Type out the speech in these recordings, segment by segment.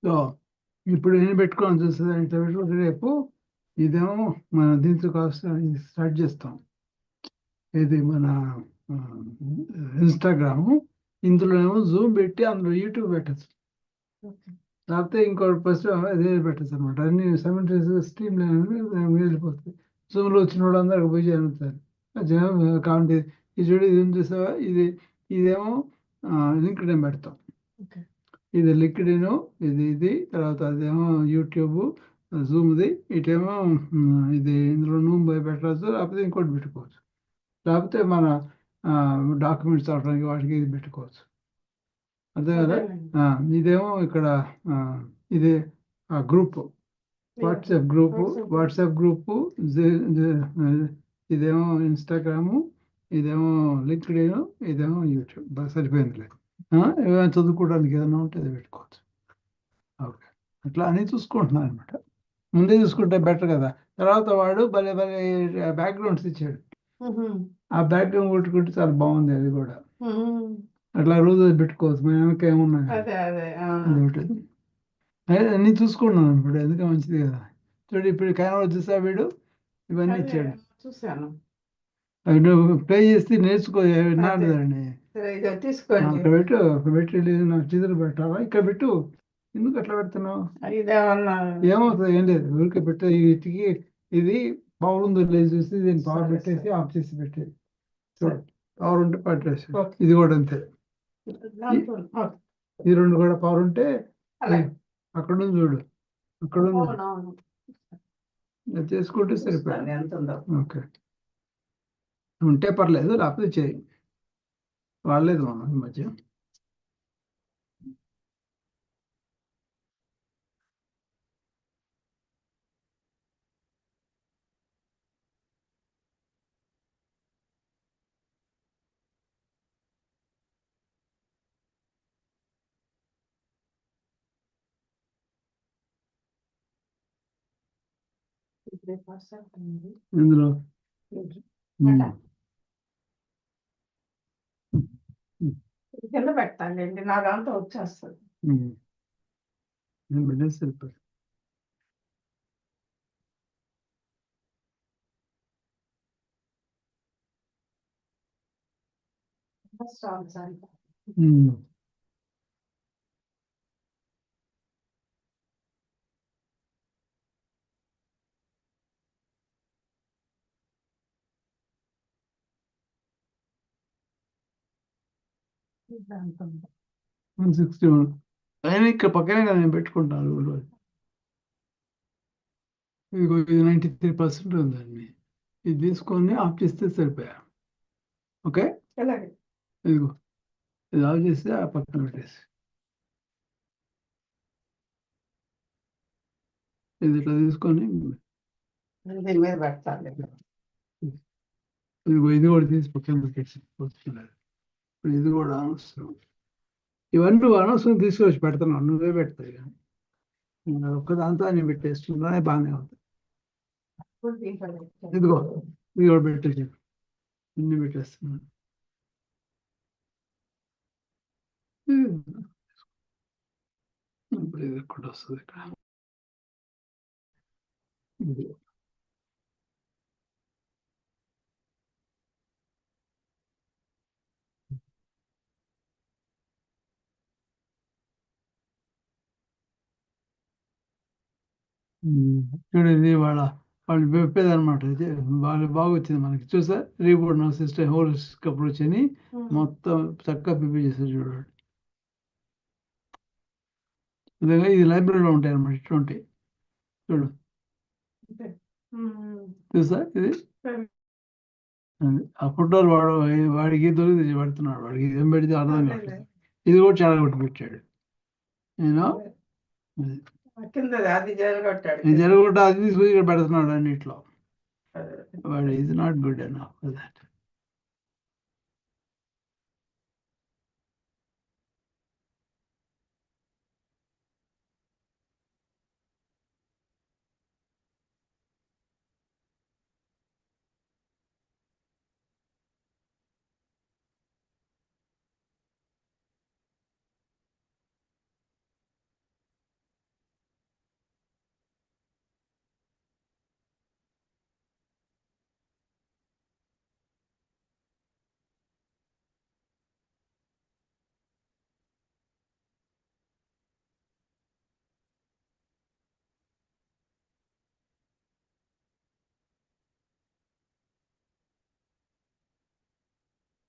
So ఇప్పుడు నేను పెట్టుకోవాలని చూస్తుంది ఇట్లా పెట్టుకుంటే రేపు ఇదేమో మన దీంతో కాస్త స్టార్ట్ చేస్తాం. ఇది మన ఇన్స్టాగ్రాము, ఇందులో ఏమో జూమ్ పెట్టి అందులో యూట్యూబ్ పెట్టచ్చు. లేకపోతే ఇంకోటి ఫస్ట్ అదే పెట్టచ్చు అనమాట. అన్ని 7 స్ట్రీమ్ వెళ్ళిపోతుంది. జూమ్లో వచ్చిన వాళ్ళు అందరికి పోయి జరుగుతారు. జనం కాబట్టి ఇది చూడు, ఇది ఏం చూసావా, ఇదేమో లింక్డ్ ఇన్ పెడతాం. ఇది లింక్డ్ ఇన్, ఇది తర్వాత అదేమో యూట్యూబ్ జూమ్ది, ఇటేమో ఇది ఇందులో నూనె పోయి పెట్టవచ్చు, లేకపోతే ఇంకోటి పెట్టుకోవచ్చు. లేకపోతే మన డాక్యుమెంట్స్ అవడానికి వాటికి ఇది పెట్టుకోవచ్చు. అదే కదా. ఇదేమో ఇక్కడ ఇది గ్రూప్, వాట్సాప్ గ్రూపు, ఇదేమో ఇన్స్టాగ్రాము, ఇదేమో లింక్డ్ ఇన్, ఇదేమో యూట్యూబ్. బాగా సరిపోయిందిలే. ఏమైనా చదువుకోవడానికి ఏదైనా ఉంటే అది పెట్టుకోవచ్చు. ఓకే, అట్లా అన్నీ చూసుకుంటున్నాను అనమాట. ముందే చూసుకుంటే బెటర్ కదా. తర్వాత వాడు భలే భలే బ్యాక్గ్రౌండ్స్ ఇచ్చాడు. ఆ బ్యాక్గ్రౌండ్ కొట్టుకుంటే చాలా బాగుంది అది కూడా. అట్లా రోజు పెట్టుకోవచ్చు. మన వెనక ఏమున్నా అన్నీ చూసుకున్నాను ఇప్పుడు. ఎందుకంటే మంచిది కదా. చూడు ఇప్పుడు కెమెరా చూసా, వీడు ఇవన్నీ ఇచ్చాడు. చూసాను. ప్లే చేస్తే నేర్చుకో నాడుదండి. అక్కడ పెట్టు, అక్కడ పెట్టి నాకు చిదురు పెట్టావా, ఇక్కడ పెట్టు. ఎందుకు అట్లా పెడుతున్నావు? ఏమవుతుంది? ఏం లేదు, ఊరికే పెట్టే. వీటికి ఇది పవర్ ఉందో లేదు చూసి దీన్ని పవర్ పెట్టేసి ఆఫ్ చేసి పెట్టేది. చూడు, పవర్ ఉంటే పట్టేసి. ఇది కూడా అంతే. ఈ రెండు కూడా పవర్ ఉంటే అక్కడ ఉంది చూడు, అక్కడ చేసుకుంటే సరిపోయింది. ఓకే, ఉంటే పర్లేదు, లేకపోతే చేయి. వాళ్ళలేదు మనం ఈ మధ్య. ఇందులో కింద పెట్టాలండి, నా దాంట్లో వచ్చేస్తుంది. సరిపోయి దాంట్లో 61. అయినా ఇక్కడ పక్కనే కదా నేను పెట్టుకుంటాను. ఇదిగో ఇది 93% ఉందండి. ఇది తీసుకొని ఆఫ్ చేస్తే సరిపోయా. ఓకే, ఇదిగో ఇది ఆఫ్ చేస్తే ఆ పక్కన పెట్టేసి ఇది ఇట్లా తీసుకొని దీని మీద పెట్టాలి. ఇదిగో ఇది కూడా తీసి పక్కన పెట్టేసి వస్తున్నారు. ఇప్పుడు ఇది కూడా అనవసరం. ఇవన్నీ నువ్వు అనవసరం తీసుకొచ్చి పెడుతున్నావు, నువ్వే పెడతాయి. ఒక్క దాంతో నేను పెట్టేస్తున్నానే బాగానే ఉంది. ఇదిగో ఇది కూడా పెట్టేసి ఇన్ని పెట్టేస్తున్నాను. ఇప్పుడు ఇది కూడా వస్తుంది ఇక్కడ. చూడండి వాళ్ళు చెప్పేది అనమాట. వాళ్ళు బాగా వచ్చింది మనకి. చూసా, రీబోర్డ్ నా సిస్టమ్ హోల్ అప్రోచ్ అని మొత్తం చక్కగా ప్రిపేర్ చేస్తారు. చూడండి, ఇది లైబ్రరీలో ఉంటాయి అనమాట. ఇటువంటి చూడు, చూసా ఇది. ఆ ఫోటోలు వాడికి దొరికి పెడుతున్నాడు. వాడికి ఏం పెడితే అర్థం కావట్లేదు. ఇది కూడా చాలా కొట్టి పెట్టాడు. నేను అది జరగొట్టాడు. ఇది జరగొట్ట అది తీసుకొని ఇక్కడ పెడుతున్నాడు అన్నిట్లో. వాడు ఇది not good enough for that.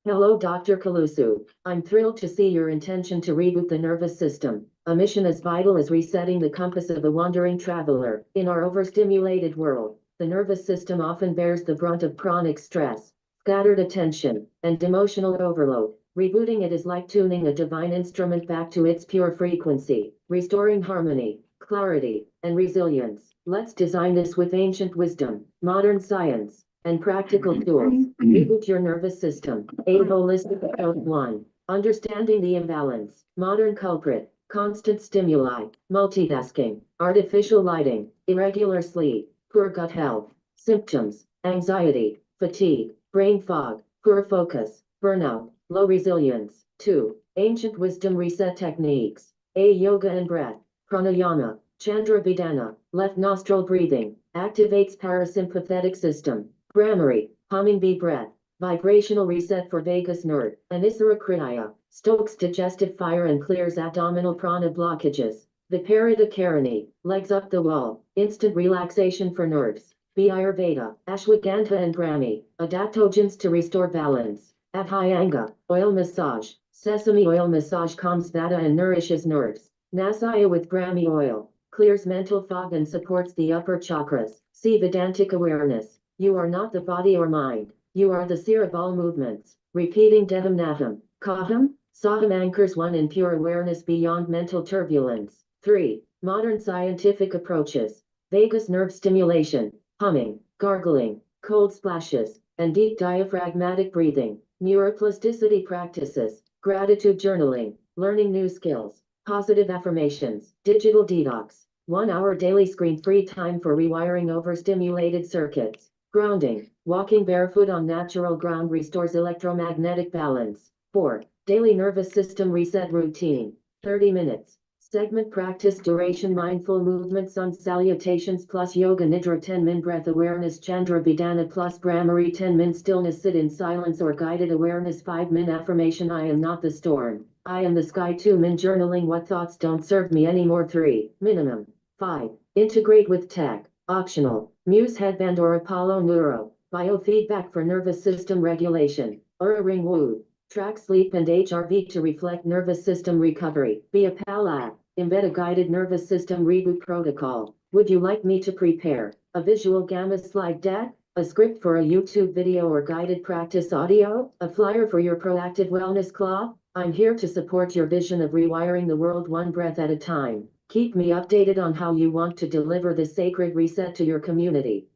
Hello, Dr. Kalusu. I'm thrilled to see your intention to reboot the nervous system, a mission as vital as resetting the compass of a wandering traveler. In our overstimulated world, the nervous system often bears the brunt of chronic stress, scattered attention, and emotional overload. Rebooting it is like tuning a divine instrument back to its pure frequency, restoring harmony, clarity, and resilience. Let's design this with ancient wisdom, modern science, and practical tools. Reboot your nervous system. A holistic approach. 1. Understanding the imbalance. Modern culprit. Constant stimuli. Multitasking. Artificial lighting. Irregular sleep. Poor gut health. Symptoms. Anxiety. Fatigue. Brain fog. Poor focus. Burnout. Low resilience. 2. Ancient wisdom reset techniques. A. Yoga and breath. Pranayama. Chandra Bidana. Left nostril breathing. Activates parasympathetic system. Bhramari, humming bee breath, vibrational reset for vagus nerve, Anisara Kriya, stokes digestive fire and clears abdominal prana blockages. Viparita Karani, legs up the wall, instant relaxation for nerves. B. Ayurveda, Ashwagandha and Brahmi, adaptogens to restore balance. Abhyanga, oil massage, sesame oil massage calms vata and nourishes nerves. Nasaya with Brahmi oil, clears mental fog and supports the upper chakras. C. Vedantic awareness. You are not the body or mind. You are the seer of all movements. Repeating Devam Naham, Kaham, Saham anchors one in pure awareness beyond mental turbulence. 3. Modern scientific approaches. Vagus nerve stimulation, humming, gargling, cold splashes, and deep diaphragmatic breathing. Neuroplasticity practices, gratitude journaling, learning new skills, positive affirmations, digital detox. 1 hour daily screen-free time for rewiring overstimulated circuits. Grounding, walking barefoot on natural ground restores electromagnetic balance. 4. Daily nervous system reset routine, 30 minutes. Segment practice duration mindful movement sun salutations plus yoga nidra 10-min breath awareness Chandra Bidana plus Bhramari 10-min stillness sit in silence or guided awareness 5-min affirmation I am not the storm, I am the sky 2-min journaling what thoughts don't serve me anymore 3. Minimum. 5. Integrate with tech. Optional, Muse headband or Apollo Neuro, biofeedback for nervous system regulation, Aura Ring Woo, track sleep and HRV to reflect nervous system recovery. Be a PAL app, embed a guided nervous system reboot protocol. Would you like me to prepare a visual gamma slide deck, a script for a YouTube video or guided practice audio, a flyer for your proactive wellness club? I'm here to support your vision of rewiring the world one breath at a time. Keep me updated on how you want to deliver this sacred reset to your community.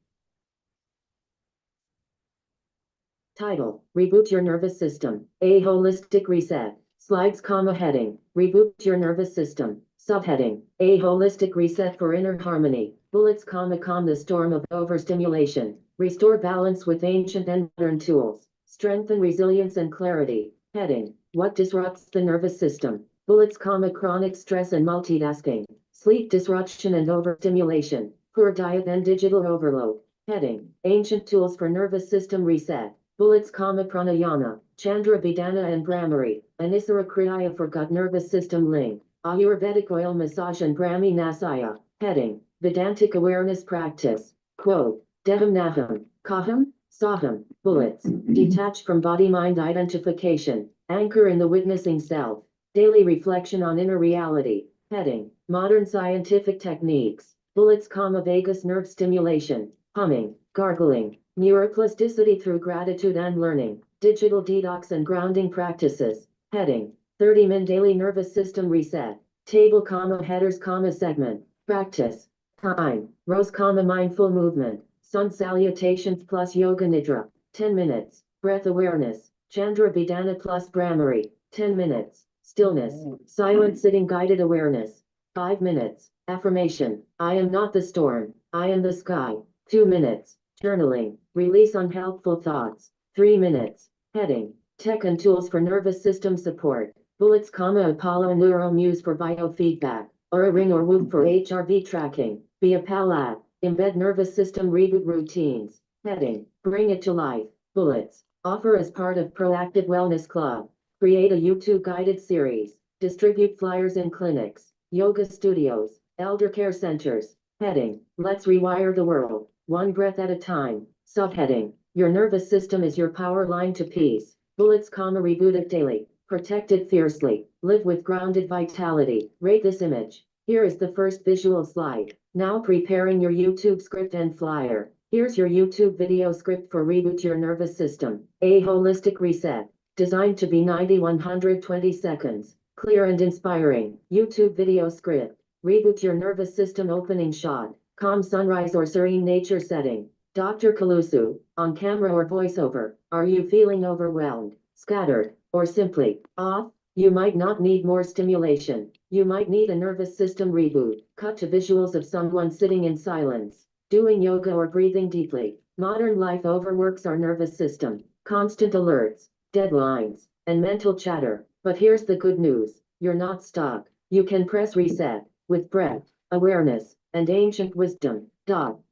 Title: Reboot your nervous system. A holistic reset. Slides, heading. Reboot your nervous system. Subheading: A holistic reset for inner harmony. Bullets, calm the storm of overstimulation. Restore balance with ancient and modern tools. Strengthen resilience and clarity. Heading: What disrupts the nervous system? Bullets, chronic stress and multitasking. Sleep disruption and overstimulation. Poor diet and digital overload. Heading: Ancient tools for nervous system reset. Bullets, pranayama, Chandra Bidana and Bhramari, Anisara Kriya for gut nervous system link, Ayurvedic oil massage and Brahmi Nasaya. Heading: Vedantic awareness practice. Quote: Devam Naham, Kaham, Saham, bullets, detach from body-mind identification, anchor in the witnessing self. Daily reflection on inner reality. Heading: Modern scientific techniques. Bullets, vagus nerve stimulation, humming, gargling, neuroplasticity through gratitude and learning, digital detox and grounding practices. Heading: 30-min daily nervous system reset. Table, headers, segment. Practice. Time: Rose, mindful movement. Sun salutations plus yoga nidra. 10 minutes. Breath awareness. Chandra Bidana plus Bhramari. 10 minutes. Stillness. Silent sitting guided awareness. 5 minutes. Affirmation: I am not the storm, I am the sky. 2 minutes. Journaling, release unhelpful thoughts. 3 minutes. Heading: Tech and tools for nervous system support. Bullets, Apollo Neuro Muse for biofeedback, or a ring or Whoop for HRV tracking. Be a PAL app, embed nervous system reboot routines. Heading: Bring it to life. Bullets, offer as part of Proactive Wellness Club. Create a YouTube guided series. Distribute flyers in clinics, yoga studios, elder care centers. Heading: Let's rewire the world, one breath at a time. Subheading: Your nervous system is your power line to peace. Bullets, reboot it daily. Protect it fiercely. Live with grounded vitality. Rate this image. Here is the first visual slide. Now preparing your YouTube script and flyer. Here's your YouTube video script for Reboot Your Nervous System. A holistic reset. Designed to be 90-120 seconds. Clear and inspiring. YouTube video script. Reboot your nervous system opening shot. Calm sunrise or serene nature setting. Dr. Kalusu, on camera or voiceover. Are you feeling overwhelmed, scattered, or simply off? You might not need more stimulation. You might need a nervous system reboot. Cut to visuals of someone sitting in silence, doing yoga or breathing deeply. Modern life overworks our nervous system. Constant alerts, deadlines, and mental chatter. But here's the good news. You're not stuck. You can press reset with breath, awareness, and ancient wisdom.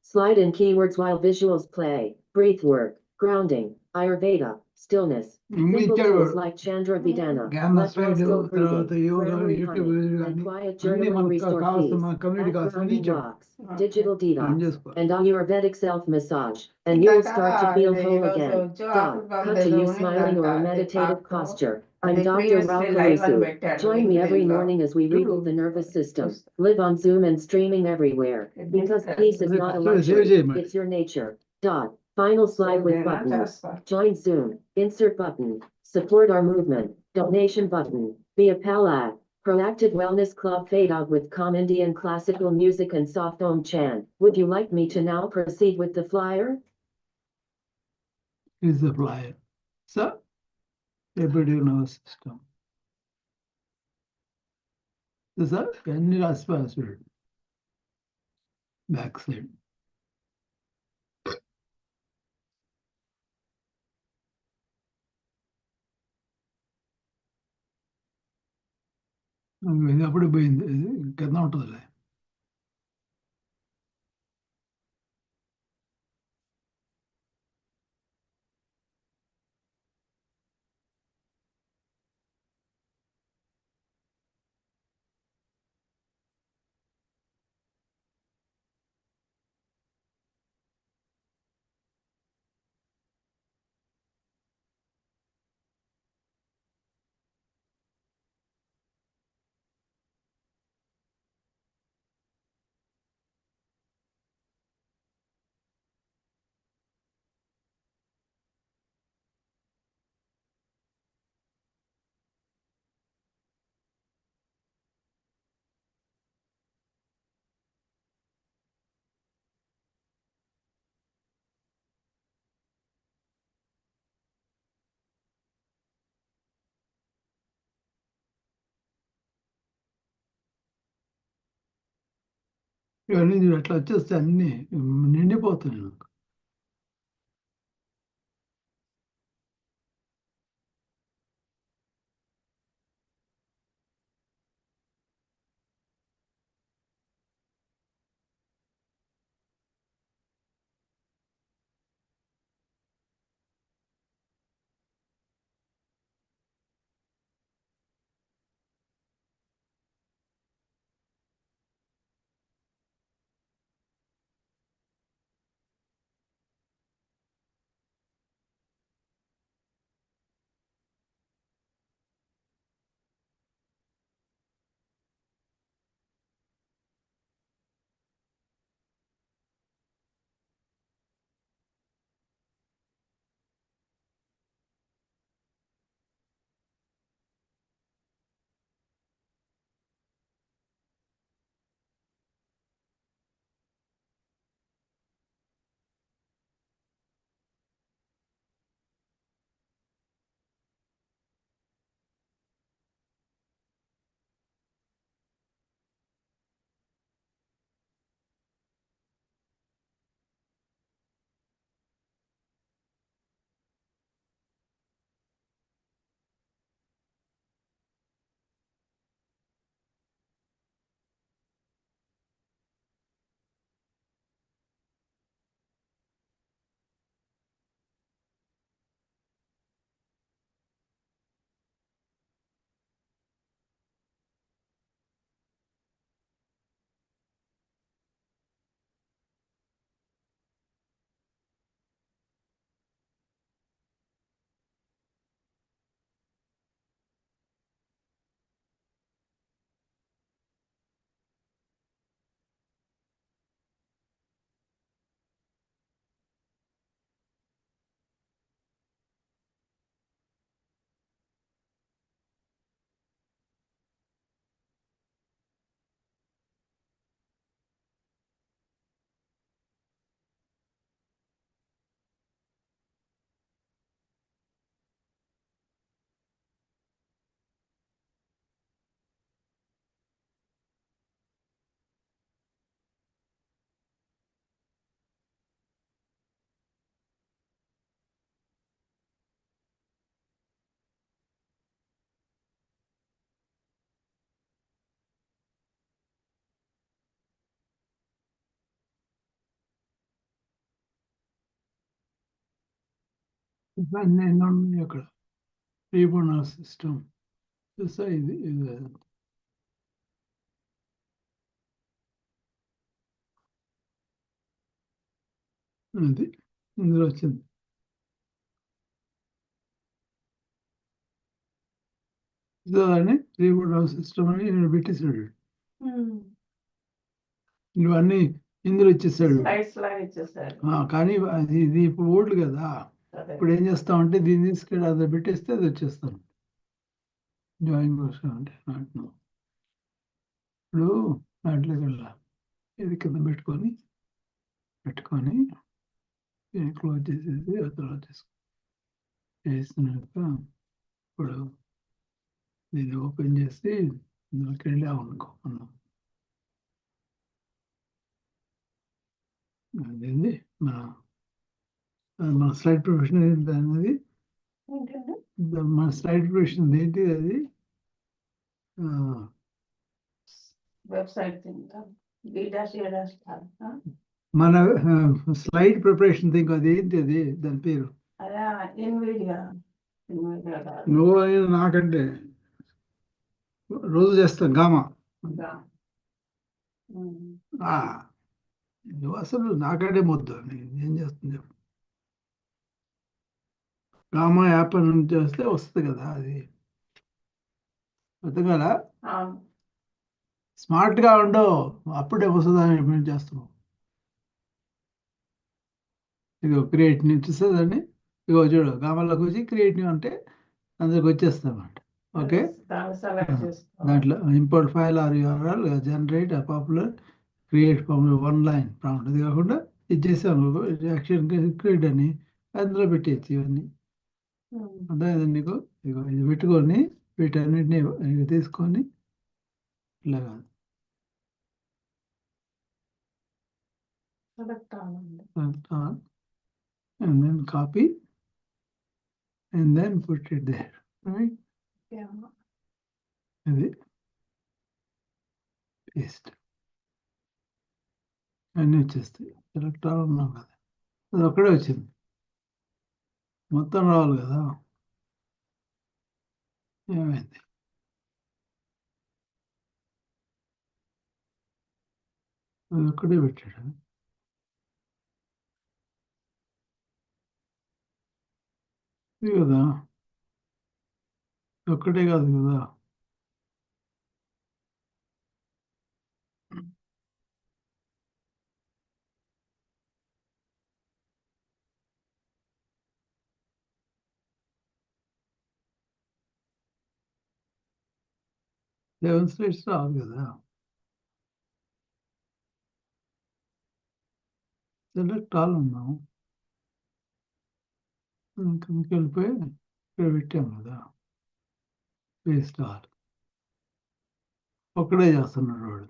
Slide in keywords while visuals play. Breath work, grounding, Ayurveda, stillness. Simple tools like Chandra Vidana, జ్ఞాన let slide nostril తర్వాత breathing, yoga grammar YouTube honey, కానీ and quiet అన్ని journaling మనకు restore కావాల్సిన peace. మన community App కావాల్సిన grounding ఇచ్చాడు walks, digital పని detox, చేసుకోవాలి and Ayurvedic self-massage, and you will start to feel whole again. Cut to you smiling or a meditative posture. I'm Dr. Rao Kalusu. Join me every morning as we reboot the nervous system. Live on Zoom and streaming everywhere. Because peace is not a luxury, it's your nature. Final slide with buttons. Join Zoom. Insert button. Support our movement. Donation button. Be a pal at Proactive Wellness Club Fade Out with calm Indian classical music and soft om chant. Would you like me to now proceed with the flyer? is the flyer. So, everybody nervous system. This is అన్ని రాసి back side ఇది అప్పుడే పోయింది కింద ఉంటుందిలే ఇవన్నీ చూడు అట్లా వచ్చేస్తే అన్ని నిండిపోతున్నాయి నాకు అన్నీ ఎన్ని ఉన్నాయి అక్కడ రీబోనల్ సిస్టమ్ చూసా ఇది అది ఇందులో వచ్చింది. ఇదని రీబోనల్ సిస్టమ్ అని నేను పెట్టేశాడు. ఇవన్నీ ఇందులో ఇచ్చేసాడు. స్లైడ్స్ లాగా ఇచ్చేసారు. కానీ ఇది ఇప్పుడు ఓల్డ్ కదా. అదే. ఇప్పుడు ఏం చేస్తామంటే దీన్ని తీసుకెళ్ళి అది పెట్టేస్తే అది వచ్చేస్తాను. జాయిన్ కోసం అంటే నాటినాం. ఇప్పుడు దాంట్లోకి వెళ్ళాలి. ఇది కింద పెట్టుకొని క్లోజ్ చేసేసి ఆ తర్వాత చేసినాక ఇప్పుడు దీన్ని ఓపెన్ చేసి ఇందులోకి వెళ్ళామనుకో మనం. అదేంది మన స్లైడ్ ప్రొఫెషన్ ఏంటి అనేది ఏంటండి? మన స్లైడ్ ప్రొఫెషన్ ఏంటి అది వెబ్సైట్ తింటాం. B-A- మన స్లైడ్ ప్రిపరేషన్ థింక్ అది ఏంటి అది దాని పేరు. అదే ఇన్విడియా నువ్వు అయినా నాకంటే రోజు చేస్తాను గామా. నువ్వు అసలు నాకంటే మొద్దు ఏం చేస్తుంది చెప్పు. గామా యాప్ అని చేస్తే వస్తుంది కదా అది. అర్థం కదా. స్మార్ట్గా ఉండవు అప్పుడే వస్తుందని మేము చేస్తున్నాం. ఇదిగో క్రియేట్ న్యూ చూస్తుందండి. ఇగో చూడు గామాలోకి వచ్చి క్రియేట్ న్యూ అంటే అందులోకి వచ్చేస్తాం అన్నమాట. ఓకే, దాంట్లో import file or URL generate popular create one line prompt. అది కాకుండా ఇది చేసాము యాక్షన్ క్రియేట్ అని అందులో పెట్టేయచ్చు ఇవన్నీ. అర్థమైంది నీకు. ఇగో ఇది పెట్టుకొని వీటన్నిటిని తీసుకొని ఇలా కాదు and then copy and then put it there, right? అది పేస్ట్ అన్నీ వచ్చేస్తాయి. సెలెక్ట్ ఉన్నాం కదా, అది ఒక్కడే వచ్చింది. మొత్తం రావాలి కదా. ఏమైంది అది ఒక్కడే పెట్టాడు. ఇది కదా ఒక్కటే కాదు కదా. సెవెన్ స్లైడ్స్ రావాలి కదా. సెలెక్ట్ ఆల్ ఉన్నాము, కిందకి వెళ్ళిపోయి ఇక్కడ పెట్టాము కదా పేస్ట్ ఆల్. ఒక్కడే చేస్తున్నాడు వాడు.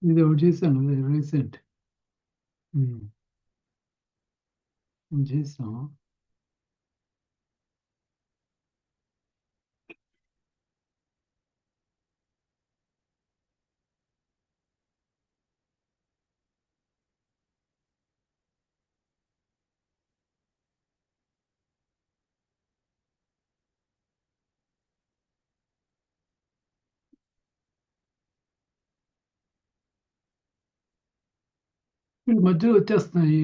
ఇది ఒకటి చేశాను రీసెంట్ చేసాము. వీటి మధ్యలో వచ్చేస్తున్నాయి.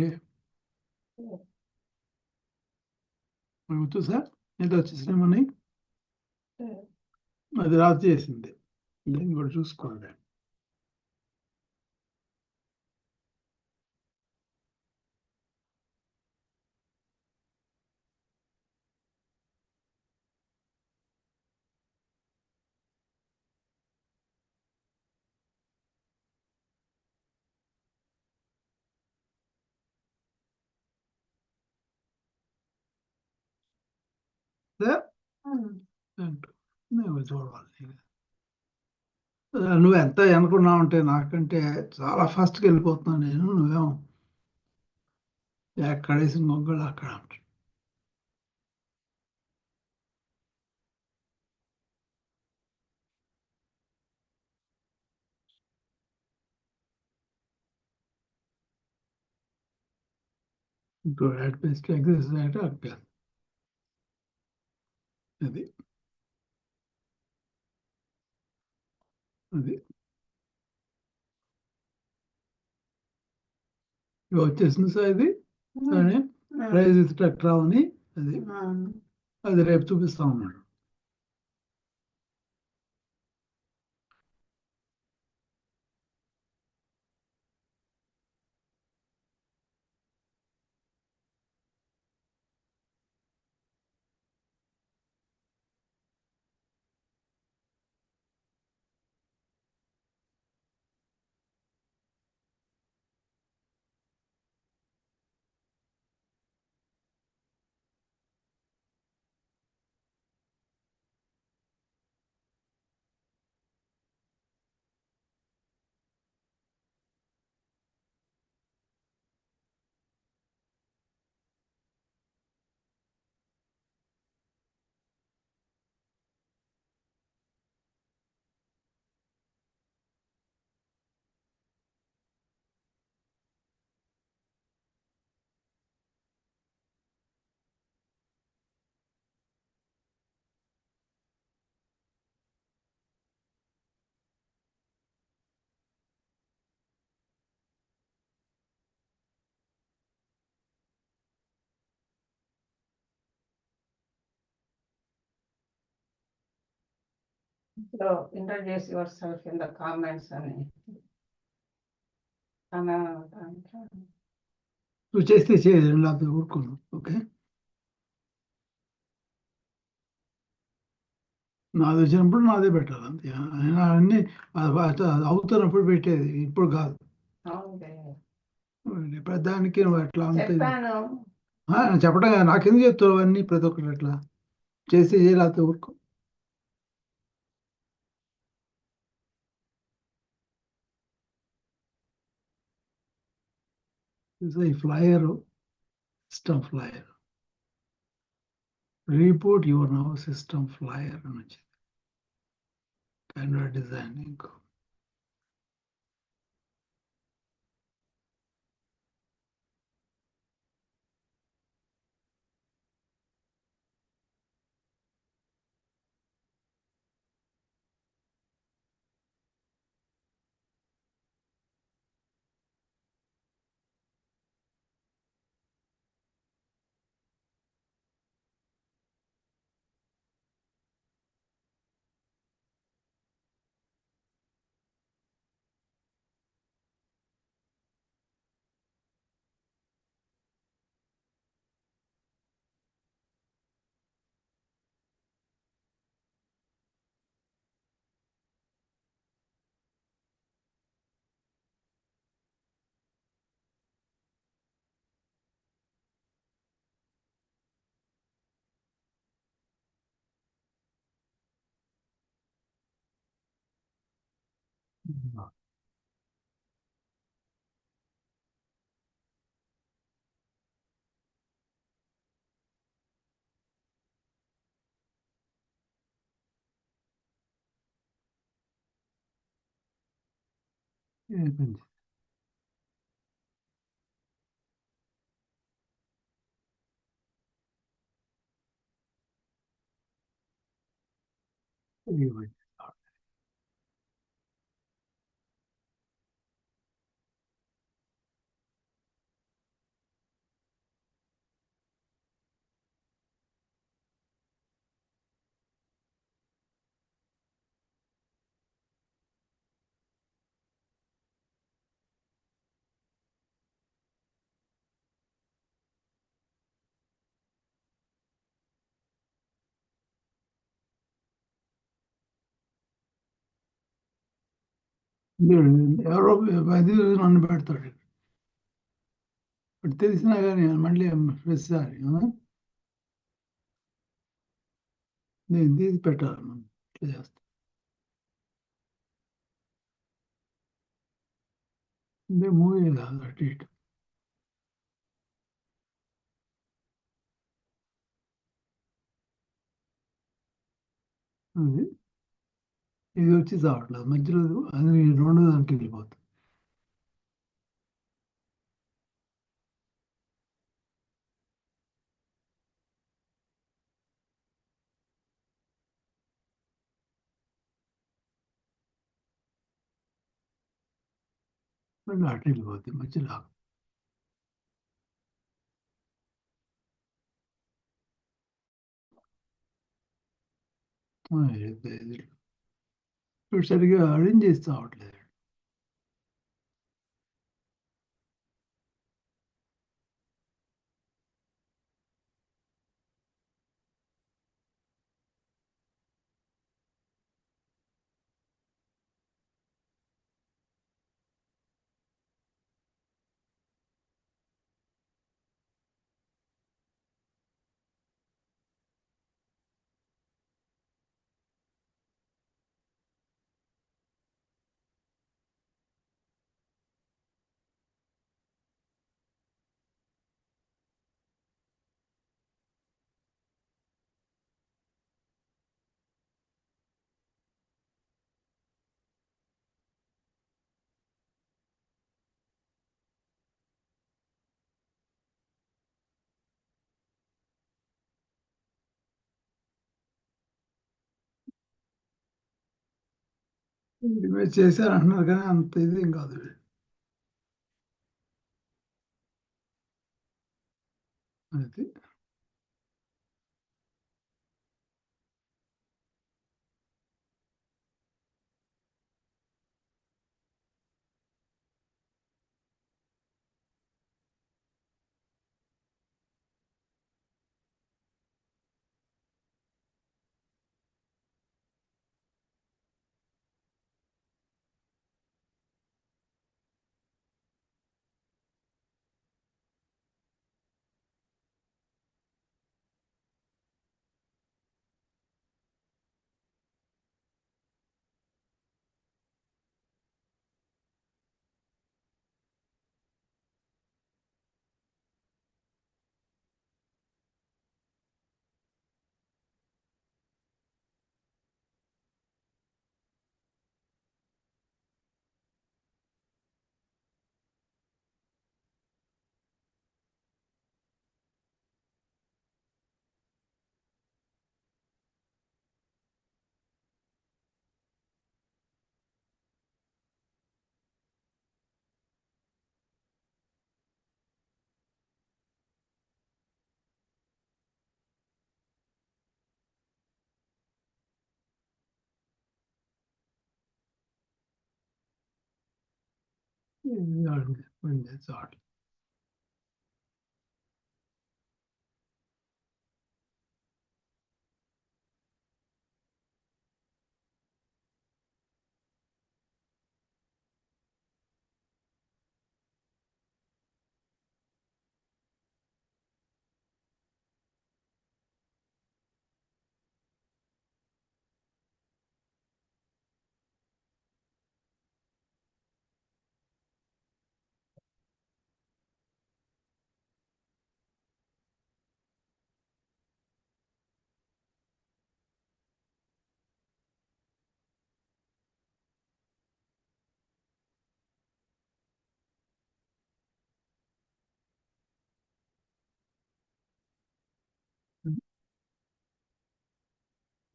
చూసా ఎంత వచ్చేసినాయి మనకి. అది రాత్రి చేసింది. దీన్ని కూడా చూసుకోండి. నువ్వు చూడాలి. నువ్వు ఎంత అనుకున్నావు అంటే నాకంటే చాలా ఫాస్ట్గా వెళ్ళిపోతున్నావు. నువ్వేమో ఎక్కడేసి మొగ్గలు అక్కడ ఉంటాడు. ఇప్పుడు బెస్ట్ ఎగ్జర్సైజ్ అంటే అక్కడ అది అది వచ్చేసింది సార్. ఇది సరే ప్రైజ్ విత్ డాక్టర్ అని అది అది రేపు చూపిస్తా ఉన్నాడు. So introduce yourself in the comments అని అలా నువ్వు చేస్తే చేయదు, లేకపోతే ఊరుకోను. ఓకే, నాది వచ్చినప్పుడు నాదే పెట్టాలి అంతే. అయినా అన్ని అవుతున్నప్పుడు పెట్టేది, ఇప్పుడు కాదు. పెద్దానికి నువ్వు ఎట్లా ఉంటుంది చెప్పాను. చెప్పడం కాదు, నాకెందుకు చెప్తావు అవన్నీ ప్రతి ఒక్కటి అట్లా చేస్తే చేయలేకపోతే ఊరుకో. ఈ flyer system flyer repot your now system flyer అని వచ్చింది. కెమెరా డిజైనింగ్ అయిపోయింది. అయిపోయింది. ఎవరో అది నన్ను పెడతాడు, ఇప్పుడు తెలిసినా కానీ మళ్ళీ ప్రతిసారి నేను తీసి పెట్టాలి మనం ఇట్లా చేస్తాం. అంటే మూవీ కాదు అటు ఇటు. అది ఇది వచ్చి చావట్లేదు మధ్యలో, అది రెండో దానికి వెళ్ళిపోతుంది. మళ్ళీ అటు వెళ్ళిపోతుంది మధ్యలో. ఇప్పుడు సరిగ్గా అరేంజ్ చేసి చావట్లేదు. మీరు చేశారు అంటున్నారు కానీ అంత ఇదేం కాదు. అది చావట్లేదు.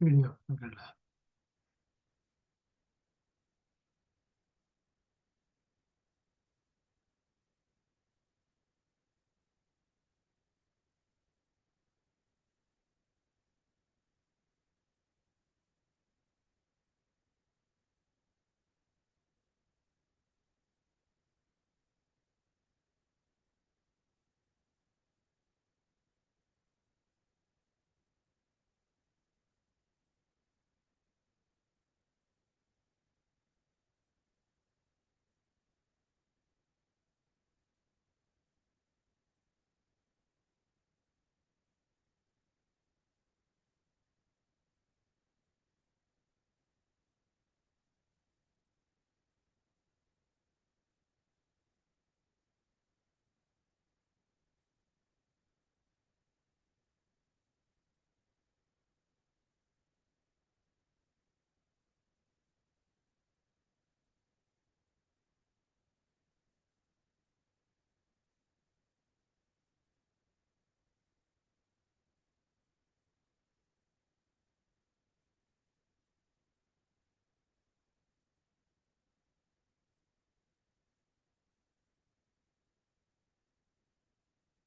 వీడియో ఇక్కడ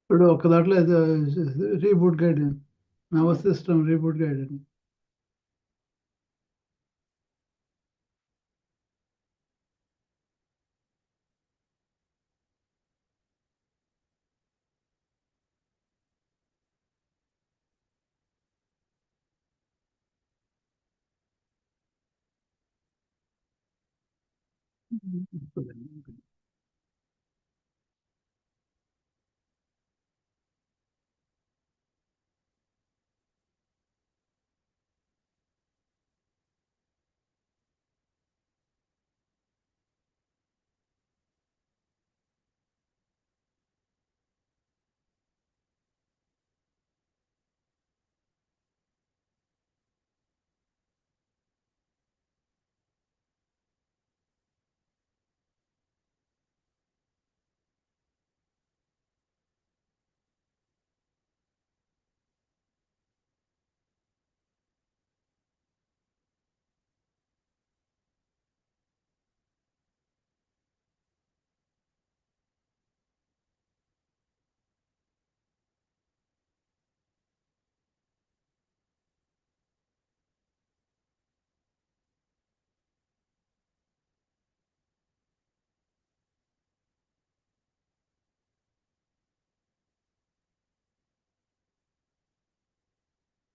ఇప్పుడు ఒక దాంట్లో reboot guide nervous system reboot guide అని.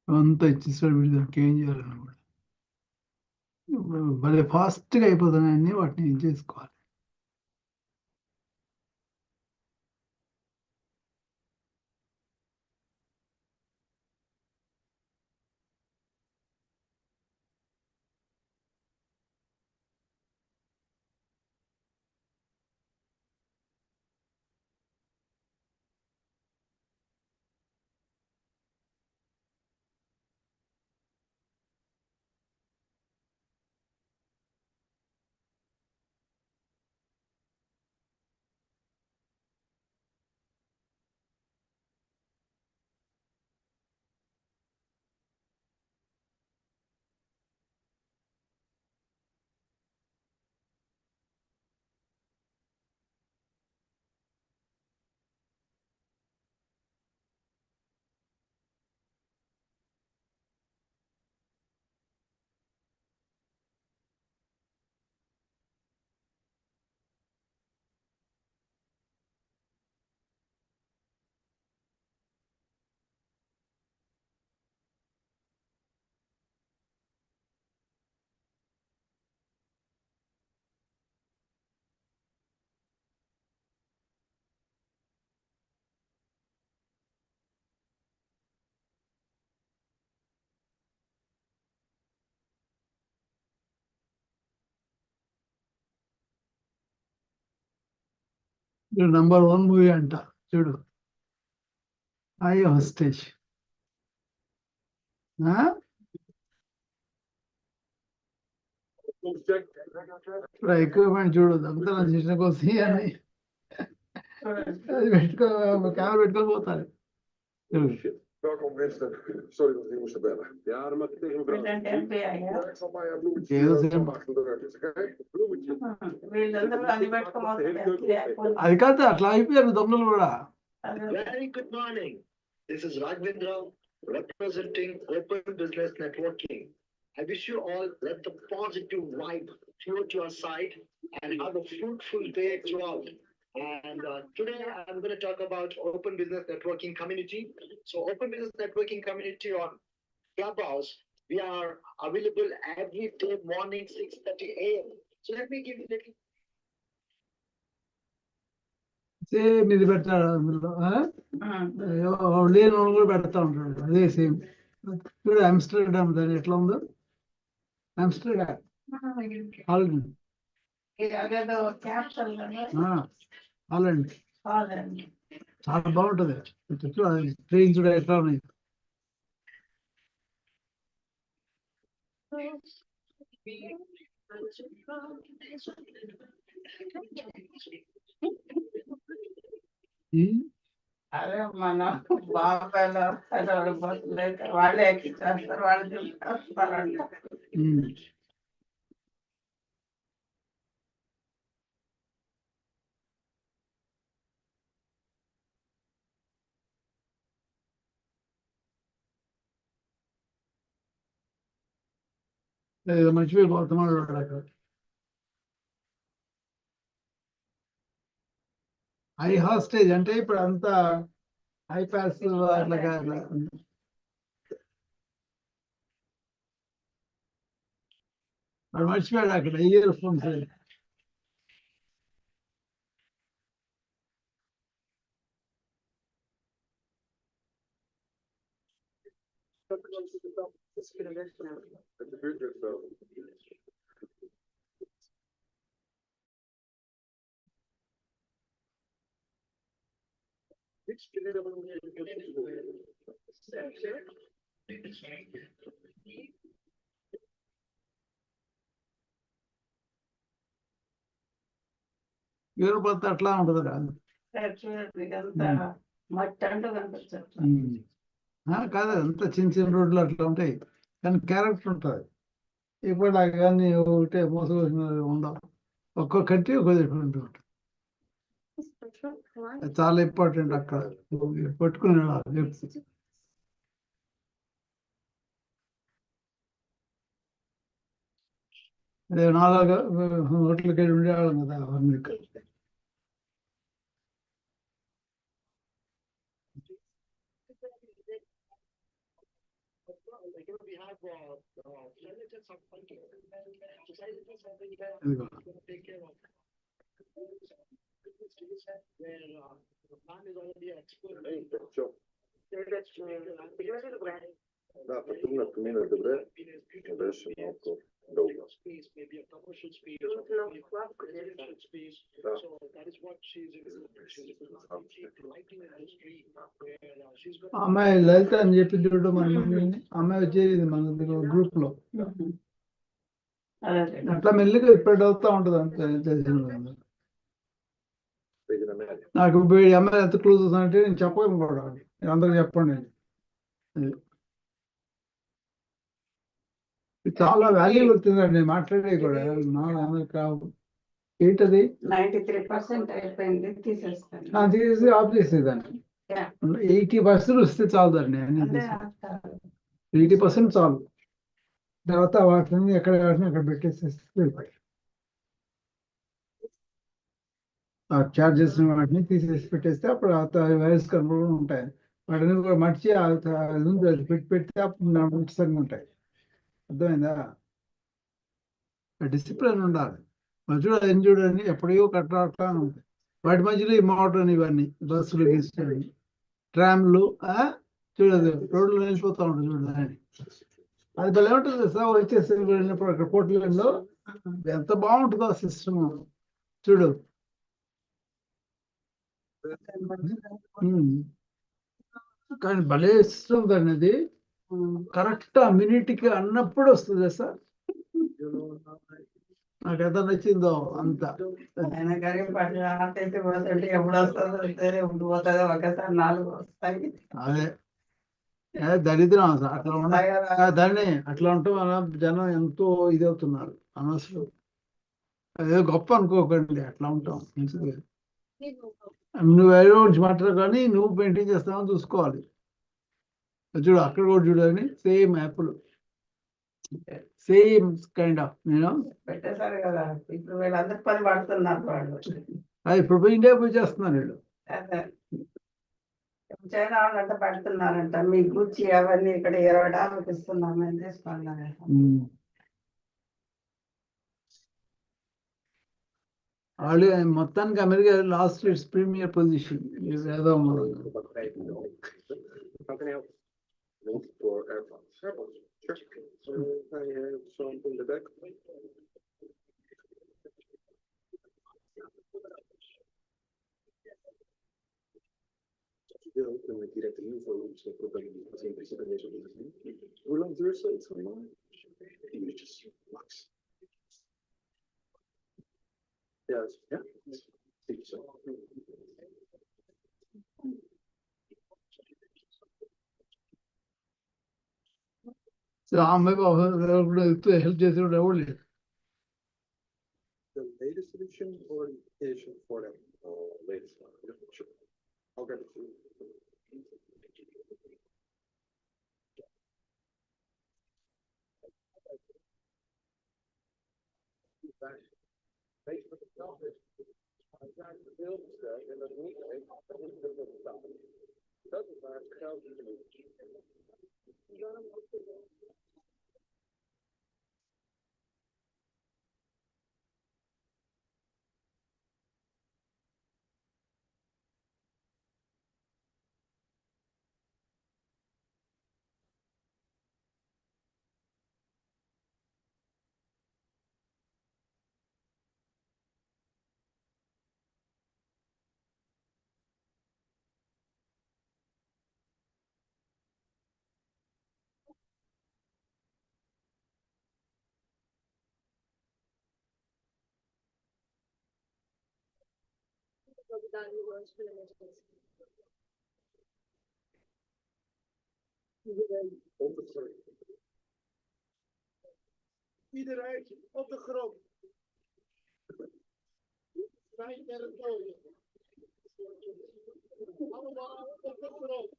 అంతా ఇచ్చేసాడు వీడు, దానికి ఏం చేయాలని కూడా. భలే ఫాస్ట్గా అయిపోతున్నాయి అన్ని, వాటిని ఏం చేసుకోవాలి. నంబర్ 1 మూవీ అంట చూడు, ఐ హాస్టేజ్. ఎక్విప్మెంట్ చూడు, అంతా నా చేసిన కోసం అని అది పెట్టుకో, కెమెరా పెట్టుకొని పోతారు. Welkom Winston. Sorry dat ik je moest bellen. Ja, dat mag ik tegen mevrouw. వీళ్ళంటే FBI Ja, ik zal maar een bloemetje Heel van simpel. achter de rug. Is oké? Bloemetje. వీళ్ళందరూ అన్ని పెట్టుకోవాలి. అది కాదు, అట్లా అయిపోయారు దొంగలు కూడా. Very good morning. This is Raghavendra representing Open Business Networking. I wish you all let the positive vibe float your side and have a fruitful day throughout. And today I'm going to talk about Open Business Networking Community. So Open Business Networking Community on Clubhouse, we are available every day morning 6:30 a.m. So let me give you a little. Same ఇది పెడతాడు అందులో, లేని వాళ్ళు కూడా పెడతా ఉంటాడు, అదే same. చూడు ఆమ్స్టర్డామ్, దాని ఎట్లా ఉందో, ఆమ్స్టర్డామ్ హాలండ్, అదేదో క్యాప్సల్ హాలండ్ కాదండి. చాలా బాగుంటది. ట్రైన్స్ కూడా ఎట్లా ఉన్నాయి. అదే మన బాబాయ్లో వాళ్ళే ఎక్కిస్తారు, వాళ్ళు చూస్తారంట. మర్చిపోయిపోతున్నాడు అక్కడ. హై హాస్టేజ్ అంటే ఇప్పుడు అంతా ఐపాస్ అట్లాగా వాడు మర్చిపోయాడు అక్కడ ఇయర్ ఫోన్స్. యూరోప్ అంతా అట్లా ఉంటుంది కాదు. ఇదంతా మట్టి అంటూ కనిపించదు. కాదు, అంతా చిన్న చిన్న రోడ్లు అట్లా ఉంటాయి కానీ క్యారెక్టర్ ఉంటుంది. ఇప్పుడు నాకు కానీ ఒకటే మోసపోసిన ఉండవు. ఒక్కొక్క కంట్రీ ఒక్కొక్క డిఫరెంట్ ఉంటుంది. అది చాలా ఇంపార్టెంట్ అక్కడ పట్టుకుని వెళ్ళాలి. అదే నాలాగా హోటల్కి వెళ్ళి ఉండేవాళ్ళం కదా America. Da, fortuna că mine de vrea, de și noapte, două. అమ్మాయి లలిత అని చెప్పి చూడు మన అమ్మాయి వచ్చేది మన గ్రూప్ లో. అట్లా మెల్లిగా స్ప్రెడ్ అవుతా ఉంటది అంతే తెలిసిన. నాకు ఈ అమ్మాయి ఎంత క్లోజ్ అవుతుందంటే నేను చెప్పగలను కూడా, అందరికి చెప్పండి. చాలా వాల్యూబుల్ తిందండి మాట్లాడేది కూడా. ఏంటది 93% అయిపోయింది, తీసేస్తాను. తీసేసి ఆఫ్ చేసేదాన్ని. 80% వస్తే చాలదండి. 80% చాలు. తర్వాత వాటిని ఎక్కడ వాటిని అక్కడ పెట్టేసేస్తే వెళ్ళిపోయి ఆ చార్జెస్ వాటిని తీసేసి పెట్టేస్తే అప్పుడు వైరస్ కంట్రోల్ ఉంటాయి. వాటిని కూడా మర్చి పెట్టి పెడితే అప్పుడు సరిగ్గా ఉంటాయి. అర్థమైందా? డిసిప్లిన్ ఉండాలి. మధ్యలో ఏం చూడండి, ఎప్పుడో కట్టా ఉంటాయి. వాటి మధ్యలో ఈ మోటార్ ఇవన్నీ బస్సులు గీసులు ట్రామ్లు చూడదు, రోడ్లు నిలిచిపోతా ఉంటుంది చూడదు. అది భలే ఉంటుంది సార్. వచ్చేసి వెళ్ళినప్పుడు అక్కడ పోర్టులలో ఎంత బాగుంటుందో సిస్టమ్ చూడు. కానీ భలే సిస్టమ్ దాన్ని. అది కరెక్ట్ ఆ మినిట్కి అన్నప్పుడు వస్తుంది సార్. నాకు ఎంత నచ్చిందో అంత. ఎప్పుడు వస్తుందో ఉండిపోతుందో, ఒకసారి 4 వస్తాయి. అదే దరిద్రం అసలు అట్లా దాన్ని అట్లా ఉంటే మన జనం ఎంతో ఇది అవుతున్నారు. అనవసరం. అదే గొప్ప అనుకోకండి, అట్లా ఉంటాం. మంచిది. నువ్వు ఎవరో గురించి మాట్లాడు కానీ నువ్వు మెయింటైన్ చేస్తావని చూసుకోవాలి. చూడు అక్కడ కూడా చూడని సేమ్ యాప్లు, సేమ్ కైండ్ ఆఫ్ పెట్టేశారు కదా. ఇప్పుడు వీళ్ళందరూ పని పడుతున్నారు వాళ్ళు. అది ఇప్పుడు పోయి ఇండియా పోయి చేస్తున్నారు వీళ్ళు. చైనా వాళ్ళంతా పెడుతున్నారంట. మీ గుచ్చి అవన్నీ ఇక్కడ $20 ఇస్తున్నాం, మేము తీసుకున్నాం. వాళ్ళు మొత్తానికి America lost its premier position. ఏదో For AirPods. Sure. I have some in the back. Direct info so probably Hoe lang duurt zoiets normaal? 10 minuutjes, max. Ja, ja. Zie zo. అమ్మాయి హెల్ప్ చేసేవాడు ఎవరు లేదు. The latest edition or the edition for that latest one? Sure. I'll get it to you. Iedereen op de grond. Mijn territorium. Allemaal op de grond.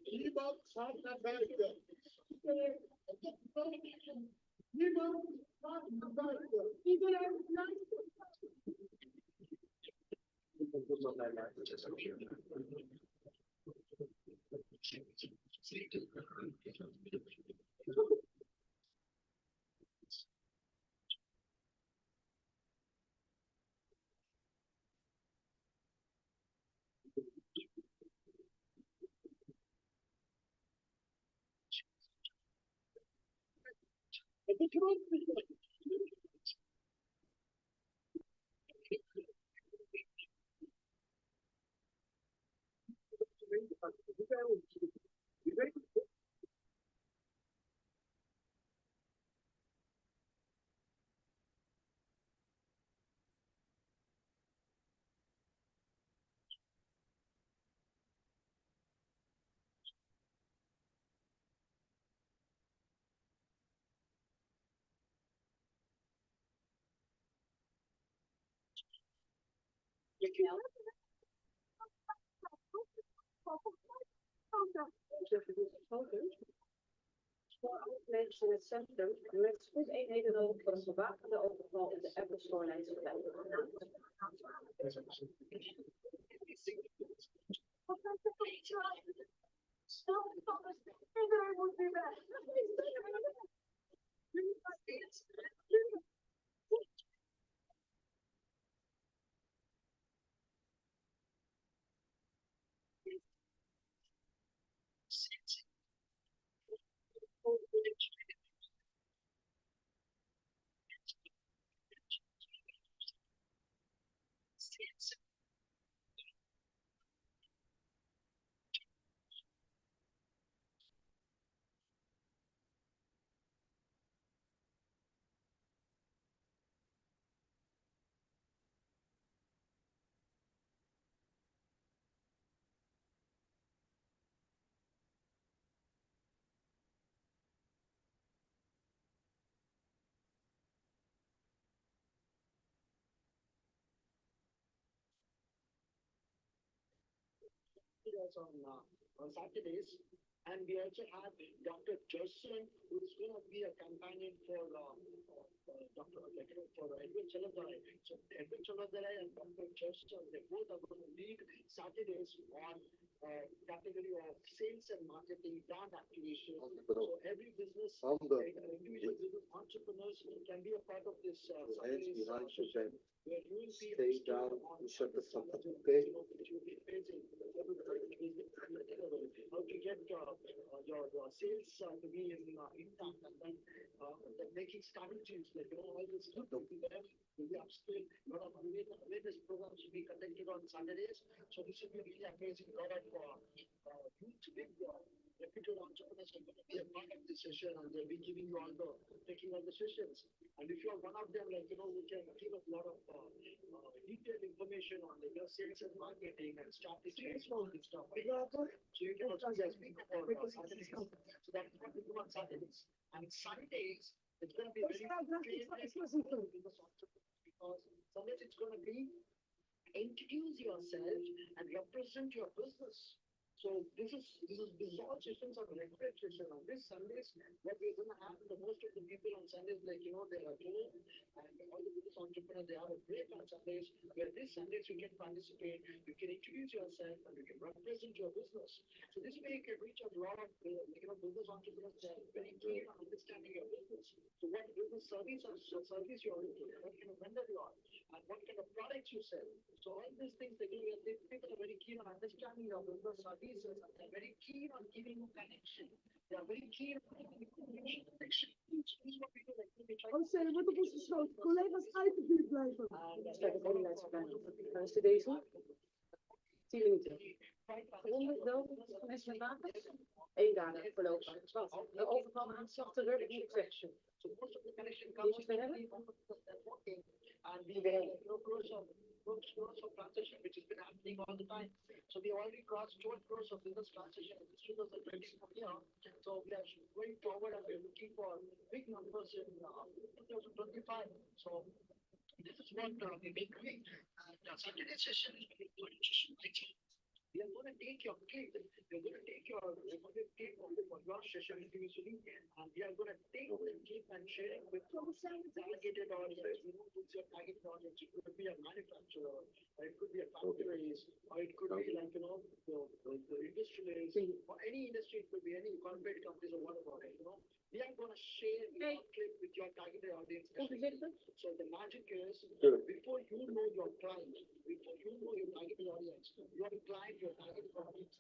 Niemand gaat naar buiten. Niemand gaat naar buiten. Iedereen blijft. Op de grond. Voor alle mensen in het centrum met spoedeenheden nodig voor een gewapende overval in de Apple Store Leidse Iedereen moet weer weg. On Saturdays, and we also have Dr. Justin, who is going to be a companion for Dr. for Edwin Chaladharai. So Edwin Chaladharai and Dr. Justin, they both are going to lead Saturdays on category of sales and marketing, brand activation. So every business, individual business entrepreneurs can be a part of this Saturdays session, where you will be Stay down and shut the front door, okay? which will be facing how to get your sales to be intact, and then making strategies, like all this stuff will be there, will be upskill. A lot of awareness programs will be conducted on Saturdays. So this will be really amazing. A lot of huge big reputed entrepreneurs are going to be a part of this session, and they'll be giving you taking all the sessions. And if you're one of them, we can give a lot of detailed information on sales and marketing and strategies and all this stuff. So you can also speak about Saturdays. So that's what we do on Saturdays. And Sundays, it's going to be very because Sundays it's going to be introduce yourself and represent your business. So this is all sessions of regular session. On this Sundays, what we're gonna have the most of the people on Sundays, like they are home and all the business entrepreneurs, they have a break on Sundays, where this Sundays you can participate, you can introduce yourself and you can represent your business. So this way you can reach a lot of business entrepreneurs that are very keen on understanding your business. So what business service you are doing, what kind of vendor you are, and what kind of products you sell. So all these things people are very keen on understanding your business services, and they're very keen on giving you connection. They are very keen on giving you connection. So this is what we do. Like we try. Oh, sorry, wat op ons gesloten. Collega's uit de buurt blijven. Dat is een hele Luister deze. 10 minuten. 100 doden, mensen met wapens. 1 dagen voorlopig. Wat? De overval aan slachtoffer in de crash. So most of the connection comes from networking and we crores of transaction which has been happening all the time. So we already crossed 12 crores of business transaction in this 2024 year. So we are going forward and we're looking for big numbers in 2025. So this is what we've been doing. And Saturday session is very important session. We are going to take your clip, we're going to take your recorded clip for your session individually, and we are going to take the clip and share it with targeted audience. Who's your targeted audience? It could be a manufacturer, or it could be a factories, or it could be like, the industrialists, or any industry, it could be any corporate companies or whatever, We are going to share your clip with your targeted audience. So the magic is, before you know your client, before you know your targeted audience, your client, your targeted audience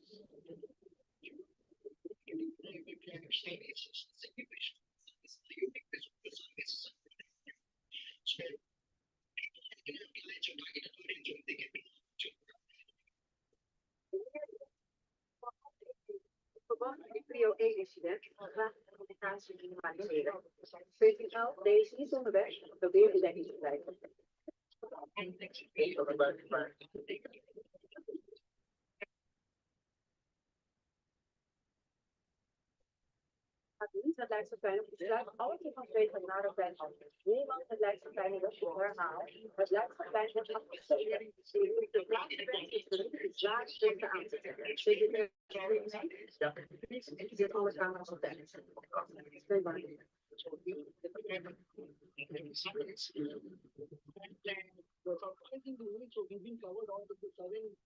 Verband met het Prio 1-incident graag de communicatie minimaliseren. VTL, deze is onderweg, probeer de dekking te blijven. Het lijkt zo fijn op de sluit alle keer van 2 naar de pijn af. Niemand, het lijkt zo fijn dat je herhaal. Het lijkt zo fijn dat je afgesteken. De plaats is laag zeker aan te trekken. Zeker dit alle camera's op de twee belangrijk. So we've been covered all the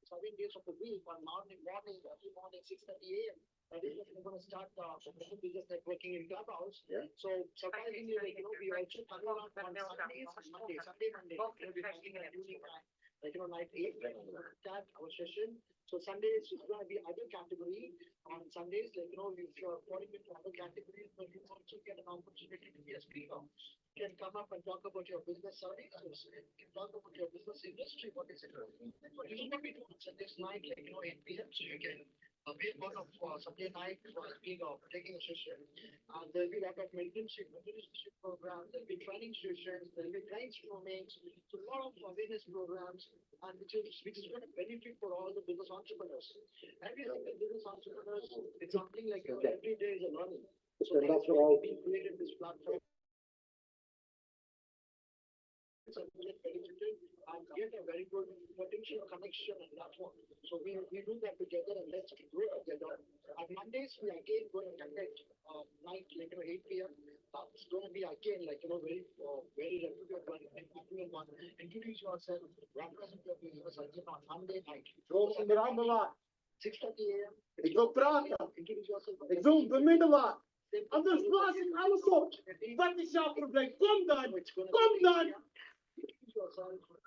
7 days of the week on morning, every morning, 6:30 a.m. That is when we're going to start business networking in Clubhouse. Yeah. So surprisingly, we also come on Sundays and Mondays. Monday. We'll be having an evening time. Like 8 start our session. So Sundays is going to be other category. On Sundays, if you're falling into other categories, but you also get an opportunity to be a speaker. You can come up and talk about your business services. You can talk about your business industry. What is it? So this is what we do on Sundays night, 8 p.m. So you can be part of Sunday night taking a session. There'll be a lot of mentorship programs. There'll be training sessions. There'll be brainstorming. So a lot of awareness programs, and which is going to benefit for all the business entrepreneurs. Every single business entrepreneurs, it's something like every day is a learning. So that's why we created this platform. And get a very good potential connection and network. So we do that together and let's grow together. On Mondays, we again going to conduct night 8 p.m. It's going to be again very reputable one. Introduce yourself, represent your business again on Monday night. 6:30 a.m. Ik wil praten. Introduce yourself. Ik wil bemiddelen. Anders blaas ik alles op. Wat is jouw probleem? Kom dan. Kom dan. Introduce yourself.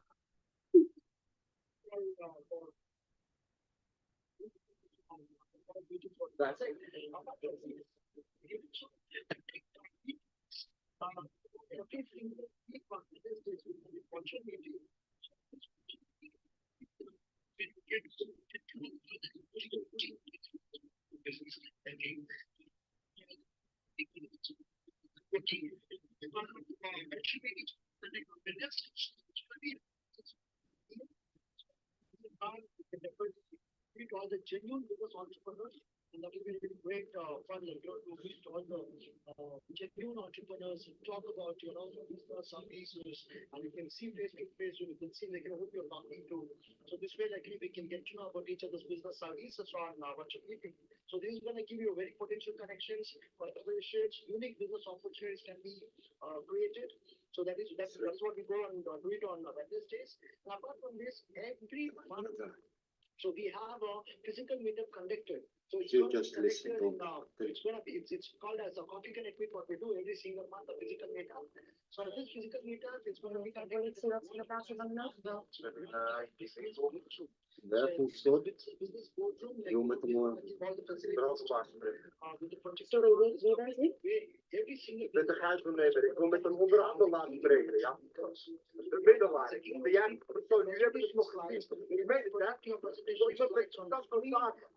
That's it. all the genuine business entrepreneurs. And that will be really great fun, like, to meet all the genuine entrepreneurs and talk about, business, services, and you can see face to face, you can see, like, who you're talking to. So this way, like, we can get to know about each other's business services on virtual meeting. So this is going to give you very potential connections, collaborations, unique business opportunities can be created. So that's what we go and do it on Wednesdays. And apart from this, every month, so we have a physical meetup conducted. So it's You going to just be listen conducted to it's going to be it's called as a coffee connect with what we do every single month, a physical meetup. So this physical meetup is going to be conducted in Werken soort, business boardroom, like, doe met hem all the facilities, with the project. Sorry, wie bent u? Every single met de gijsbenemer. Ik kom met een onderhandelaar spreken, ja. De middelaar. Ben jij, zo, nu hebben we het nog gezien. Ik weet het, hè. Zo is dat van vaak.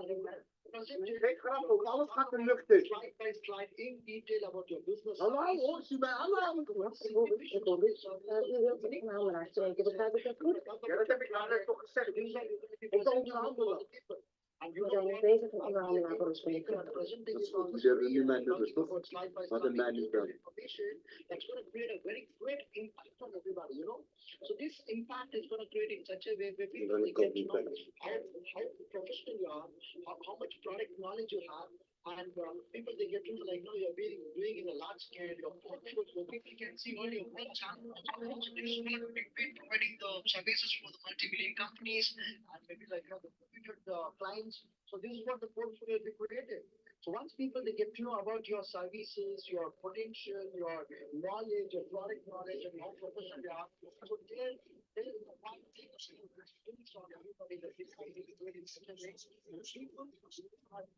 Geen grap ook, alles gaat de lucht in. Slide by slide in detail about your business. Hallo, hoort u mij? Hallo. U wilt een onderhandelaar spreken, begrijp ik dat goed? Ja, dat heb ik nou net toch gezegd. Om te onderhandelen. We zijn nu bezig een onderhandelaar voor ons spreken. Ze hebben nu mijn nummers, toch? Wat een mijn nu dan. That's going to create a very great impact on everybody, So this impact is going to create in such a way where people get to know how professional you are, how much product knowledge you have, and people they get to know, like, you're doing in a large scale, your portfolio, so people can see all your whole channel. So this is going to be providing the services for the multi-million companies and maybe, like, the reputed clients. So this is what the portfolio will be created. So once people they get to know about your services, your potential, your knowledge, your product knowledge, and how professional you are, so there is one thing on everybody that is doing in such a way. People are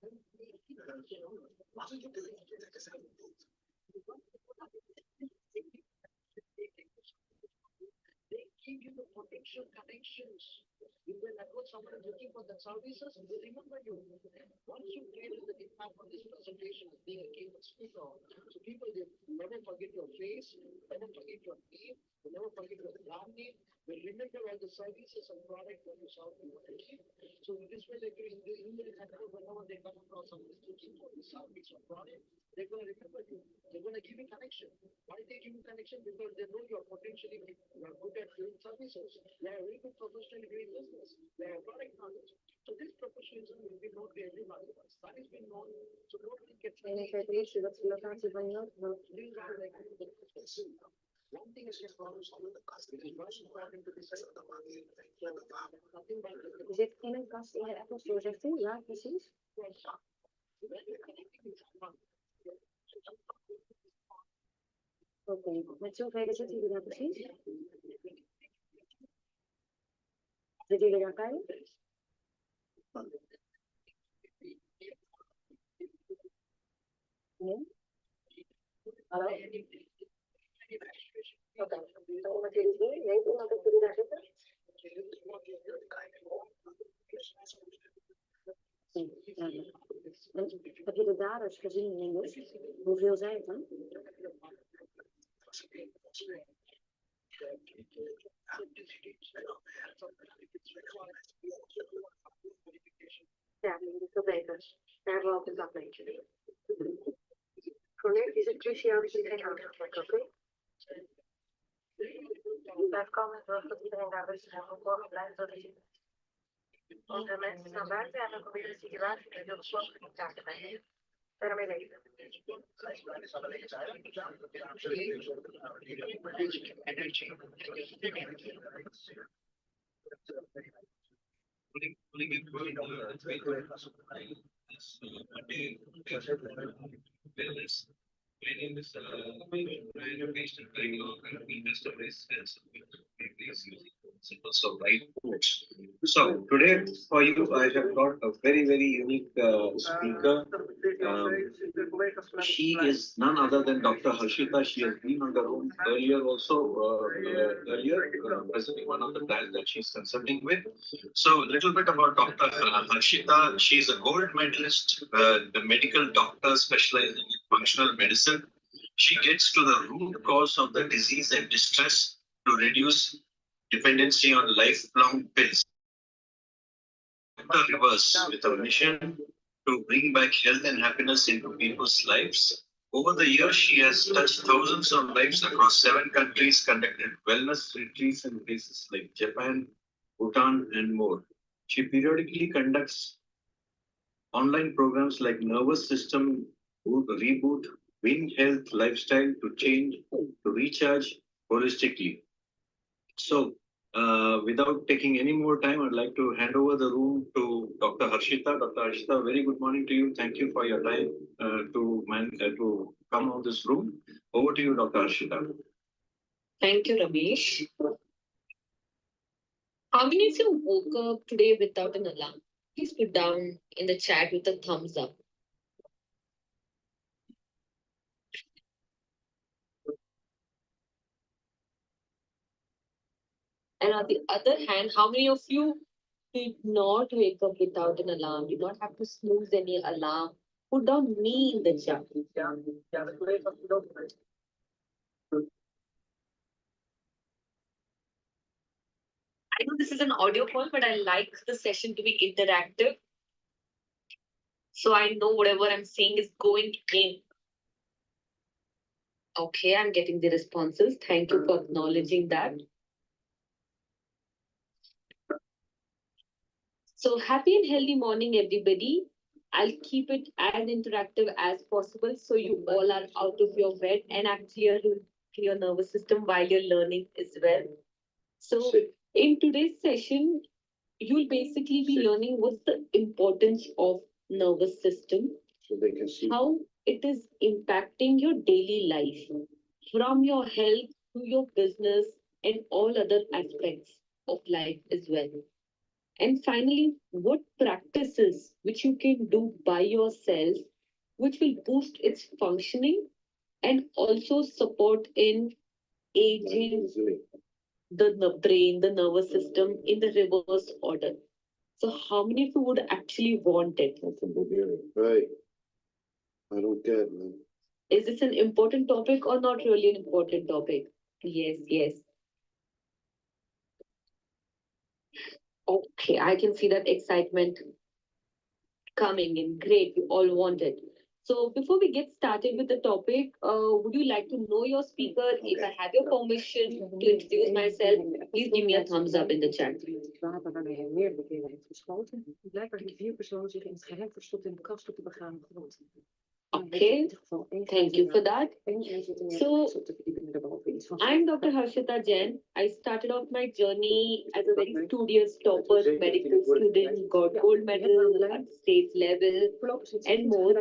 they give you the potential connections. When someone is looking for the services, they remember you. Once you created the impact on this presentation as being a keynote speaker, so people they never forget your face, never forget your name, they never forget your brand name. They remember all the services and products that you sell in the team. So in this way, they can whenever they come across some looking for the service or product, they're going to remember you. They're going to give you connection. Why they give you connection? Because they know you're potentially good at doing services. They are very good professional doing business. They have product knowledge. So this professionalism will be known to everybody. That has been known. So nobody gets En ik weet niet wat de locatie van je these are like one thing is just it is very important to decide. Nothing but Je zit in een kast in de Apple Store, zegt u? Ja, precies. Oké, met zoveel zitten jullie daar precies? Zitten jullie daar veilig? Nee? Hallo? Oké, zo iemand jullie zien? Weet iemand dat jullie daar zitten? Heb je de daders gezien in dus? Hoeveel zijn het dan? Ja, dat is veel beter. Daar hebben we ook een dag mee. Voor is het cruciaal dat je geen aandacht hebt, oké? Blijf komen, zorg dat iedereen daar rustig en verborgen blijft zodat je de mensen naar buiten en dan proberen de situatie die heel besloten in kaart te brengen. Daarmee weten. So right quotes. So today for you, I have got a very, very unique speaker. She is none other than Dr. Harshita. She has been on the room earlier also, presenting one of the brands that she's consulting with. So a little bit about Dr. Harshita. She is a gold medalist, the medical doctor specializing in functional medicine. She gets to the root cause of the disease and distress to reduce dependency on lifelong pills. Dr. Reverse with a mission to bring back health and happiness into people's lives. Over the years, she has touched thousands of lives across 7 countries, conducted wellness retreats in places like Japan, Bhutan, and more. She periodically conducts online programs like Nervous System Reboot, Win Health Lifestyle to change, to recharge holistically. So, without taking any more time, I'd like to hand over the room to Dr. Harshita. Dr. Harshita, very good morning to you. Thank you for your time to come on this room. Over to you, Dr. Harshita. Thank you, Ramesh. How many of you woke up today without an alarm? Please put down in the chat with a thumbs up. And on the other hand, how many of you did not wake up without an alarm? Did not have to snooze any alarm? Put down me in the chat. I know this is an audio call, but I like the session to be interactive. So I know whatever I'm saying is going in. Okay, I'm getting the responses. Thank you for acknowledging that. So happy and healthy morning, everybody. I'll keep it as interactive as possible so you all are out of your bed and actually your nervous system while you're learning as well. So in today's session, you'll basically be learning what's the importance of nervous system, So they can see. how it is impacting your daily life, from your health to your business and all other aspects of life as well. And finally, what practices which you can do by yourself, which will boost its functioning and also support in aging the brain, the nervous system in the reverse order. So, how many of you would actually want it? I'm from Bulgaria. Right. I don't get it, man. Is this an important topic or not really an important topic? Yes, yes. Okay, I can see that excitement coming in. Great, you all want it. So before we get started with the topic, would you like to know your speaker? If I have your permission to introduce myself, please give me a thumbs up in the chat. Water waarmee hij meerdere keren heeft geschoten. Blijkbaar heeft 4 personen zich in het geheim verstopt in de kast op de begane grond. Okay, thank you for that. So, I'm Dr. Harshita Jain. I started off my journey as a very studious topper medical student, got gold medal at state level and more.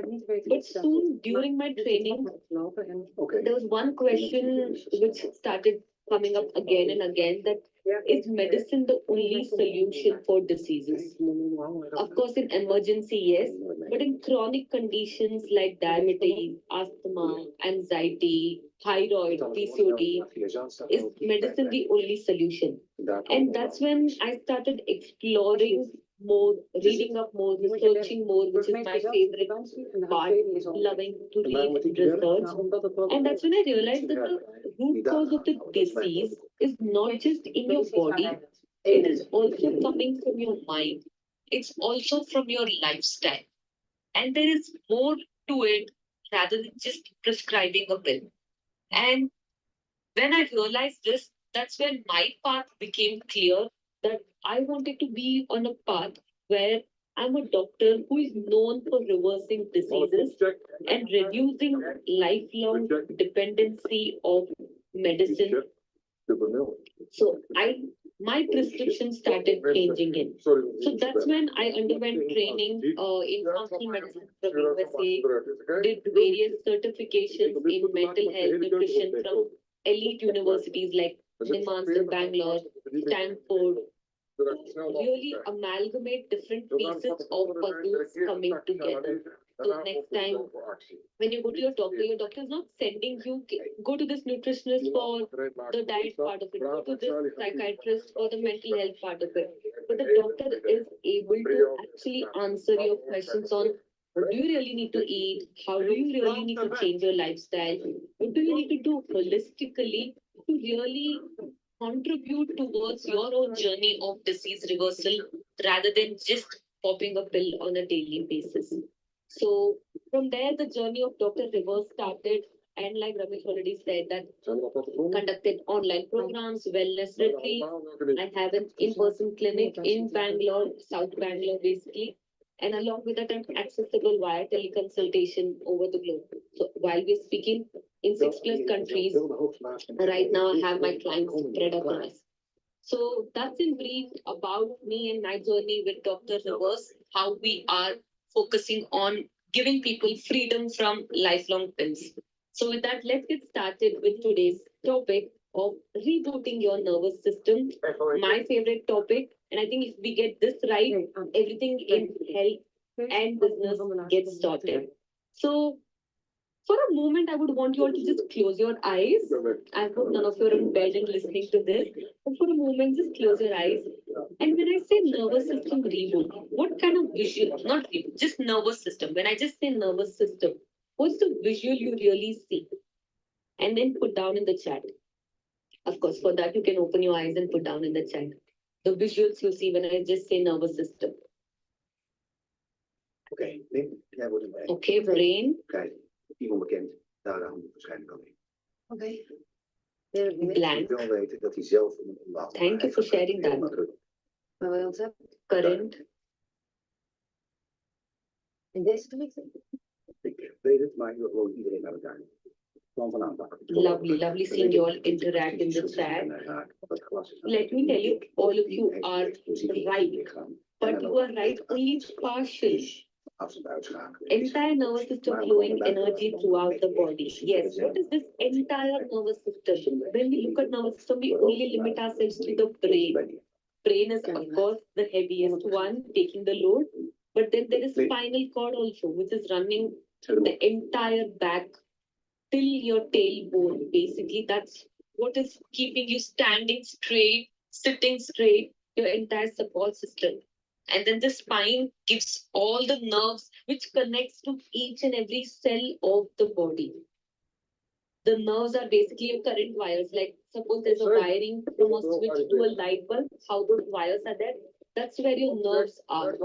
But soon during my training, there was one question which started coming up again and again, that is medicine the only solution for diseases? Of course, in emergency, yes, but in chronic conditions like diabetes, asthma, anxiety, thyroid, PCOD, is medicine the only solution? And that's when I started exploring more, reading up more, researching more, which is my favorite part, loving to read research. And that's when I realized that the root cause of the disease is not just in your body, it is also coming from your mind. It's also from your lifestyle. And there is more to it rather than just prescribing a pill. And when I realized this, that's when my path became clear, that I wanted to be on a path where I'm a doctor who is known for reversing diseases and reducing lifelong dependency of medicine. So my prescription started changing in. So that's when I underwent training in functional medicine from USA, did various certifications in mental health nutrition from elite universities like Nimans in Bangalore, Stanford, really amalgamate different pieces of puzzles coming together. So next time when you go to your doctor is not sending you, go to this nutritionist for the diet part of it, go to this psychiatrist for the mental health part of it. But the doctor is able to actually answer your questions on what do you really need to eat, how do you really need to change your lifestyle, what do you need to do holistically to really contribute towards your own journey of disease reversal rather than just popping a pill on a daily basis. So from there, the journey of Dr. Reverse started. And like Ramesh already said, that conducted online programs, wellness retreats. I have an in-person clinic in Bangalore, South Bangalore, basically. And along with that, I'm accessible via teleconsultation over the globe. So while we're speaking in 6+ countries, right now I have my clients spread across. So that's in brief about me and my journey with Dr. Reverse, how we are focusing on giving people freedom from lifelong pills. So with that, let's get started with today's topic of rebooting your nervous system. My favorite topic, and I think if we get this right, everything in health and business gets sorted. So for a moment, I would want you all to just close your eyes. I hope none of you are in bed and listening to this. But for a moment, just close your eyes. And when I say nervous system reboot, what kind of visual, not reboot, just nervous system. When I just say nervous system, what's the visual you really see? And then put down in the chat. Of course, for that, you can open your eyes and put down in the chat the visuals you see when I just say nervous system. Oké, Nick, jij wordt erbij. Okay, brain. Kijk, iemand bekend, daar hangt het waarschijnlijk al in. Okay. Ik Blank. wil weten dat hij zelf een omlaag. Thank you for sharing that. Current. En deze doe ik. Ik weet het, maar ik wil gewoon iedereen naar elkaar. Plan van aanpak. Lovely seeing you all interact in the chat. Let me tell you, all of you are right. But you are right only partially. Entire nervous system flowing energy throughout the body. Yes, what is this entire nervous system? When we look at nervous system, we only limit ourselves to the brain. Brain is, of course, the heaviest one, taking the load. But then there is spinal cord also, which is running the entire back till your tailbone. Basically, that's what is keeping you standing straight, sitting straight, your entire support system. And then the spine gives all the nerves which connects to each and every cell of the body. The nerves are basically your current wires. Like suppose there's a wiring from a switch to a light bulb, how those wires are there. That's where your nerves are.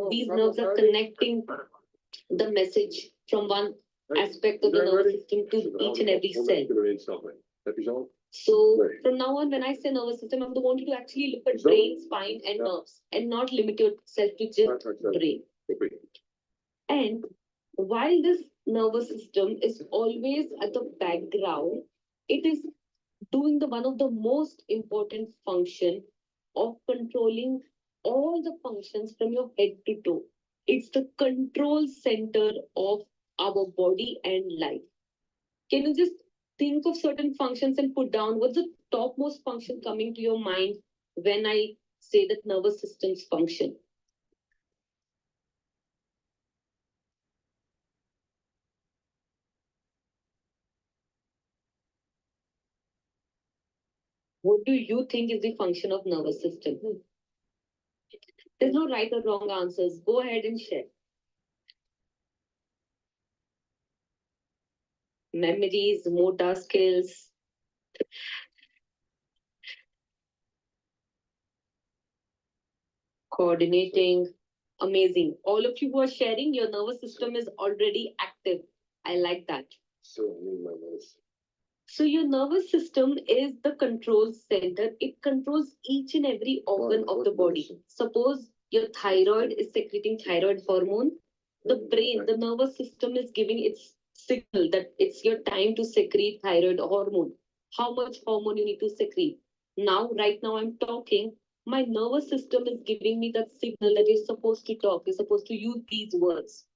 These nerves are connecting the message from one aspect of the nervous system to each and every cell. So from now on, when I say nervous system, I want you to actually look at brain, spine, and nerves, and not limit yourself to just brain. And while this nervous system is always at the background, it is doing the one of the most important function of controlling all the functions from your head to toe. It's the control center of our body and life. Can you just think of certain functions and put down what's the topmost function coming to your mind when I say that nervous system's function? What do you think is the function of nervous system? There's no right or wrong answers. Go ahead and share. Memories, motor skills. Coordinating. Amazing. All of you who are sharing, your nervous system is already active. I like that. So your nervous system is the control center. It controls each and every organ of the body. Suppose your thyroid is secreting thyroid hormone. The brain, the nervous system is giving its signal that it's your time to secrete thyroid hormone. How much hormone you need to secrete. Now, right now I'm talking, my nervous system is giving me that signal that you're supposed to talk, you're supposed to use these words.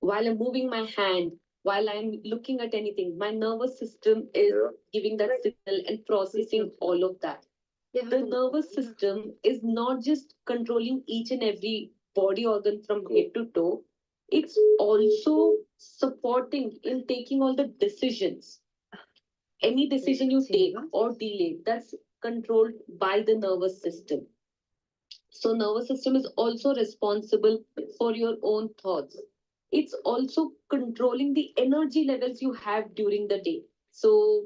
While I'm moving my hand, while I'm looking at anything, my nervous system is giving that signal and processing all of that. The nervous system is not just controlling each and every body organ from head to toe, it's also supporting in taking all the decisions. Any decision you take or delay, that's controlled by the nervous system. So nervous system is also responsible for your own thoughts. It's also controlling the energy levels you have during the day. So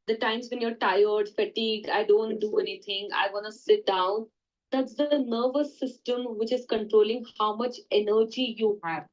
the times when you're tired, fatigued, I don't want to do anything, I want to sit down. That's the nervous system which is controlling how much energy you have.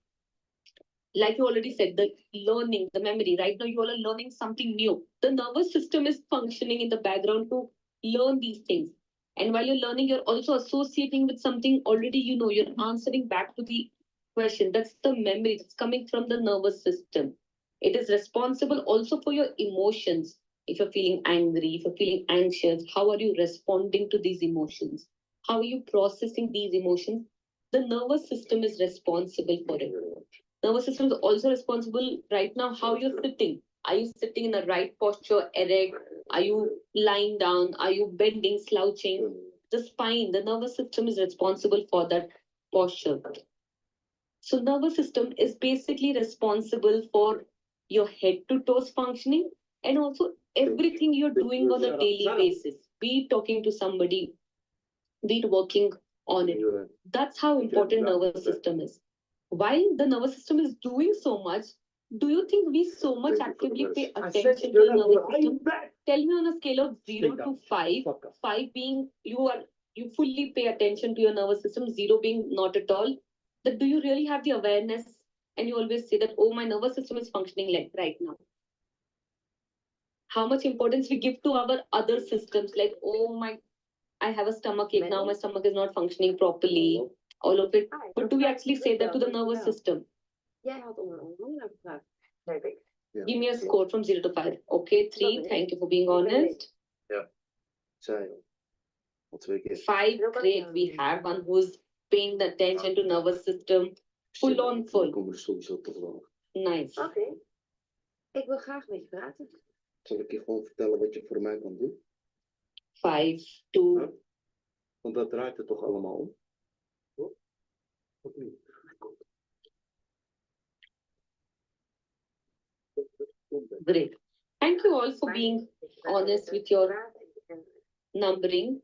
Like you already said, the learning, the memory. Right now, you all are learning something new. The nervous system is functioning in the background to learn these things. And while you're learning, you're also associating with something already you know. You're answering back to the question. That's the memory that's coming from the nervous system. It is responsible also for your emotions. If you're feeling angry, if you're feeling anxious, how are you responding to these emotions? How are you processing these emotions? The nervous system is responsible for it. Nervous system is also responsible right now how you're sitting. Are you sitting in the right posture, erect? Are you lying down? Are you bending, slouching? The spine, the nervous system is responsible for that posture. So nervous system is basically responsible for your head to toes functioning and also everything you're doing on a daily basis. Be it talking to somebody, be it working on it. That's how important nervous system is. While the nervous system is doing so much, do you think we so much actively pay attention to the nervous system? Tell me on a scale of 0 to 5, 5 being you fully pay attention to your nervous system, 0 being not at all. That do you really have the awareness and you always say that, oh, my nervous system is functioning like right now? How much importance we give to our other systems, like, oh my, I have a stomach ache now, my stomach is not functioning properly, all of it. But do we actually say that to the nervous system? Jij had onder andere naar gevraagd, weet ik. Give me a score from 0 to 5. Okay, 3. Thank you for being honest. Zij. Al 2 keer. 5. Great. We have one who's paying the attention to nervous system. Full on full. Kom er sowieso toch wel. Nice. Oké. Ik wil graag met je praten. Zal ik je gewoon vertellen wat je voor mij kan doen? 5, 2. Ja. Want dat draait er toch allemaal om? Of niet? Great. Thank you all for being honest with your numbering.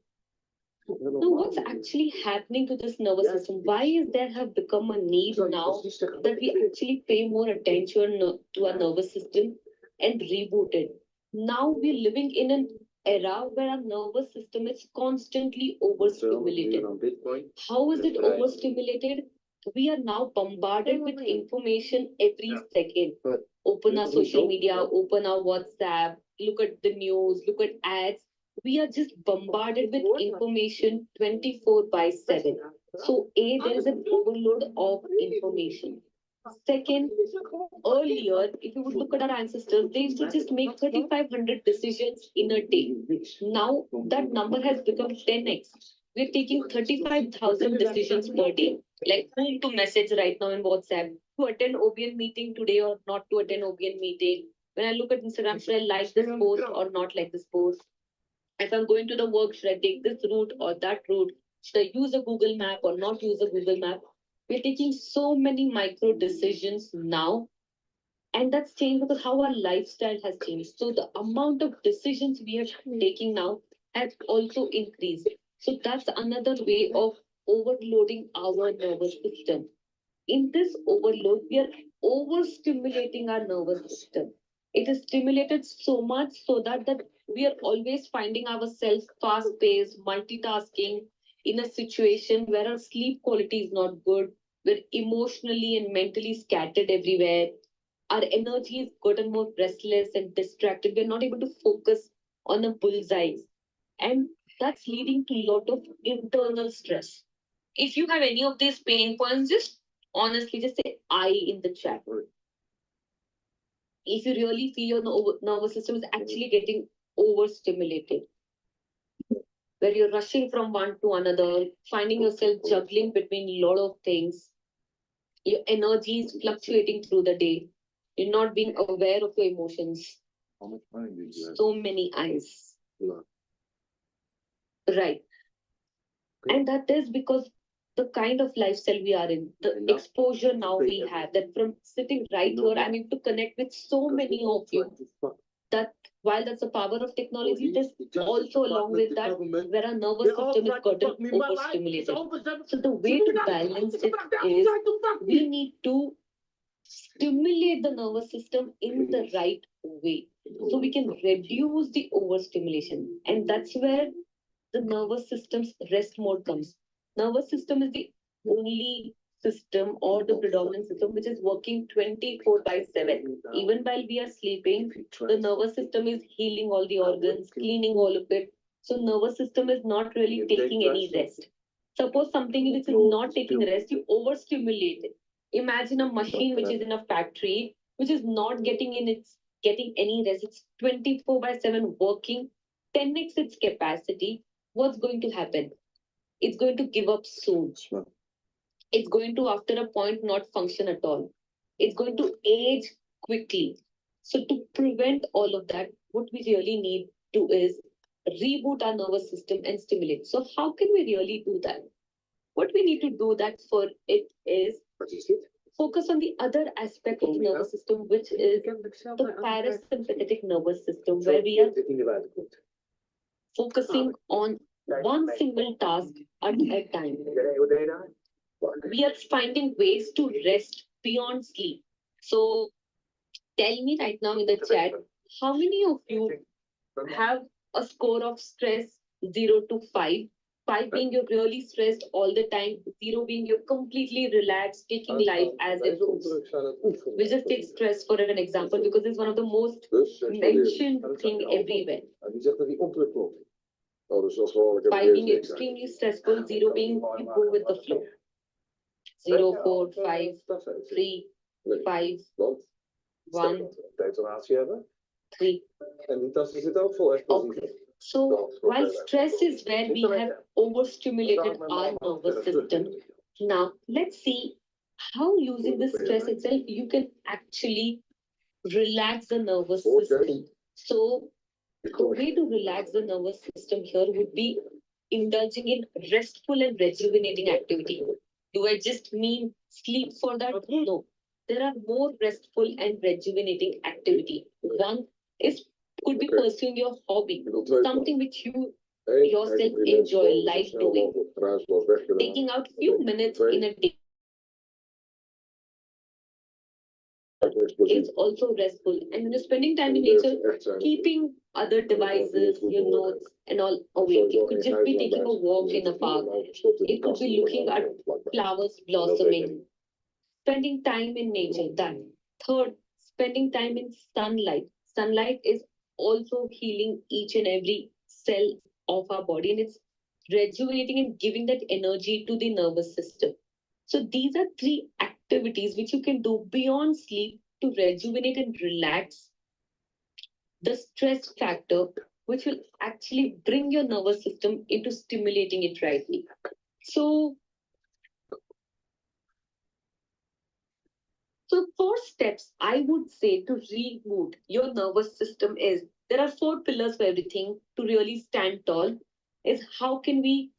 Now, what's actually happening to this nervous system? Why is there have become a need now that we actually pay more attention to our nervous system and reboot it? Now we're living in an era where our nervous system is constantly overstimulated. How is it overstimulated? We are now bombarded with information every second. Open our social media, open our WhatsApp, look at the news, look at ads. We are just bombarded with information 24/7. So, A, there is an overload of information. Second, earlier, if you would look at our ancestors, they used to just make 3,500 decisions in a day. Now, that number has become 10x. We're taking 35,000 decisions per day. Like whom to message right now in WhatsApp, to attend OBN meeting today or not to attend OBN meeting. When I look at Instagram, should I like this post or not like this post? If I'm going to the work, should I take this route or that route? Should I use a Google map or not use a Google map? We're taking so many micro decisions now. And that's changed because how our lifestyle has changed. So the amount of decisions we are taking now has also increased. So that's another way of overloading our nervous system. In this overload, we are overstimulating our nervous system. It is stimulated so much so that we are always finding ourselves fast-paced, multitasking in a situation where our sleep quality is not good. We're emotionally and mentally scattered everywhere. Our energy is gotten more restless and distracted. We're not able to focus on a bullseye. And that's leading to a lot of internal stress. If you have any of these pain points, just honestly just say I in the chat. If you really feel your nervous system is actually getting overstimulated, where you're rushing from one to another, finding yourself juggling between a lot of things, your energy is fluctuating through the day, you're not being aware of your emotions. So many eyes. Right. And that is because the kind of lifestyle we are in, the exposure now we have, that from sitting right here, I need to connect with so many of you. That while that's the power of technology, there's also along with that where our nervous system is gotten overstimulated. So the way to balance it is we need to stimulate the nervous system in the right way so we can reduce the overstimulation. And that's where the nervous system's rest mode comes. Nervous system is the only system or the predominant system which is working 24 by 7. Even while we are sleeping, the nervous system is healing all the organs, cleaning all of it. So nervous system is not really taking any rest. Suppose something which is not taking rest, you overstimulate it. Imagine a machine which is in a factory, which is not getting any rest. It's 24 by 7 working, 10x its capacity. What's going to happen? It's going to give up soon. It's going to, after a point, not function at all. It's going to age quickly. So, to prevent all of that, what we really need to is reboot our nervous system and stimulate. So, how can we really do that? What we need to do that for it is focus on the other aspect of the nervous system, which is the parasympathetic nervous system, where we are focusing on one single task at a time. We are finding ways to rest beyond sleep. So tell me right now in the chat, how many of you have a score of stress 0 to 5? 5 being you're really stressed all the time, 0 being you're completely relaxed, taking life as it goes. We'll just take stress for an example because it's one of the most mentioned thing everywhere. 5 being extremely stressful, 0 being you go with the flow. 0, 4, 5, 3, 5, 1, 3. Okay. So while stress is where we have overstimulated our nervous system, now let's see how using the stress itself you can actually relax the nervous system. So the way to relax the nervous system here would be indulging in restful and rejuvenating activity. Do I just mean sleep for that? No. There are more restful and rejuvenating activity. One is could be pursuing your hobby, something which you yourself enjoy, like doing. Taking out few minutes in a day is also restful. And when you're spending time in nature, keeping other devices, your notes, and all away. It could just be taking a walk in a park. It could be looking at flowers blossoming. Spending time in nature. That. Third, spending time in sunlight. Sunlight is also healing each and every cell of our body, and it's rejuvenating and giving that energy to the nervous system. So these are 3 activities which you can do beyond sleep to rejuvenate and relax the stress factor, which will actually bring your nervous system into stimulating it rightly. So 4 steps I would say to reboot your nervous system is there are 4 pillars for everything to really stand tall. Is how can we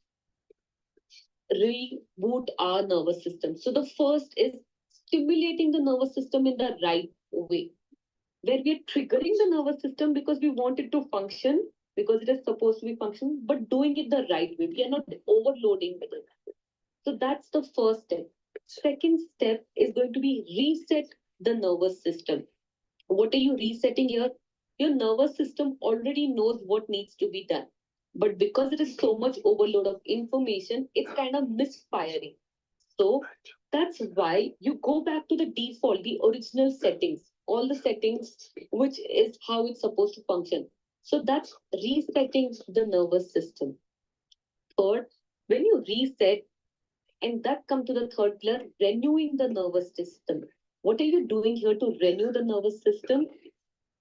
reboot our nervous system? So the first is stimulating the nervous system in the right way, where we are triggering the nervous system because we want it to function, because it is supposed to be functioning, but doing it the right way. We are not overloading with it. So that's the first step. Second step is going to be reset the nervous system. What are you resetting here? Your nervous system already knows what needs to be done. But because it is so much overload of information, it's kind of misfiring. So that's why you go back to the default, the original settings, all the settings, which is how it's supposed to function. So that's resetting the nervous system. Third, when you reset, and that come to the third pillar, renewing the nervous system. What are you doing here to renew the nervous system?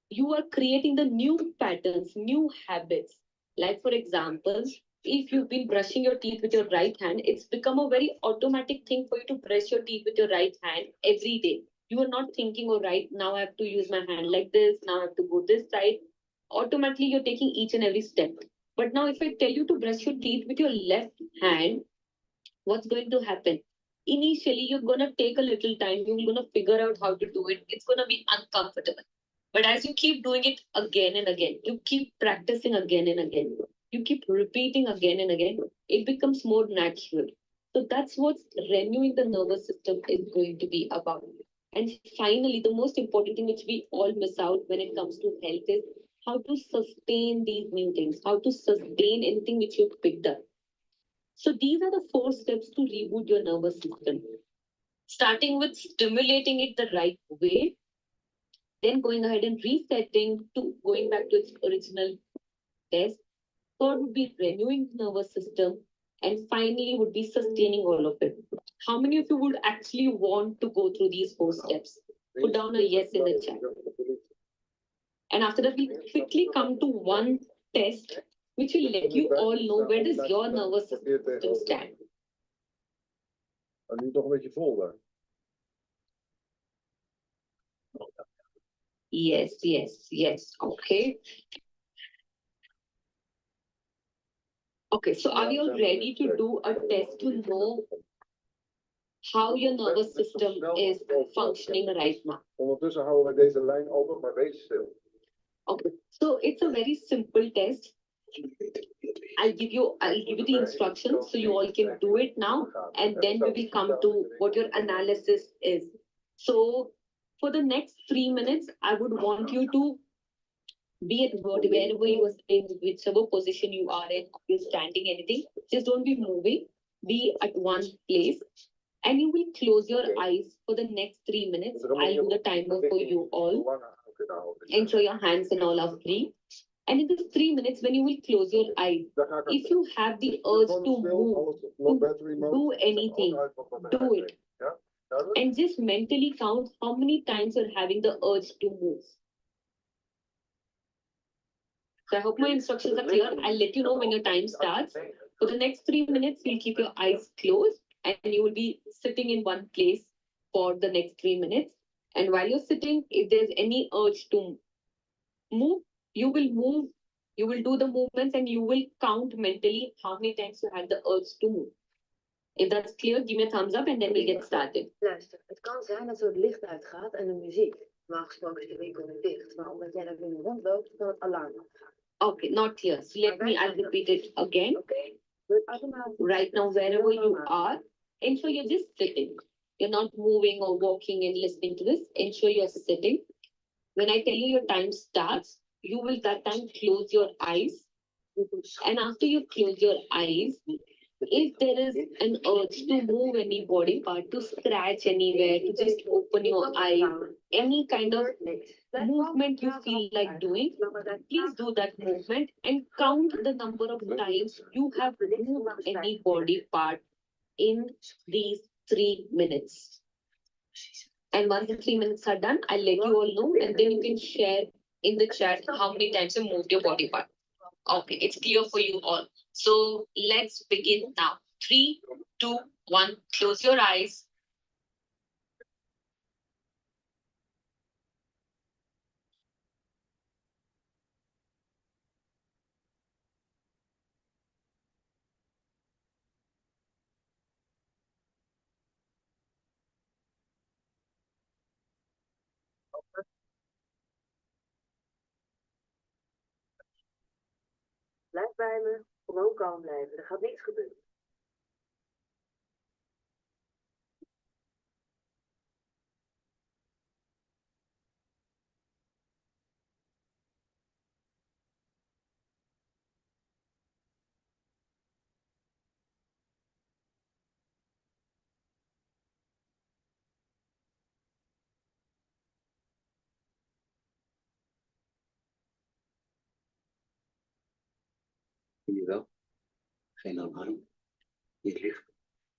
You are creating the new patterns, new habits. Like, for example, if you've been brushing your teeth with your right hand, it's become a very automatic thing for you to brush your teeth with your right hand every day. You are not thinking, oh, right, now I have to use my hand like this, now I have to go this side. Automatically, you're taking each and every step. But now, if I tell you to brush your teeth with your left hand, what's going to happen? Initially, you're going to take a little time. You're going to figure out how to do it. It's going to be uncomfortable. But as you keep doing it again and again, you keep practicing again and again, you keep repeating again and again, it becomes more natural. So that's what renewing the nervous system is going to be about. And finally, the most important thing which we all miss out when it comes to health is how to sustain these new things, how to sustain anything which you've picked up. So these are the 4 steps to reboot your nervous system. Starting with stimulating it the right way, then going ahead and resetting to going back to its original test. Third would be renewing the nervous system. And finally would be sustaining all of it. How many of you would actually want to go through these 4 steps? Put down a yes in the chat. And after that, we'll quickly come to one test, which will let you all know where does your nervous system stand. Nu toch een beetje vol daar. Yes, yes, yes. Okay. Okay, so are you all ready to do a test to know how your nervous system is functioning right now? Ondertussen houden we deze lijn open, maar wees stil. Okay, so it's a very simple test. I'll give you the instructions so you all can do it now, and then we will come to what your analysis is. So for the next 3 minutes, I would want you to be at wherever you are staying, whichever position you are in, you're standing, anything, just don't be moving, be at one place, and you will close your eyes for the next 3 minutes. I'll do the timer for you all. Ensure your hands and all are free. And in this 3 minutes, when you will close your eyes, if you have the urge to move, to do anything, do it. And just mentally count how many times you're having the urge to move. So I hope my instructions are clear. I'll let you know when your time starts. For the next 3 minutes, you'll keep your eyes closed and you will be sitting in one place for the next 3 minutes. And while you're sitting, if there's any urge to move, you will do the movements and you will count mentally how many times you had the urge to move. If that's clear, give me a thumbs up and then we'll get started. Luister, het kan zijn dat zo het licht uitgaat en de muziek. Normaal gesproken is de winkel nu dicht, maar omdat jij daar binnen rondloopt, kan het alarm afgaan. Okay, not clear. So I'll repeat it again. Okay. Right now, wherever you are, ensure you're just sitting. You're not moving or walking and listening to this. Ensure you're sitting. When I tell you your time starts, you will that time close your eyes. And after you close your eyes, if there is an urge to move any body part, to scratch anywhere, to just open your eye, any kind of movement you feel like doing, please do that movement and count the number of times you have moved any body part in these 3 minutes. And once the 3 minutes are done, I'll let you all know and then you can share in the chat how many times you moved your body part. Okay, it's clear for you all. So let's begin now. 3, 2, 1, close your eyes. Blijf bij me, gewoon kalm blijven, er gaat niks gebeuren. Zie je wel? Geen alarm. Hier ligt.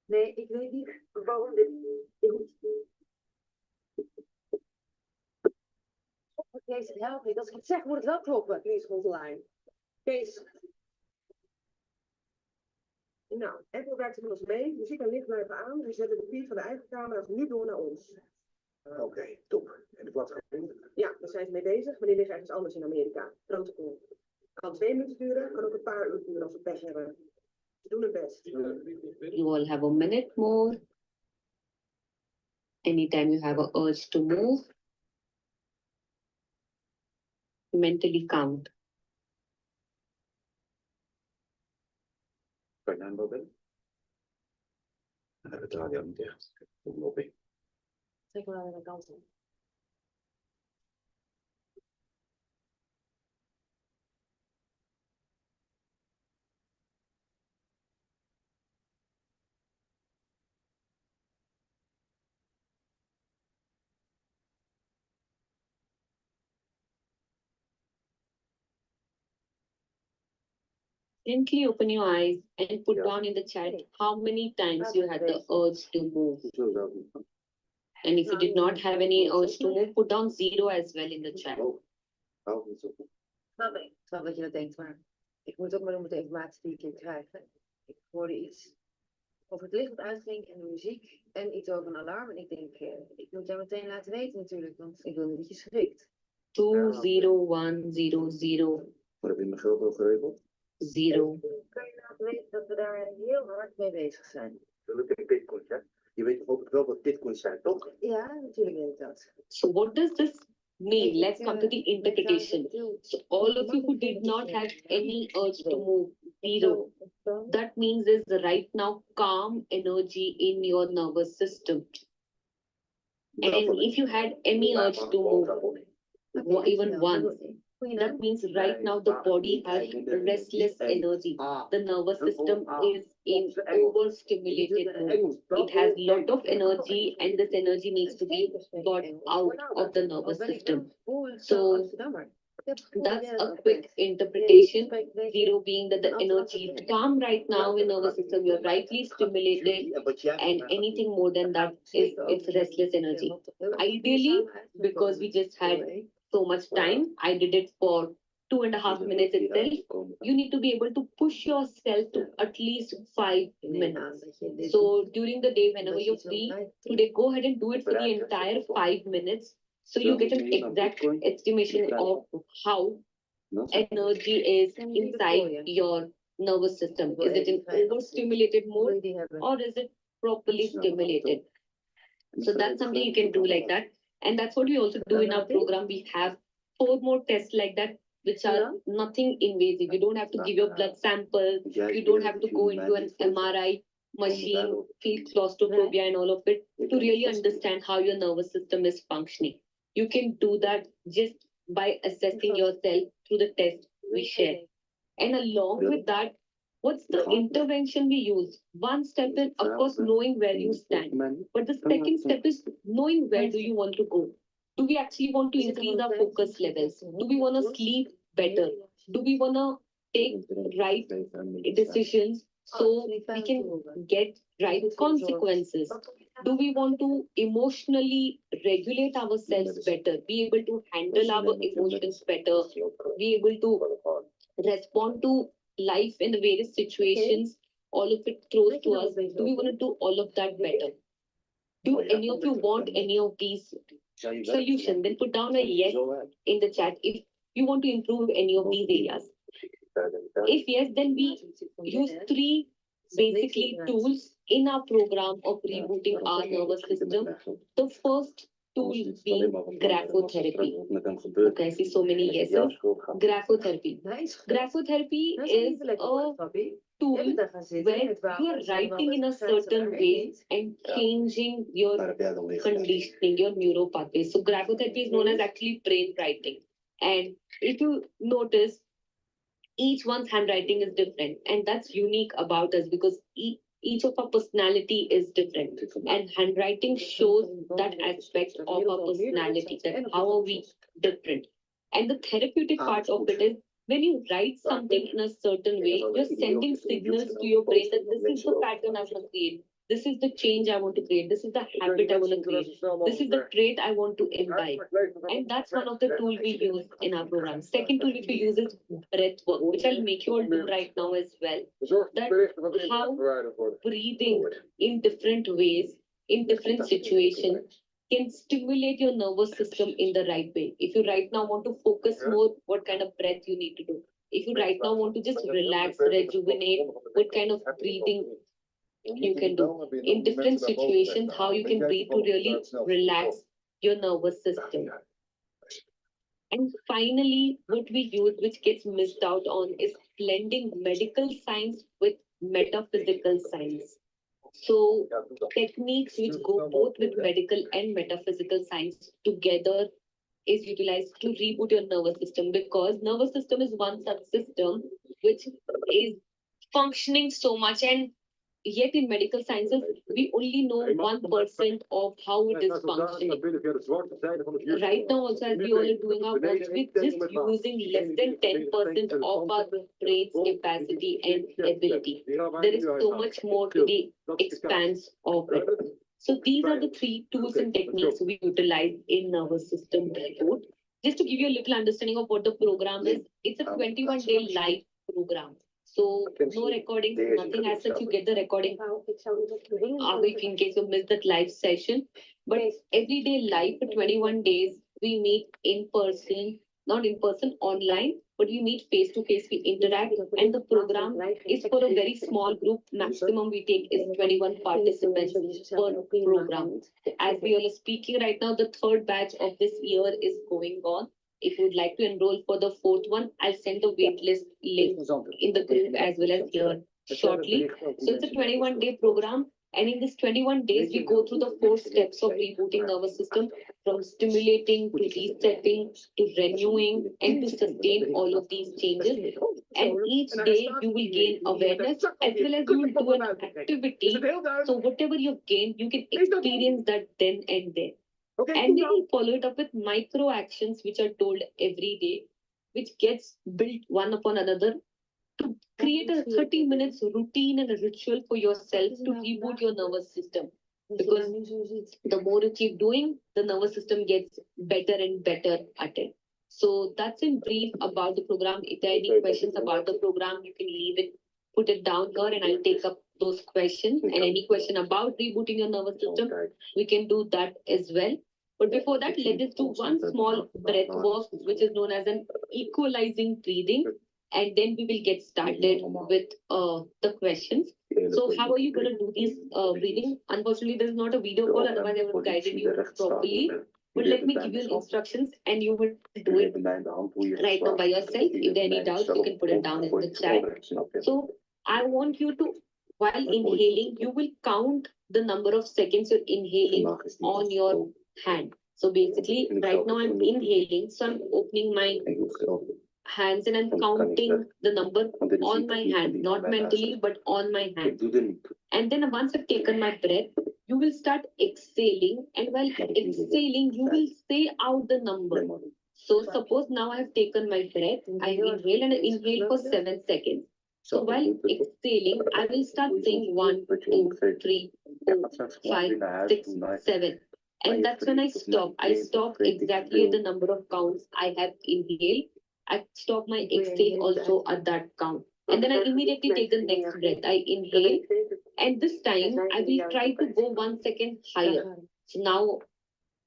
Nee, ik weet niet waarom dit... Kees, het helpt niet. Als ik het zeg, moet het wel kloppen. Please hold the line. Kees. Nou, Apple werkt met ons mee. Muziek en licht blijven aan. We zetten de feed van de eigen camera's nu door naar ons. Oké, top. En de platform? Ja, daar zijn ze mee bezig, maar die liggen ergens anders in Amerika. Protocol. Kan 2 minuten duren, kan ook een paar uur duren als we pech hebben. Ze doen hun best. You all have a minute more. Anytime you have an urge to move, mentally count. Fernando ben? Het radio niet echt. Hoe loop ik? Trek maar aan de kant op. Gently open your eyes and put down in the chat how many times you had the urge to move. And if you did not have any urge to move, put down 0 as well in the chat. Snap ik. Ik snap dat je dat denkt, maar ik moet ook maar doen met de informatie die ik hier krijg. Hè. Ik hoorde iets over het licht wat uitging en de muziek en iets over een alarm. En ik denk, ik moet jou meteen laten weten natuurlijk, want ik wil niet dat je schrikt. 20100. Wat heb je in mijn geld al geregeld? 0. Kan je laten weten dat we daar heel hard mee bezig zijn? Dat is bitcoins, hè? Je weet toch ook wel wat bitcoins zijn, toch? Ja, natuurlijk weet ik dat. So what does this mean? Let's come to the interpretation. So all of you who did not have any urge to move, 0. That means there's right now calm energy in your nervous system. And if you had any urge to move, even once, that means right now the body has restless energy. The nervous system is in overstimulated mode. It has lot of energy and this energy needs to be got out of the nervous system. So that's a quick interpretation. 0 being that the energy is calm right now in nervous system, you're rightly stimulated, and anything more than that is it's restless energy. Ideally, because we just had so much time, I did it for 2.5 minutes itself. You need to be able to push yourself to at least 5 minutes. So during the day, whenever you're free, today go ahead and do it for the entire 5 minutes. So you get an exact estimation of how energy is inside your nervous system. Is it in overstimulated mode or is it properly stimulated? So that's something you can do like that. And that's what we also do in our program. We have 4 more tests like that, which are nothing invasive. You don't have to give your blood sample. You don't have to go into an MRI machine, feel claustrophobia and all of it to really understand how your nervous system is functioning. You can do that just by assessing yourself through the test we share. And along with that, what's the intervention we use? One step is, of course, knowing where you stand. But the second step is knowing where do you want to go. Do we actually want to increase our focus levels? Do we want to sleep better? Do we want to take right decisions so we can get right consequences? Do we want to emotionally regulate ourselves better, be able to handle our emotions better, be able to respond to life in the various situations, all of it throws to us? Do we want to do all of that better? Do any of you want any of these solutions? Then put down a yes in the chat if you want to improve any of these areas. If yes, then we use 3 basically tools in our program of rebooting our nervous system. The first tool being graphotherapy. Okay, I see so many yeses. Graphotherapy. Graphotherapy is a tool where you are writing in a certain way and changing your conditioning, your neuropathways. So graphotherapy is known as actually brain writing. And if you notice, each one's handwriting is different, and that's unique about us because each of our personality is different, and handwriting shows that aspect of our personality, that how are we different. And the therapeutic part of it is when you write something in a certain way, you're sending signals to your brain that this is the pattern I want to create. This is the change I want to create. This is the habit I want to create. This is the trait I want to imbibe. And that's one of the tools we use in our program. Second tool which we use is breath work, which I'll make you all do right now as well. That how breathing in different ways, in different situations, can stimulate your nervous system in the right way. If you right now want to focus more, what kind of breath you need to do. If you right now want to just relax, rejuvenate, what kind of breathing you can do. In different situations, how you can breathe to really relax your nervous system. And finally, what we use, which gets missed out on, is blending medical science with metaphysical science. So techniques which go both with medical and metaphysical science together is utilized to reboot your nervous system, because nervous system is one such system which is functioning so much, and yet in medical sciences, we only know 1% of how it is functioning. Right now, also, as we all are doing our work, we're just using less than 10% of our brain's capacity and ability. There is so much more to the expanse of it. So these are the 3 tools and techniques we utilize in nervous system reboot. Just to give you a little understanding of what the program is, it's a 21-day live program. So no recordings, nothing as such. You get the recording if in case you miss that live session. But every day live for 21 days, we meet in person, not in person, online, but we meet face to face, we interact, and the program is for a very small group. Maximum we take is 21 participants per program. As we all are speaking right now, the 3rd batch of this year is going on. If you would like to enroll for the 4th one, I'll send the waitlist link in the group as well as here shortly. So it's a 21-day program. And in this 21 days, we go through the 4 steps of rebooting nervous system, from stimulating to resetting to renewing and to sustain all of these changes. And each day you will gain awareness as well as you will do an activity. So whatever you've gained, you can experience that then and there. And we will follow it up with micro actions which are told every day, which gets built one upon another to create a 30 minutes routine and a ritual for yourself to reboot your nervous system. Because the more you keep doing, the nervous system gets better and better at it. So that's in brief about the program. If there are any questions about the program, you can leave it, put it down here, and I'll take up those questions. And any question about rebooting your nervous system, we can do that as well. But before that, let us do one small breath work, which is known as an equalizing breathing. And then we will get started with the questions. So how are you going to do this breathing? Unfortunately, there is not a video call, otherwise I would have guided you properly. But let me give you instructions and you will do it right now by yourself. If there are any doubts, you can put it down in the chat. So I want you to, while inhaling, you will count the number of seconds you're inhaling on your hand. So basically, right now I'm inhaling, so I'm opening my hands and I'm counting the number on my hand, not mentally, but on my hand. And then once I've taken my breath, you will start exhaling. And while exhaling, you will say out the number. So suppose now I have taken my breath, I inhale and I inhale for 7 seconds. So while exhaling, I will start saying 1, 2, 3, 4, 5, 6, 7. And that's when I stop. I stop exactly at the number of counts I have inhaled. I stop my exhale also at that count. And then I immediately take the next breath. I inhale. And this time I will try to go 1 second higher. So now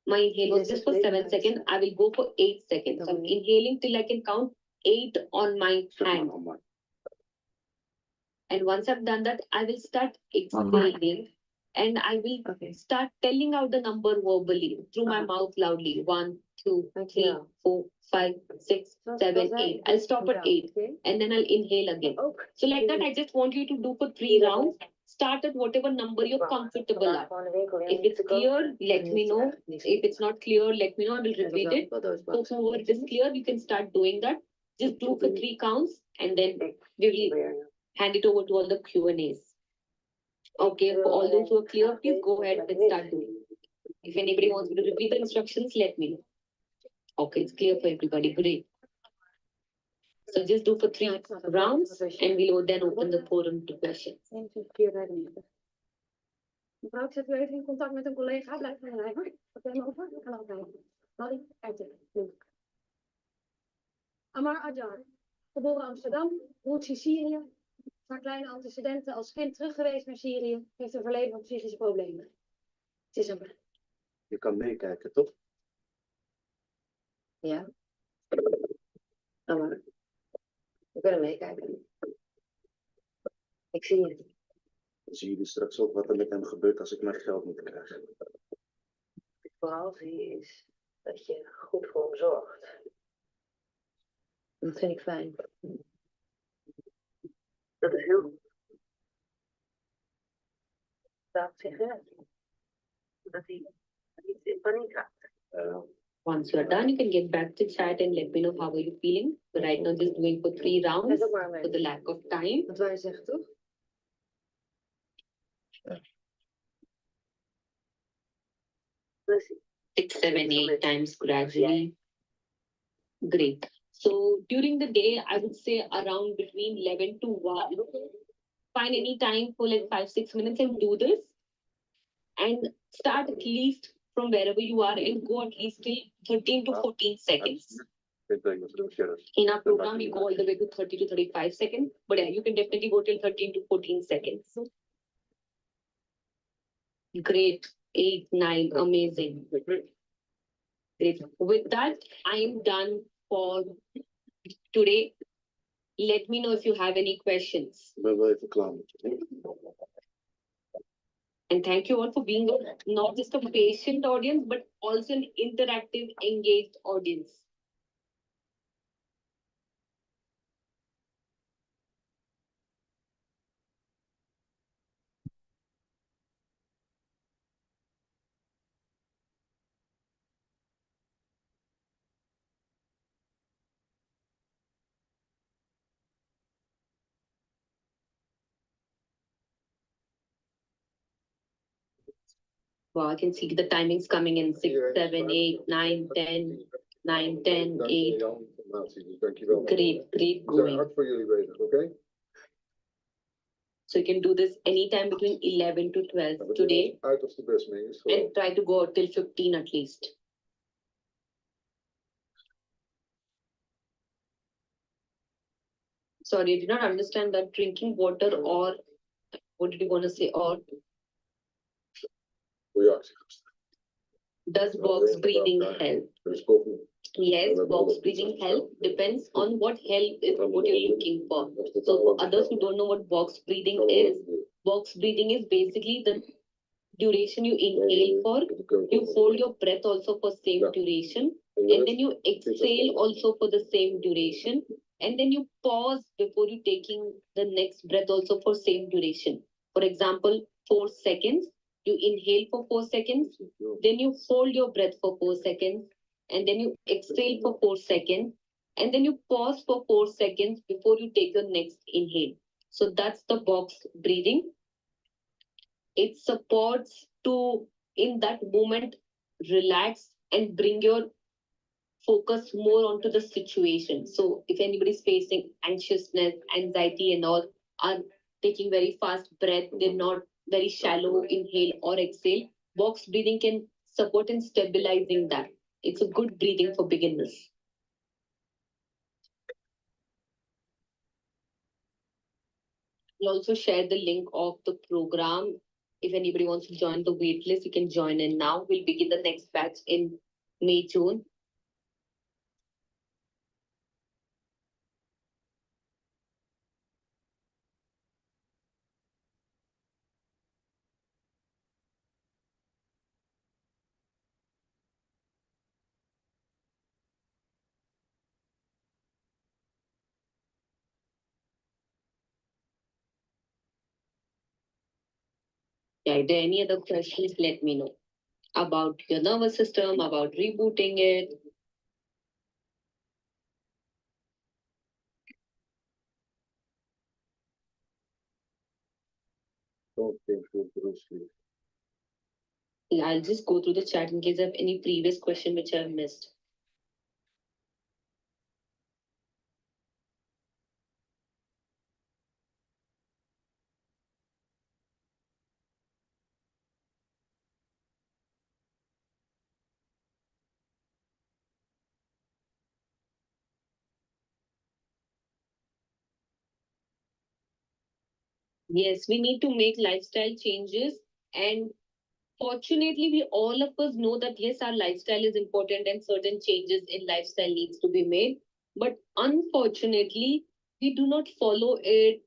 my inhale was just for 7 seconds. I will go for 8 seconds. So I'm inhaling till I can count 8 on my hand. And once I've done that, I will start exhaling. And I will start telling out the number verbally through my mouth loudly. 1, 2, 3, 4, 5, 6, 7, 8. I'll stop at 8 and then I'll inhale again. So like that, I just want you to do for 3 rounds. Start at whatever number you're comfortable at. If it's clear, let me know. If it's not clear, let me know. I will repeat it. So whoever it is clear, you can start doing that. Just do for 3 counts and then we will hand it over to all the Q&As. Okay, for all those who are clear, please go ahead and start doing. If anybody wants me to repeat the instructions, let me know. Okay, it's clear for everybody. Great. So just do for 3 rounds and we'll then open the forum to questions. Mevrouw, ik zet u even in contact met een collega. Blijf van mij hoor. Wat hem over? Ik kan altijd. Marie, Amar Adjar, geboren Amsterdam, roots in Syrië. Maar kleine antecedenten als kind terug geweest naar Syrië. Heeft een verleden van psychische problemen. Het is een... Je kan meekijken, toch? Ja. Amar. We kunnen meekijken. Ik zie je. Dan zie je dus straks ook wat er met hem gebeurt als ik mijn geld niet krijg. Wat ik vooral zie is dat je goed voor hem zorgt. Dat vind ik fijn. Dat is heel goed. Dat zich dat hij niet in paniek raakt. Once you're done, you can get back to chat and let me know how are you feeling. But right now, just doing for 3 rounds for the lack of time. Wat wij zeggen, toch? 6, 7, 8 times gradually. Great. So during the day, I would say around between 11 to 1. Find any time for like 5, 6 minutes and do this. And start at least from wherever you are and go at least till 13 to 14 seconds. In our program, we go all the way to 30 to 35 seconds. But yeah, you can definitely go till 13 to 14 seconds. Great. 8, 9, amazing. Great. With that, I am done for today. Let me know if you have any questions. And thank you all for being not just a patient audience, but also an interactive, engaged audience. Wow, I can see the timings coming in 6, 7, 8, 9, 10, 9, 10, 8. Great going. Okay? So you can do this anytime between 11 to 12 today and try to go till 15 at least. Sorry, I did not understand that drinking water or what did you want to say? Or does box breathing help? Yes, box breathing help depends on what help is what you're looking for. So for others who don't know what box breathing is basically the duration you inhale for, you hold your breath also for same duration, and then you exhale also for the same duration, and then you pause before you taking the next breath also for same duration. For example, 4 seconds, you inhale for 4 seconds, then you hold your breath for 4 seconds, and then you exhale for 4 seconds, and then you pause for 4 seconds before you take your next inhale. So that's the box breathing. It supports to, in that moment, relax and bring your focus more onto the situation. So if anybody's facing anxiousness, anxiety and all, are taking very fast breath, they're not very shallow inhale or exhale, box breathing can support in stabilizing that. It's a good breathing for beginners. We'll also share the link of the program. If anybody wants to join the waitlist, you can join in now. We'll begin the next batch in May, June. Yeah, if there are any other questions, let me know about your nervous system, about rebooting it. Yeah, I'll just go through the chat in case I have any previous question which I've missed. Yes, we need to make lifestyle changes, and fortunately, we all of us know that yes, our lifestyle is important and certain changes in lifestyle needs to be made. But unfortunately, we do not follow it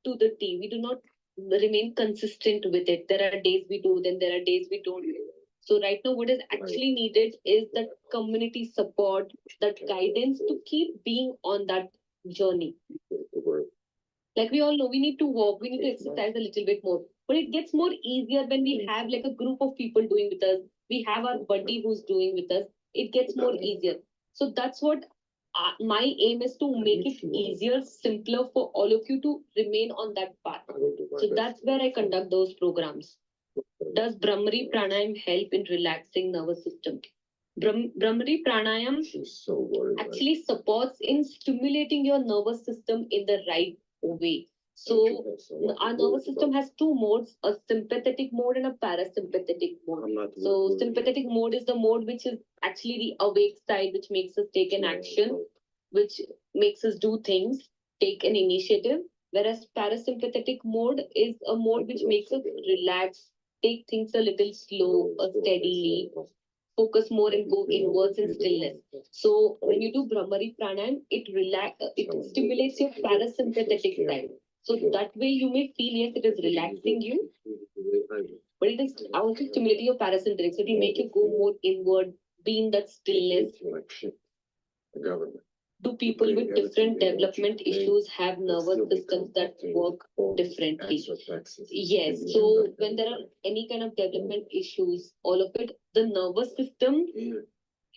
to the T. We do not remain consistent with it. There are days we do, then there are days we don't. So right now, what is actually needed is that community support, that guidance to keep being on that journey. Like we all know, we need to walk, we need to exercise a little bit more. But it gets more easier when we have like a group of people doing with us. We have our buddy who's doing with us. It gets more easier. So that's what my aim is to make it easier, simpler for all of you to remain on that path. So that's where I conduct those programs. Does Brahmari Pranayam help in relaxing nervous system? Brahmari Pranayam actually supports in stimulating your nervous system in the right way. So our nervous system has two modes, a sympathetic mode and a parasympathetic mode. So sympathetic mode is the mode which is actually the awake side, which makes us take an action, which makes us do things, take an initiative. Whereas parasympathetic mode is a mode which makes us relax, take things a little slow or steadily, focus more and go inwards in stillness. So when you do Brahmari Pranayam, it stimulates your parasympathetic side. So that way you may feel yes, it is relaxing you, but it is also stimulating your parasympathetic. So it will make you go more inward, be in that stillness. Do people with different development issues have nervous systems that work differently? Yes. So when there are any kind of development issues, all of it, the nervous system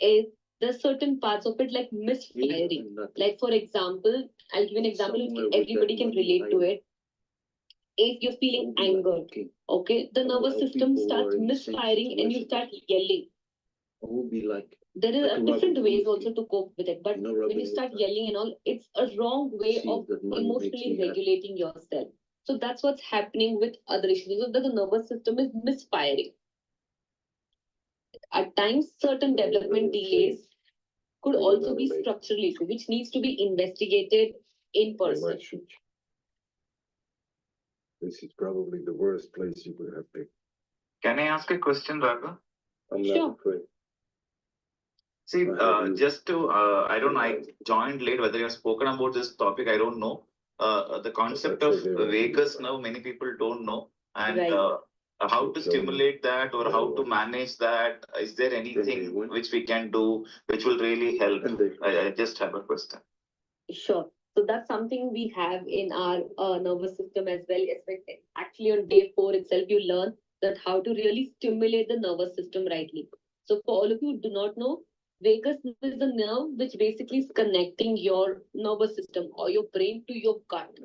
is there's certain parts of it like misfiring. Like for example, I'll give an example if everybody can relate to it. If you're feeling anger, okay, the nervous system starts misfiring and you start yelling. There are different ways also to cope with it, but when you start yelling and all, it's a wrong way of emotionally regulating yourself. So that's what's happening with other issues. So that the nervous system is misfiring. At times, certain development delays could also be structural issue, which needs to be investigated in person. This is probably the worst place you could have picked. Can I ask a question, Raga? I'm Sure. not afraid. See, just to, I don't know, I joined late, whether you have spoken about this topic, I don't know. The concept of vagus nerve, many people don't know. And Right. How to stimulate that or how to manage that? Is there anything which we can do which will really help? I just have a question. Sure. So that's something we have in our nervous system as well. Actually, on day 4 itself, you learn that how to really stimulate the nervous system rightly. So for all of you who do not know, vagus nerve is the nerve which basically is connecting your nervous system or your brain to your gut.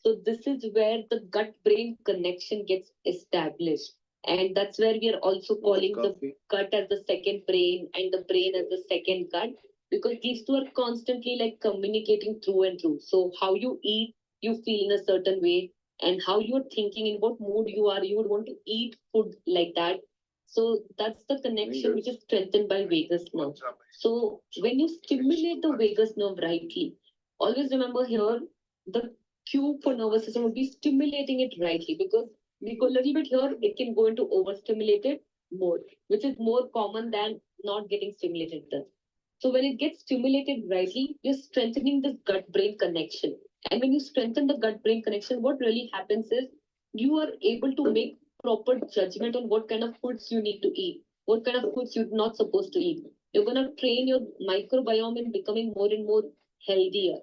So this is where the gut-brain connection gets established. And that's where we are also calling the gut as the second brain and the brain as the second gut, because these two are constantly like communicating through and through. So how you eat, you feel in a certain way, and how you're thinking, in what mood you are, you would want to eat food like that. So that's the connection which is strengthened by vagus nerve. So when you stimulate the vagus nerve rightly, always remember here the cue for nervous system would be stimulating it rightly, because we go a little bit here, it can go into overstimulated mode, which is more common than not getting stimulated there. So when it gets stimulated rightly, you're strengthening this gut-brain connection. And when you strengthen the gut-brain connection, what really happens is you are able to make proper judgment on what kind of foods you need to eat, what kind of foods you're not supposed to eat. You're going to train your microbiome in becoming more and more healthier.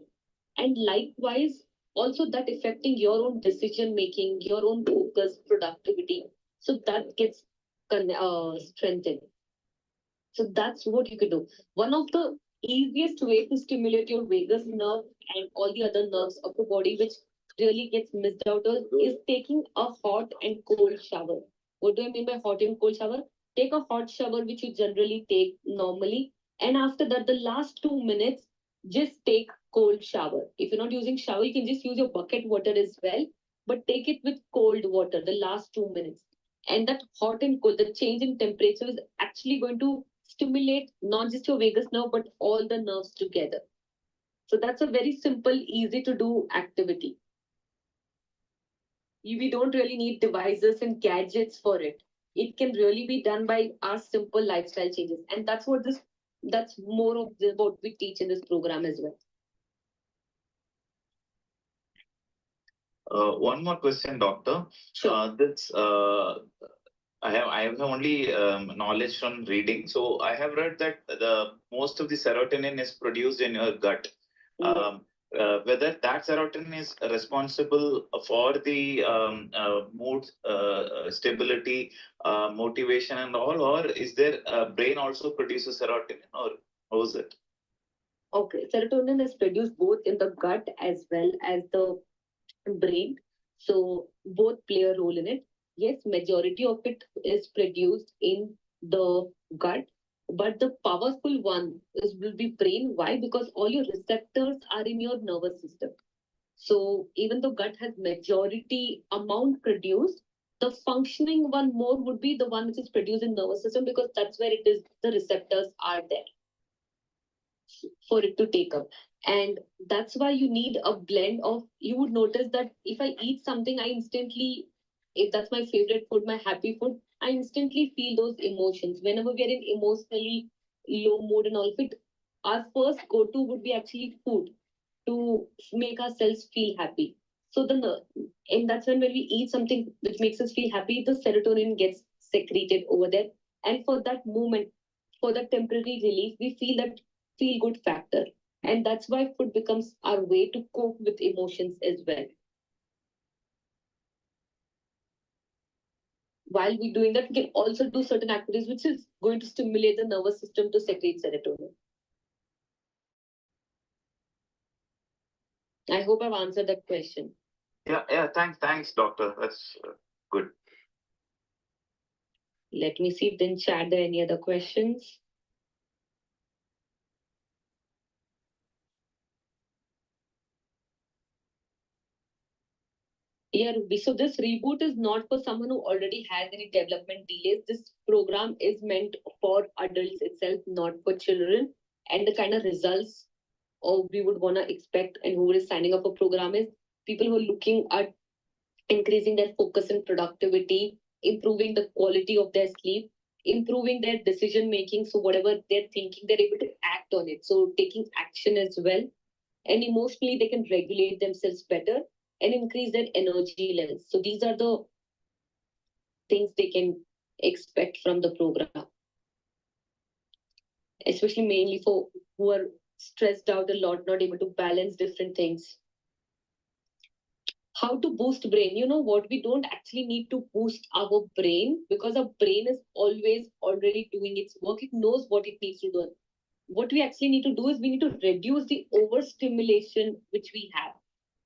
And likewise, also that affecting your own decision making, your own focus, productivity. So that gets strengthened. So that's what you could do. One of the easiest way to stimulate your vagus nerve and all the other nerves of the body, which really gets missed out of, is taking a hot and cold shower. What do I mean by hot and cold shower? Take a hot shower, which you generally take normally, and after that, the last 2 minutes, just take cold shower. If you're not using shower, you can just use your bucket water as well, but take it with cold water the last 2 minutes. And that hot and cold, the change in temperature is actually going to stimulate not just your vagus nerve but all the nerves together. So that's a very simple, easy to do activity. We don't really need devices and gadgets for it. It can really be done by our simple lifestyle changes, and that's more of what we teach in this program as well. One more question, doctor. Sure. I have only knowledge from reading. So I have read that the most of the serotonin is produced in your gut. Whether that serotonin is responsible for the mood stability, motivation, and all, or is there brain also produces serotonin, or how is it? Okay, serotonin is produced both in the gut as well as the brain. So both play a role in it. Yes, majority of it is produced in the gut, but the powerful one is will be brain. Why? Because all your receptors are in your nervous system. So even though gut has majority amount produced, the functioning one more would be the one which is produced in nervous system because that's where it is the receptors are there for it to take up. And that's why you need a blend of, you would notice that if I eat something, I instantly, if that's my favorite food, my happy food, I instantly feel those emotions. Whenever we are in emotionally low mood and all of it, our first go-to would be actually food to make ourselves feel happy. So and that's when we eat something which makes us feel happy, the serotonin gets secreted over there. And for that moment, for that temporary relief, we feel that feel good factor. And that's why food becomes our way to cope with emotions as well. While we're doing that, we can also do certain activities which is going to stimulate the nervous system to secrete serotonin. I hope I've answered that question. Yeah, thanks, doctor. That's good. Let me see if in chat there are any other questions. Yeah, Ruby. So this reboot is not for someone who already has any development delays. This program is meant for adults itself, not for children. And the kind of results we would want to expect and who is signing up for program is people who are looking at increasing their focus and productivity, improving the quality of their sleep, improving their decision making. So whatever they're thinking, they're able to act on it. So taking action as well. And emotionally, they can regulate themselves better and increase their energy levels. So these are the things they can expect from the program, especially mainly for who are stressed out a lot, not able to balance different things. How to boost brain? You know what, we don't actually need to boost our brain because our brain is always already doing its work. It knows what it needs to do. What we actually need to do is we need to reduce the overstimulation which we have.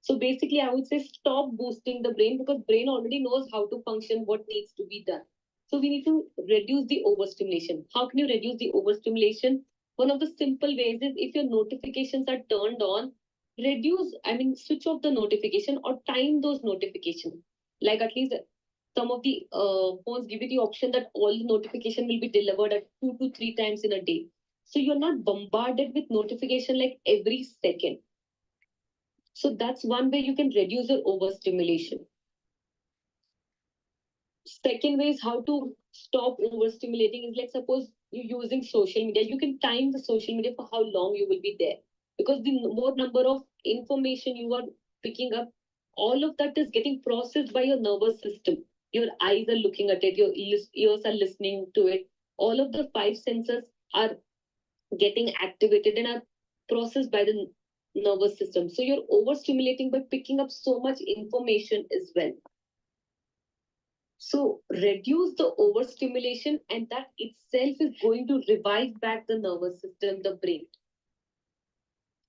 So basically I would say stop boosting the brain because brain already knows how to function, what needs to be done. So we need to reduce the overstimulation. How can you reduce the overstimulation? One of the simple ways is if your notifications are turned on, switch off the notification or time those notifications. Like at least some of the phones give you the option that all notification will be delivered at 2 to 3 times in a day. So you're not bombarded with notification like every second. So that's one way you can reduce your overstimulation. Second way is how to stop overstimulating is like suppose you're using social media, you can time the social media for how long you will be there. Because the more number of information you are picking up, all of that is getting processed by your nervous system. Your eyes are looking at it, your ears are listening to it. All of the five senses are getting activated and are processed by the nervous system. So you're overstimulating by picking up so much information as well. So reduce the overstimulation, and that itself is going to revive back the nervous system, the brain.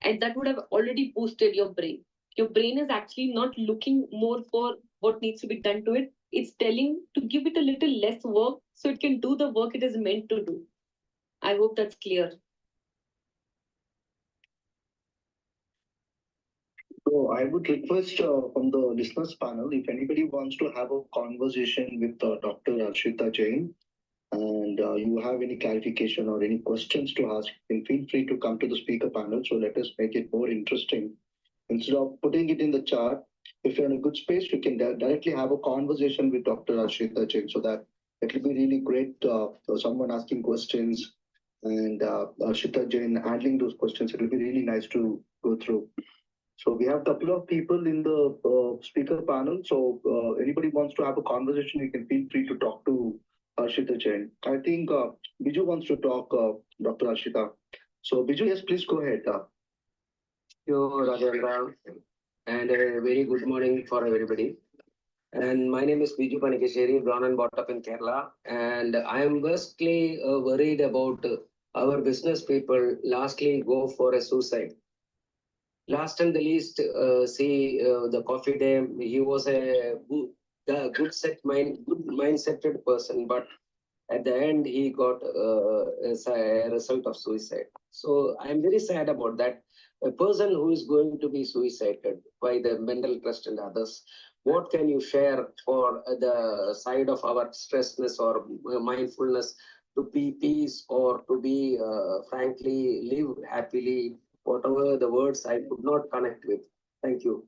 And that would have already boosted your brain. Your brain is actually not looking more for what needs to be done to it. It's telling to give it a little less work so it can do the work it is meant to do. I hope that's clear. So I would request from the listeners panel, if anybody wants to have a conversation with Dr. Arshita Jain, and you have any clarification or any questions to ask, then feel free to come to the speaker panel. So let us make it more interesting. Instead of putting it in the chat, if you're in a good space, you can directly have a conversation with Dr. Arshita Jain, so that it will be really great for someone asking questions and Arshita Jain handling those questions. It will be really nice to go through. So we have a couple of people in the speaker panel. So anybody wants to have a conversation, you can feel free to talk to Arshita Jain. I think Biju wants to talk, Dr. Arshita. So Biju, yes, please go ahead. Dr.Rao, and a very good morning for everybody. And my name is Biju Panikesheri, born and brought up in Kerala. And I am mostly worried about our business people lastly go for a suicide. Last and the least, see the coffee day. He was a good mindseted person, but at the end he got as a result of suicide. So I'm very sad about that. A person who is going to be suicided by the mental trust and others. What can you share for the side of our stressness or mindfulness to be peace or to be frankly live happily? Whatever the words I could not connect with. Thank you.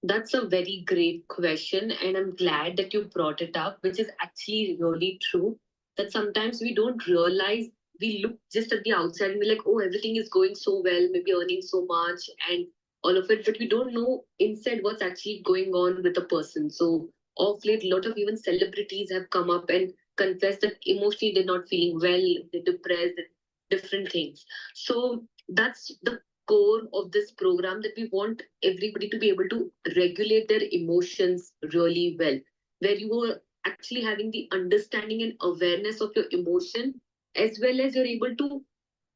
That's a very great question, and I'm glad that you brought it up, which is actually really true. That sometimes we don't realize, we look just at the outside and we're like, oh, everything is going so well, maybe earning so much and all of it, but we don't know inside what's actually going on with the person. So, of late, a lot of even celebrities have come up and confessed that emotionally they're not feeling well, they're depressed, different things. So, that's the core of this program, that we want everybody to be able to regulate their emotions really well, where you are actually having the understanding and awareness of your emotion, as well as you're able to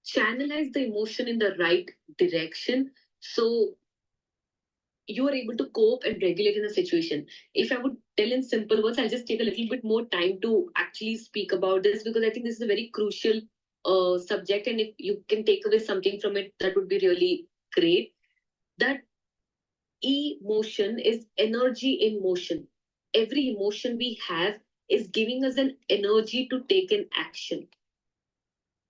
channelize the emotion in the right direction. So you are able to cope and regulate in a situation. If I would tell in simple words, I'll just take a little bit more time to actually speak about this, because I think this is a very crucial subject. And if you can take away something from it, that would be really great. That emotion is energy in motion. Every emotion we have is giving us an energy to take an action.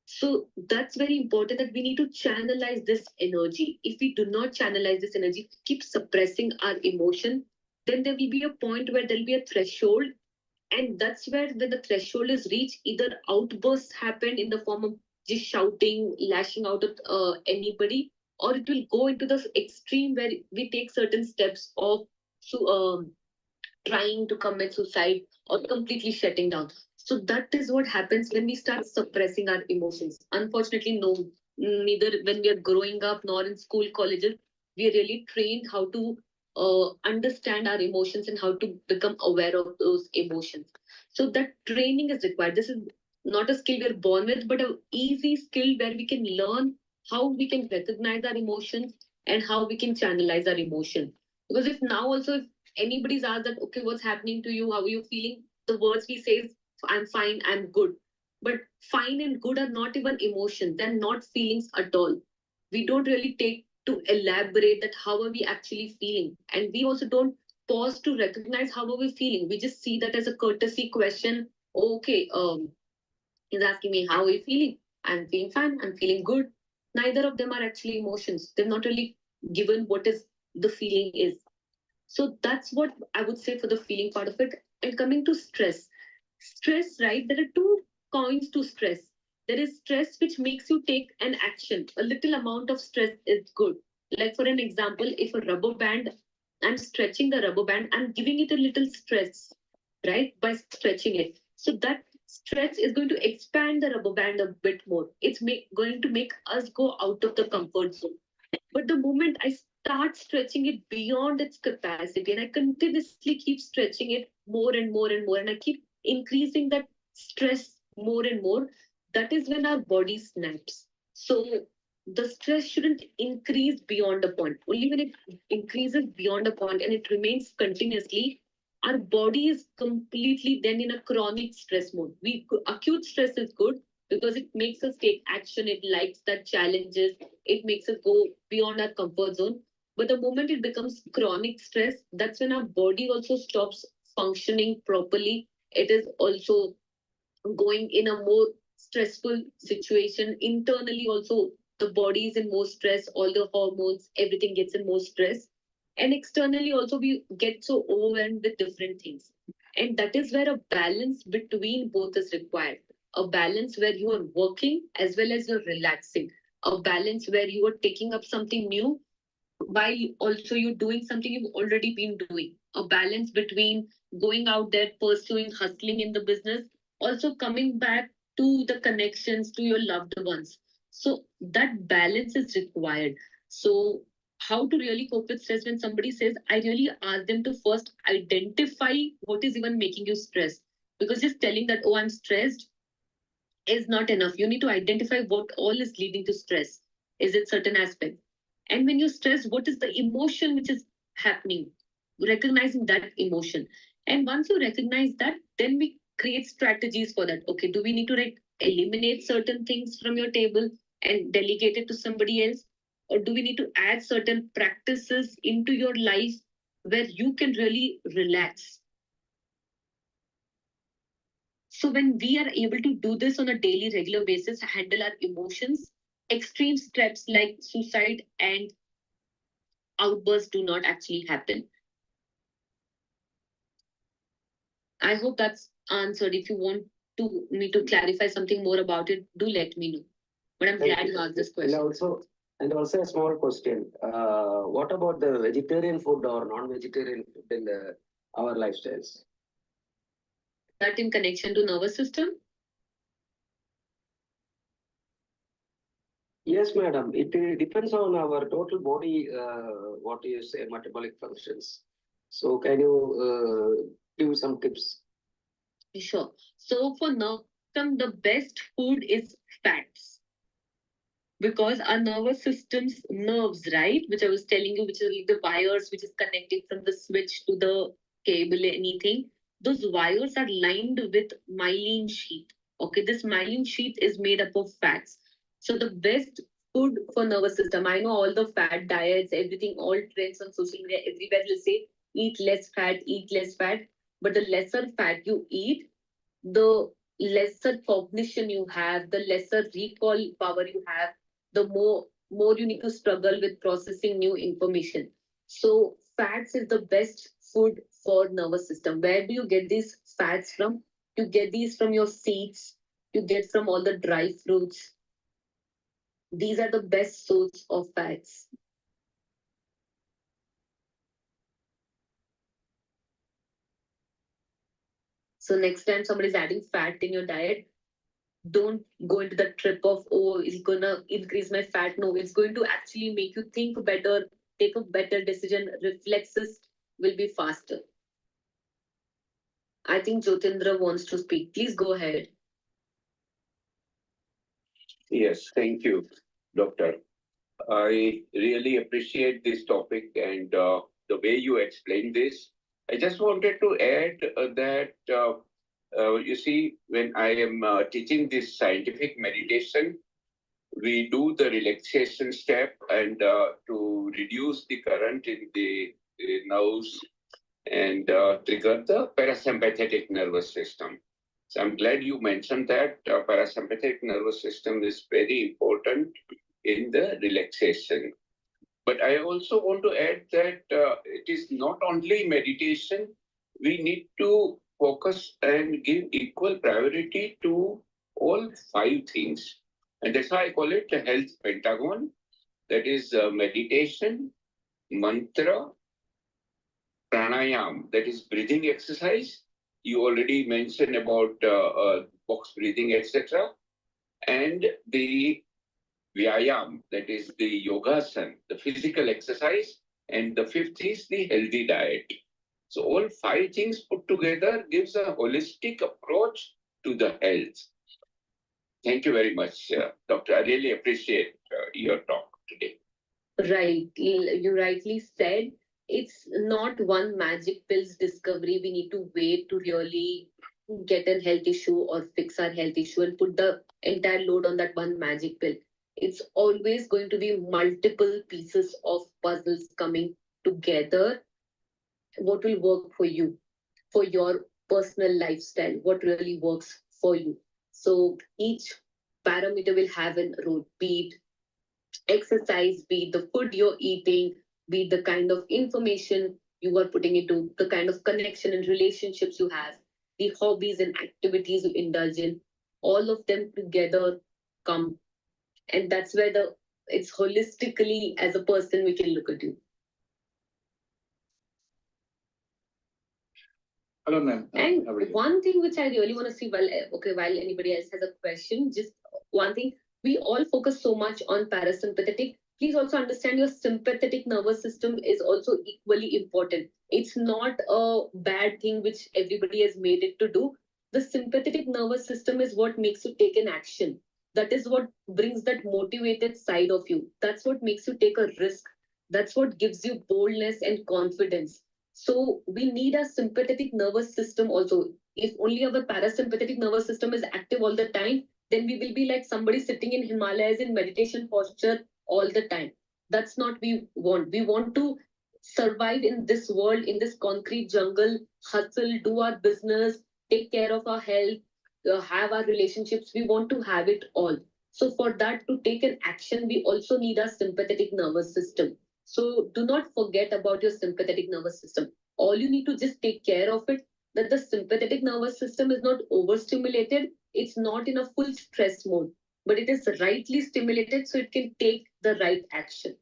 So that's very important, that we need to channelize this energy. If we do not channelize this energy, keep suppressing our emotion, then there will be a point where there'll be a threshold. And that's where, when the threshold is reached, either outbursts happen in the form of just shouting, lashing out at anybody, or it will go into the extreme where we take certain steps of so, trying to commit suicide or completely shutting down. So that is what happens when we start suppressing our emotions. Unfortunately, no, neither when we are growing up nor in school, colleges, we are really trained how to understand our emotions and how to become aware of those emotions. So that training is required. This is not a skill we're born with, but an easy skill where we can learn how we can recognize our emotions and how we can channelize our emotion. Because if now also, if anybody's asked that, okay, what's happening to you, how are you feeling, the words we say is, I'm fine, I'm good. But fine and good are not even emotions, they're not feelings at all. We don't really take to elaborate that how are we actually feeling, and we also don't pause to recognize how are we feeling. We just see that as a courtesy question. Okay, he's asking me how are you feeling. I'm feeling fine, I'm feeling good. Neither of them are actually emotions. They've not really given what is the feeling is. So that's what I would say for the feeling part of it. And coming to stress, stress, right? There are two coins to stress. There is stress which makes you take an action. A little amount of stress is good. Like, for an example, if a rubber band, I'm stretching the rubber band, I'm giving it a little stress, right? By stretching it. So that stretch is going to expand the rubber band a bit more. It's going to make us go out of the comfort zone. But the moment I start stretching it beyond its capacity, and I continuously keep stretching it more and more and more, and I keep increasing that stress more and more, that is when our body snaps. So the stress shouldn't increase beyond a point. Only when it increases beyond a point and it remains continuously, our body is completely then in a chronic stress mode. Acute stress is good because it makes us take action. It likes that challenges. It makes us go beyond our comfort zone. But the moment it becomes chronic stress, that's when our body also stops functioning properly. It is also going in a more stressful situation. Internally, also, the body is in more stress, all the hormones, everything gets in more stress. And externally, also, we get so overwhelmed with different things. And that is where a balance between both is required. A balance where you are working as well as you're relaxing. A balance where you are taking up something new while also you're doing something you've already been doing. A balance between going out there, pursuing, hustling in the business, also coming back to the connections to your loved ones. So that balance is required. So how to really cope with stress? When somebody says, I really ask them to first identify what is even making you stressed. Because just telling that, oh, I'm stressed, is not enough. You need to identify what all is leading to stress. Is it certain aspect? And when you stress, what is the emotion which is happening? Recognizing that emotion. And once you recognize that, then we create strategies for that. Okay, do we need to eliminate certain things from your table and delegate it to somebody else? Or do we need to add certain practices into your life where you can really relax? So when we are able to do this on a daily, regular basis, handle our emotions, extreme steps like suicide and outbursts do not actually happen. I hope that's answered. If you want me to clarify something more about it, do let me know. But I'm glad you asked this question. And also a small question. What about the vegetarian food or non-vegetarian food in our lifestyles? That in connection to nervous system? Yes, madam. It depends on our total body, what you say, metabolic functions. So can you give some tips? Sure. So for nerve system, the best food is fats. Because our nervous system's nerves, right, which I was telling you, which are like the wires which is connecting from the switch to the cable, anything, those wires are lined with myelin sheath. Okay, this myelin sheath is made up of fats. So the best food for nervous system, I know all the fat diets, everything, all trends on social media, everywhere will say eat less fat, eat less fat. But the lesser fat you eat, the lesser cognition you have, the lesser recall power you have, the more you need to struggle with processing new information. So fats is the best food for nervous system. Where do you get these fats from? You get these from your seeds, you get from all the dry fruits. These are the best source of fats. So next time somebody's adding fat in your diet, don't go into the trip of, oh, it's gonna increase my fat. No, it's going to actually make you think better, take a better decision. Reflexes will be faster. I think Jyotindra wants to speak. Please go ahead. Yes, thank you, Doctor. I really appreciate this topic and the way you explained this. I just wanted to add that you see, when I am teaching this scientific meditation, we do the relaxation step and to reduce the current in the nerves and trigger the parasympathetic nervous system. So I'm glad you mentioned that parasympathetic nervous system is very important in the relaxation. But I also want to add that it is not only meditation, we need to focus and give equal priority to all five things. And that's why I call it the health pentagon. That is meditation, mantra, pranayam, that is breathing exercise. You already mentioned about box breathing, etc. And the vyayam, that is the yogasan, the physical exercise. And the fifth is the healthy diet. So all five things put together gives a holistic approach to the health. Thank you very much, Doctor. I really appreciate your talk today. Right. You rightly said it's not one magic pills discovery. We need to wait to really get a health issue or fix our health issue and put the entire load on that one magic pill. It's always going to be multiple pieces of puzzles coming together. What will work for you, for your personal lifestyle, what really works for you. So each parameter will have a role, be it exercise, be it the food you're eating, be it the kind of information you are putting into, the kind of connection and relationships you have, the hobbies and activities you indulge in, all of them together come. And that's where it's holistically as a person we can look at you. Hello, ma'am. And one thing which I really want to see, while anybody else has a question, just one thing, we all focus so much on parasympathetic. Please also understand your sympathetic nervous system is also equally important. It's not a bad thing which everybody has made it to do. the sympathetic nervous system is what makes you take an action. That is what brings that motivated side of you. That's what makes you take a risk. That's what gives you boldness and confidence. So we need a sympathetic nervous system also. If only our parasympathetic nervous system is active all the time, then we will be like somebody sitting in Himalayas in meditation posture all the time. That's not we want. We want to survive in this world, in this concrete jungle, hustle, do our business, take care of our health, have our relationships. We want to have it all. So for that to take an action, we also need a sympathetic nervous system. So do not forget about your sympathetic nervous system. All you need to just take care of it, that the sympathetic nervous system is not overstimulated. It's not in a full stress mode, but it is rightly stimulated so it can take the right action.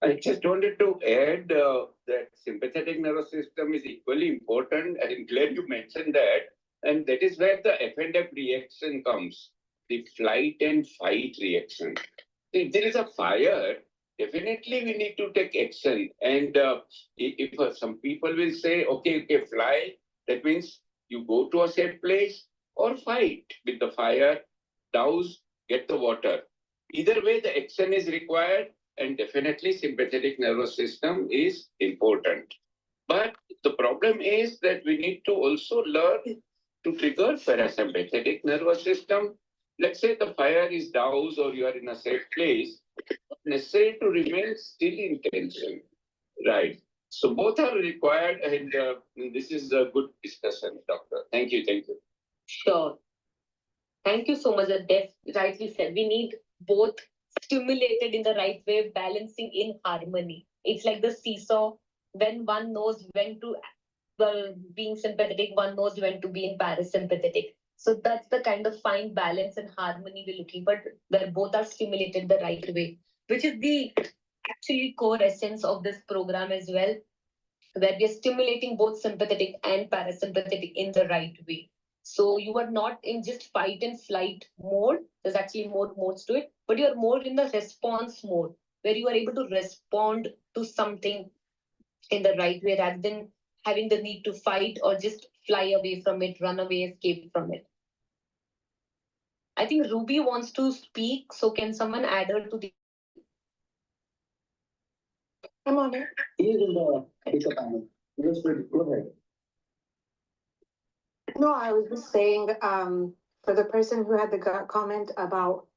I just wanted to add that sympathetic nervous system is equally important. I'm glad you mentioned that. And that is where the F&F reaction comes, the flight and fight reaction. If there is a fire, definitely we need to take action. And if some people will say, okay, fly, that means you go to a safe place or fight with the fire, douse, get the water. Either way, the action is required, and definitely sympathetic nervous system is important. But the problem is that we need to also learn to trigger parasympathetic nervous system. Let's say the fire is doused or you are in a safe place, necessary to remain still in tension, right? So both are required, and this is a good discussion, doctor. Thank you, thank you. Sure. Thank you so much. That Dev rightly said. We need both stimulated in the right way, balancing in harmony. It's like the seesaw. When one knows when to being sympathetic, one knows when to be in parasympathetic. So that's the kind of fine balance and harmony we're looking for, where both are stimulated the right way, which is the actually core essence of this program as well, where we are stimulating both sympathetic and parasympathetic in the right way. So you are not in just fight and flight mode. There's actually more modes to it, but you're more in the response mode, where you are able to respond to something in the right way rather than having the need to fight or just fly away from it, run away, escape from it. I think Ruby wants to speak, so can someone add her to the... I'm on it. Go ahead. No, I was just saying, for the person who had the comment about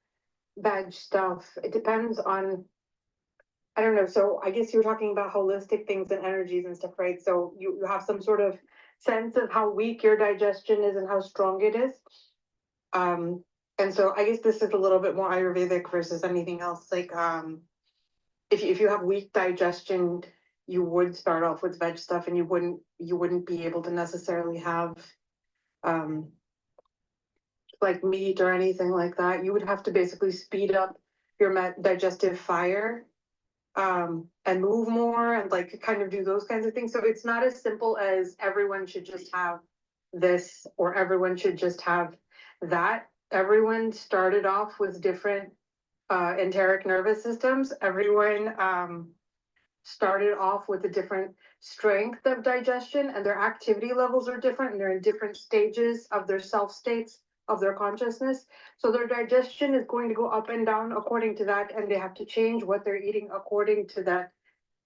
badge stuff, it depends on, I don't know. So I guess you're talking about holistic things and energies and stuff, right? So you have some sort of sense of how weak your digestion is and how strong it is. And so I guess this is a little bit more Ayurvedic versus anything else. Like, if you have weak digestion, you would start off with veg stuff, and you wouldn't be able to necessarily have like meat or anything like that. You would have to basically speed up your digestive fire and move more and like kind of do those kinds of things. So it's not as simple as everyone should just have this or everyone should just have that. Everyone started off with different enteric nervous systems. Everyone started off with a different strength of digestion, and their activity levels are different, and they're in different stages of their self states of their consciousness. So their digestion is going to go up and down according to that, and they have to change what they're eating according to that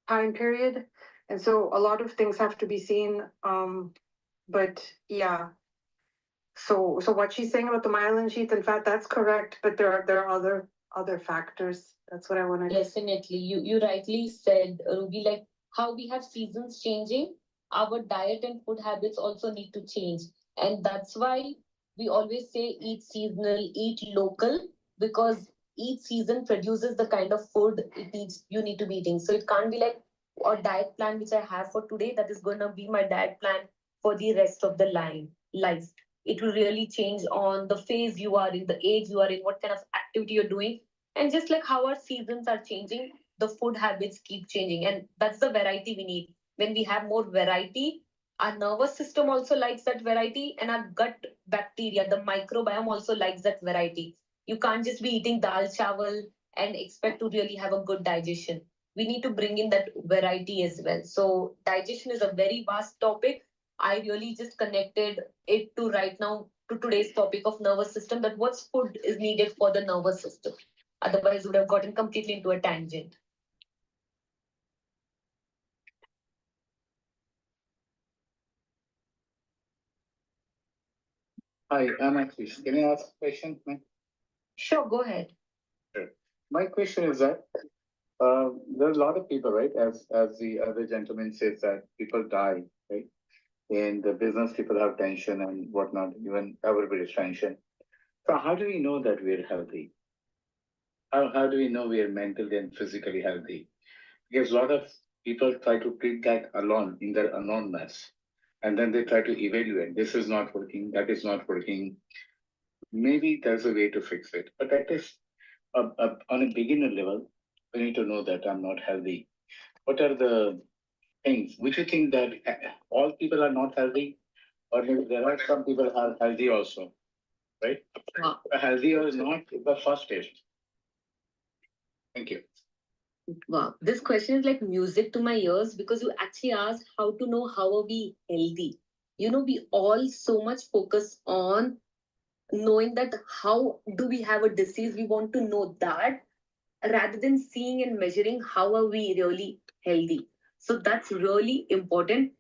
time period. And so a lot of things have to be seen. But yeah. So what she's saying about the myelin sheath and fat, that's correct, but there are other factors. That's what I wanted to say. Definitely. You rightly said, Ruby, like how we have seasons changing, our diet and food habits also need to change. And that's why we always say eat seasonal, eat local, because each season produces the kind of food you need to be eating. So it can't be like a diet plan which I have for today that is going to be my diet plan for the rest of the life. It will really change on the phase you are in, the age you are in, what kind of activity you're doing. And just like how our seasons are changing, the food habits keep changing. And that's the variety we need. When we have more variety, our nervous system also likes that variety, and our gut bacteria, the microbiome also likes that variety. You can't just be eating dal chawal and expect to really have a good digestion. We need to bring in that variety as well. So digestion is a very vast topic. I really just connected it to right now to today's topic of nervous system, that what food is needed for the nervous system. Otherwise, would have gotten completely into a tangent. Hi, I'm Ashish. Can I ask a question? Sure, go ahead. Sure. My question is that there's a lot of people, right? As the other gentleman says that people die, right? In the business, people have tension and whatnot. Even everybody's tension. So how do we know that we're healthy? How do we know we are mentally and physically healthy? Because a lot of people try to treat that alone in their aloneness, and then they try to evaluate. This is not working. That is not working. Maybe there's a way to fix it, but that is on a beginner level. We need to know that I'm not healthy. What are the things which you think that all people are not healthy, or maybe there are some people who are healthy also, right? Healthy or not is the first stage. Thank you. Wow, this question is like music to my ears, because you actually asked how to know how are we healthy. You know, we all so much focus on knowing that how do we have a disease. We want to know that rather than seeing and measuring how are we really healthy. So that's really important.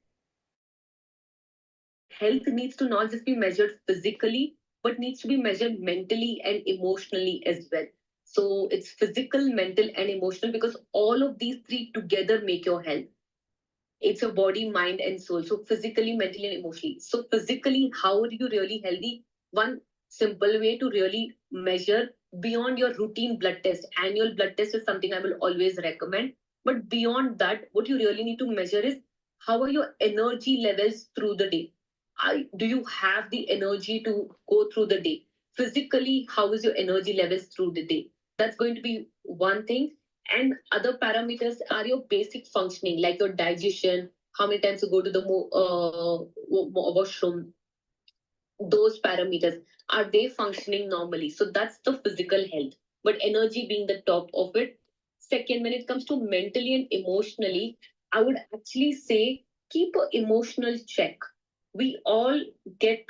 Health needs to not just be measured physically, but needs to be measured mentally and emotionally as well. So it's physical, mental, and emotional, because all of these three together make your health. It's your body, mind, and soul. So physically, mentally, and emotionally. So physically, how are you really healthy? One simple way to really measure beyond your routine blood test. Annual blood test is something I will always recommend. But beyond that, what you really need to measure is how are your energy levels through the day. Do you have the energy to go through the day? Physically, how is your energy levels through the day? That's going to be one thing. And other parameters are your basic functioning, like your digestion, how many times you go to the washroom. Those parameters, are they functioning normally? So that's the physical health, but energy being the top of it. Second, when it comes to mentally and emotionally, I would actually say keep an emotional check. We all get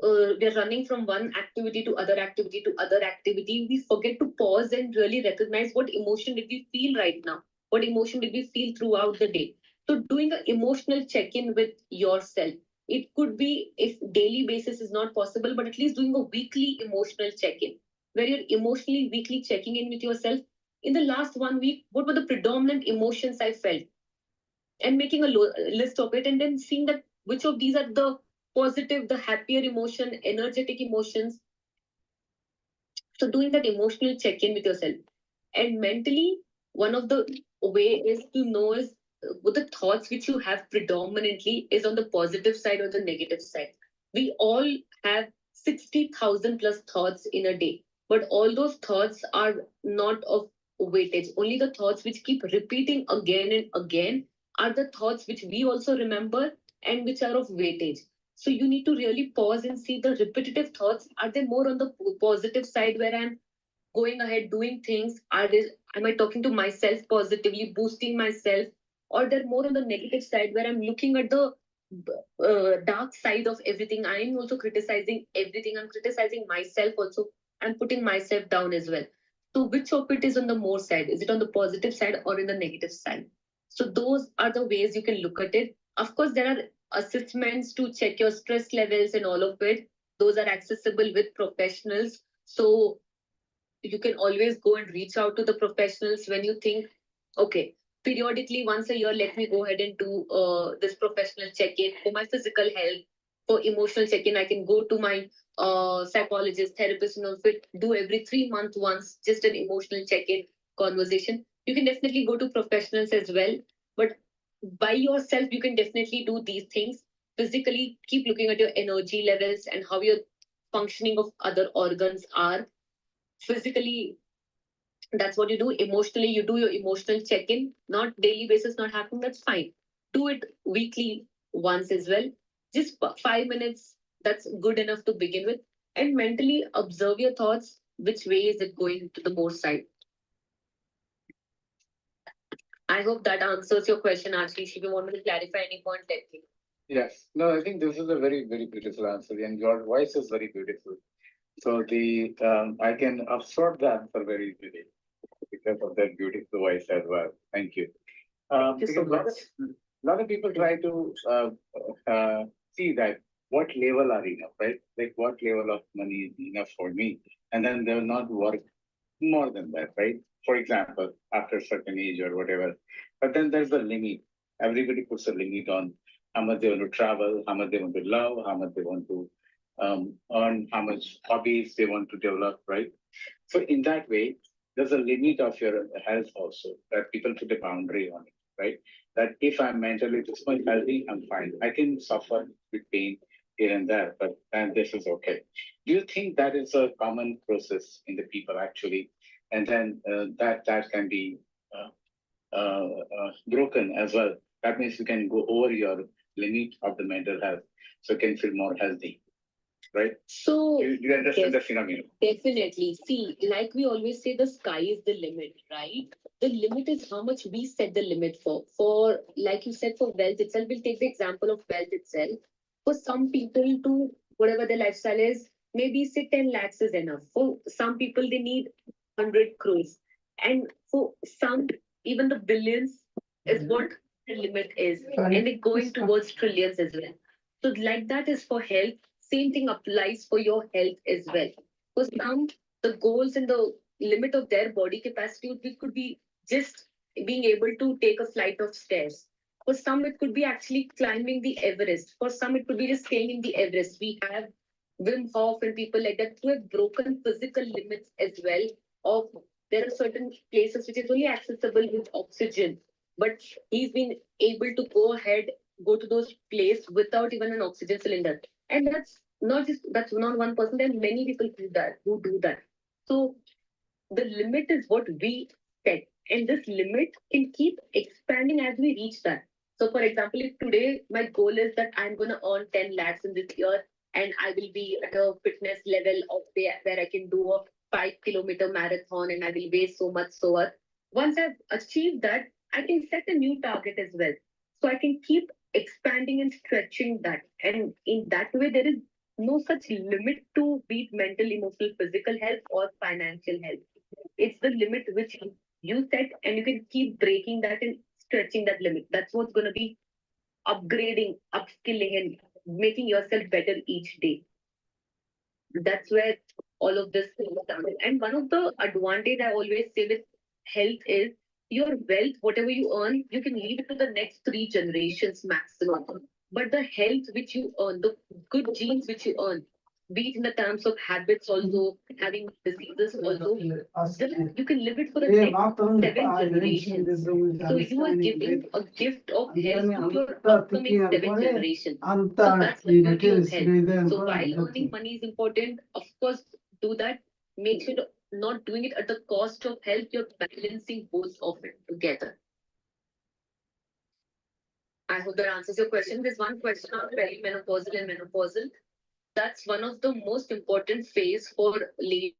we're running from one activity to other activity to other activity. We forget to pause and really recognize what emotion did we feel right now, what emotion did we feel throughout the day. So doing an emotional check-in with yourself, it could be, if daily basis is not possible, but at least doing a weekly emotional check-in, where you're emotionally weekly checking in with yourself. In the last 1 week, what were the predominant emotions I felt, and making a list of it, and then seeing that which of these are the positive, the happier emotion, energetic emotions. So doing that emotional check-in with yourself. And mentally, one of the way is to know is what the thoughts which you have predominantly is on the positive side or the negative side. We all have 60,000 plus thoughts in a day, but all those thoughts are not of weightage. Only the thoughts which keep repeating again and again are the thoughts which we also remember and which are of weightage. So you need to really pause and see the repetitive thoughts. Are they more on the positive side, where I'm going ahead doing things? Am I talking to myself positively, boosting myself? Or they're more on the negative side, where I'm looking at the dark side of everything. I'm also criticizing everything. I'm criticizing myself also. I'm putting myself down as well. So which of it is on the more side? Is it on the positive side or in the negative side? So those are the ways you can look at it. Of course, there are assessments to check your stress levels and all of it. Those are accessible with professionals. So you can always go and reach out to the professionals when you think, okay, periodically once a year, let me go ahead and do this professional check-in for my physical health. For emotional check-in, I can go to my psychologist, therapist, fit, do every 3 months once, just an emotional check-in conversation. You can definitely go to professionals as well, but by yourself, you can definitely do these things. Physically, keep looking at your energy levels and how your functioning of other organs are. Physically, that's what you do. Emotionally, you do your emotional check-in, not daily basis, not happening, that's fine. Do it weekly once as well. Just 5 minutes, that's good enough to begin with. And mentally observe your thoughts, which way is it going to the more side. I hope that answers your question, Ashish. If you want me to clarify any point, let me. Yes. No, I think this is a very, very beautiful answer, and your voice is very beautiful. So I can absorb the answer very easily because of that beautiful voice as well. Thank you. Thank you so Because much. a lot of people try to see that what level are enough, right? Like what level of money is enough for me, and then they will not work more than that, right? For example, after a certain age or whatever. But then there's a limit. Everybody puts a limit on how much they want to travel, how much they want to love, how much they want to earn, how much hobbies they want to develop, right? So in that way, there's a limit of your health also that people put a boundary on it, right? That if I'm mentally this much healthy, I'm fine. I can suffer with pain here and there, but then this is okay. Do you think that is a common process in the people actually? And then that can be broken as well. That means you can go over your limit of the mental health, so you can feel more healthy, right? So, Do you understand yes, the phenomenon? definitely. See, like we always say, the sky is the limit, right? The limit is how much we set the limit for. For, like you said, for wealth itself, we'll take the example of wealth itself. For some people to, whatever their lifestyle is, maybe say 10 lakhs is enough. For some people, they need 100 crores. And for some, even the billions is what the limit is. And they're going towards trillions as well. So like that is for health. Same thing applies for your health as well. For some, the goals and the limit of their body capacity could be just being able to take a flight of stairs. For some, it could be actually climbing the Everest. For some, it could be just staying in the Everest. We have Wim Hof and people like that who have broken physical limits as well. Of there are certain places which is only accessible with oxygen, but he's been able to go ahead, go to those places without even an oxygen cylinder. And that's not one person. There are many people who do that. So the limit is what we set, and this limit can keep expanding as we reach that. So, for example, if today my goal is that I'm going to earn 10 lakhs in this year, and I will be at a fitness level of where I can do a 5 kilometer marathon and I will weigh so much so on. Once I've achieved that, I can set a new target as well. So I can keep expanding and stretching that. And in that way, there is no such limit to be it mental, emotional, physical health or financial health. It's the limit which you set, and you can keep breaking that and stretching that limit. That's what's going to be upgrading, upskilling, and making yourself better each day. That's where all of this things started. And one of the advantage I always say with health is your wealth, whatever you earn, you can leave it to the next 3 generations maximum. But the health which you earn, the good genes which you earn, be it in the terms of habits also, having diseases also, you can live it for the next 7 generations. So you are giving a gift of health to your upcoming 7 generations. So that's the beauty of health. So while earning money is important, of course, do that. Make sure not doing it at the cost of health. You're balancing both of it together. I hope that answers your question. There's one question on perimenopausal and menopausal. That's one of the most important phase for ladies.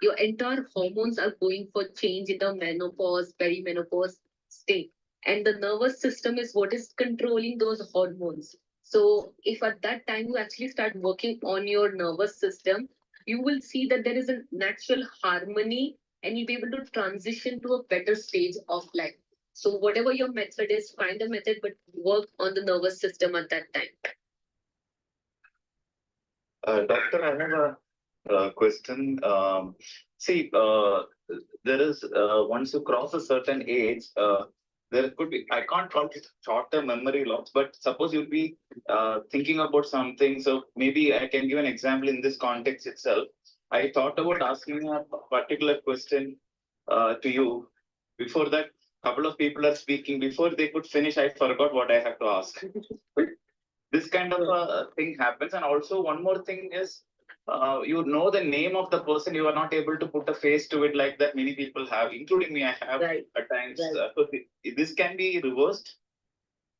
Your entire hormones are going for change in the menopause, perimenopause state. And the nervous system is what is controlling those hormones. So if at that time you actually start working on your nervous system, you will see that there is a natural harmony and you'll be able to transition to a better stage of life. So whatever your method is, find a method, but work on the nervous system at that time. Doctor, I have a question. See, there is once you cross a certain age, there could be, I can't call it short-term memory loss, but suppose you'll be thinking about something. So maybe I can give an example in this context itself. I thought about asking a particular question to you. Before that, couple of people are speaking. Before they could finish, I forgot what I have to ask. This kind of a thing happens. And also one more thing is, you know the name of the person, you are not able to put a face to it like that. Many people have, including me, I have at times. So this can be reversed.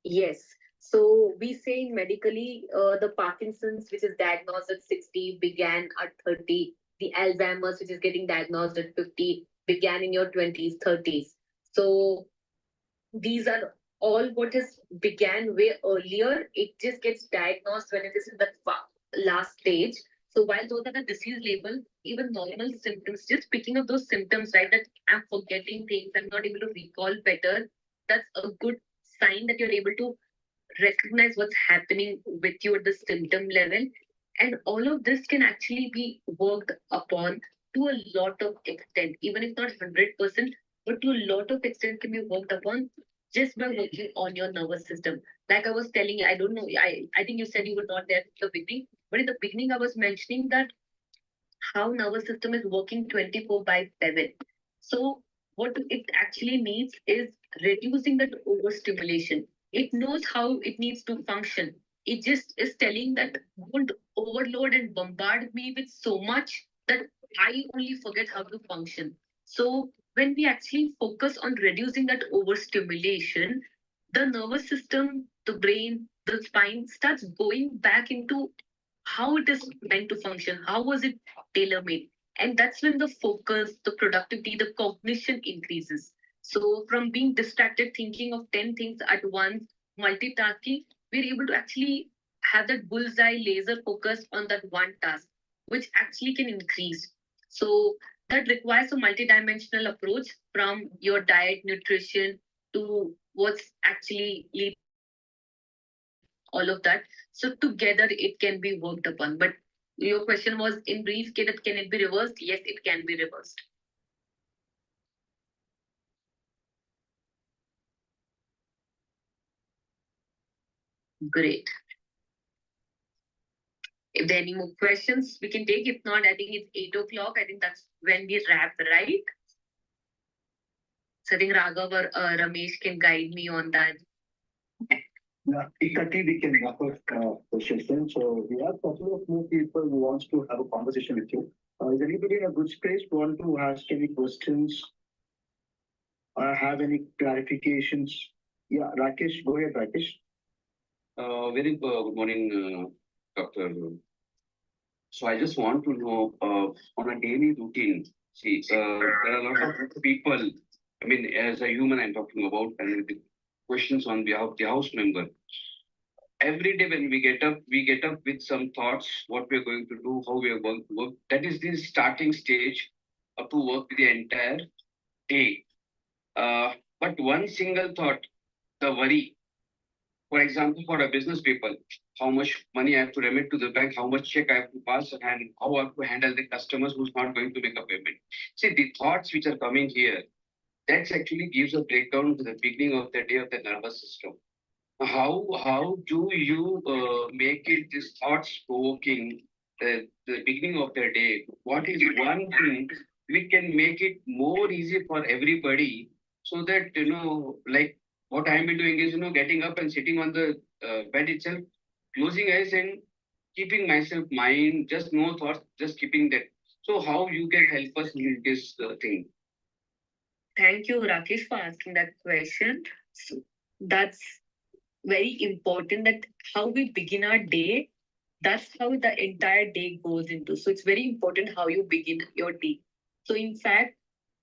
Yes. So we say medically, the Parkinson's, which is diagnosed at 60, began at 30. The Alzheimer's, which is getting diagnosed at 50, began in your 20s, 30s. So these are all what has began way earlier, it just gets diagnosed when it is in that last stage. So while those are the disease label, even normal symptoms, just picking up those symptoms, right? That I'm forgetting things, I'm not able to recall better. That's a good sign that you're able to recognize what's happening with you at the symptom level. And all of this can actually be worked upon to a lot of extent, even if not 100%, but to a lot of extent can be worked upon just by working on your nervous system. Like I was telling you, I don't know, I think you said you were not there at the beginning, but in the beginning I was mentioning that how nervous system is working 24 by 7. So what it actually needs is reducing that overstimulation. It knows how it needs to function. It just is telling that don't overload and bombard me with so much that I only forget how to function. So when we actually focus on reducing that overstimulation, the nervous system, the brain, the spine starts going back into how it is meant to function, how was it tailor made. And that's when the focus, the productivity, the cognition increases. So, from being distracted, thinking of 10 things at once, multitasking, we're able to actually have that bullseye laser focus on that one task, which actually can increase. So, that requires a multidimensional approach from your diet, nutrition to what's actually leading all of that. So together it can be worked upon. But your question was in brief, can it be reversed? Yes, it can be reversed. Great. If there are any more questions, we can take. If not, I think it's 8 o'clock. I think that's when we wrap, right? So I think Raghav or Ramesh can guide me on that. Yeah, exactly. We can wrap up the session. So we have a couple of more people who wants to have a conversation with you. Is anybody in a good space want to ask any questions or have any clarifications? Yeah, Rakesh, go ahead, Rakesh. Very good morning, Doctor. So I just want to know on a daily routine. See, there are a lot of people. I mean, as a human, I'm talking about, and the questions on behalf of the house member. Every day when we get up with some thoughts, what we're going to do, how we are going to work. That is the starting stage to work the entire day. But one single thought, the worry. For example, for a business people, how much money I have to remit to the bank, how much check I have to pass, and how I have to handle the customers who's not going to make a payment. See, the thoughts which are coming here, that actually gives a breakdown to the beginning of the day of the nervous system. How do you make it this thoughts provoking the beginning of the day? What is one thing we can make it more easy for everybody so that like what I'm doing is getting up and sitting on the bed itself, closing eyes and keeping myself mind, just no thoughts, just keeping that. So how you can help us in this thing? Thank you, Rakesh, for asking that question. So that's very important that how we begin our day, that's how the entire day goes into. So it's very important how you begin your day. So in fact,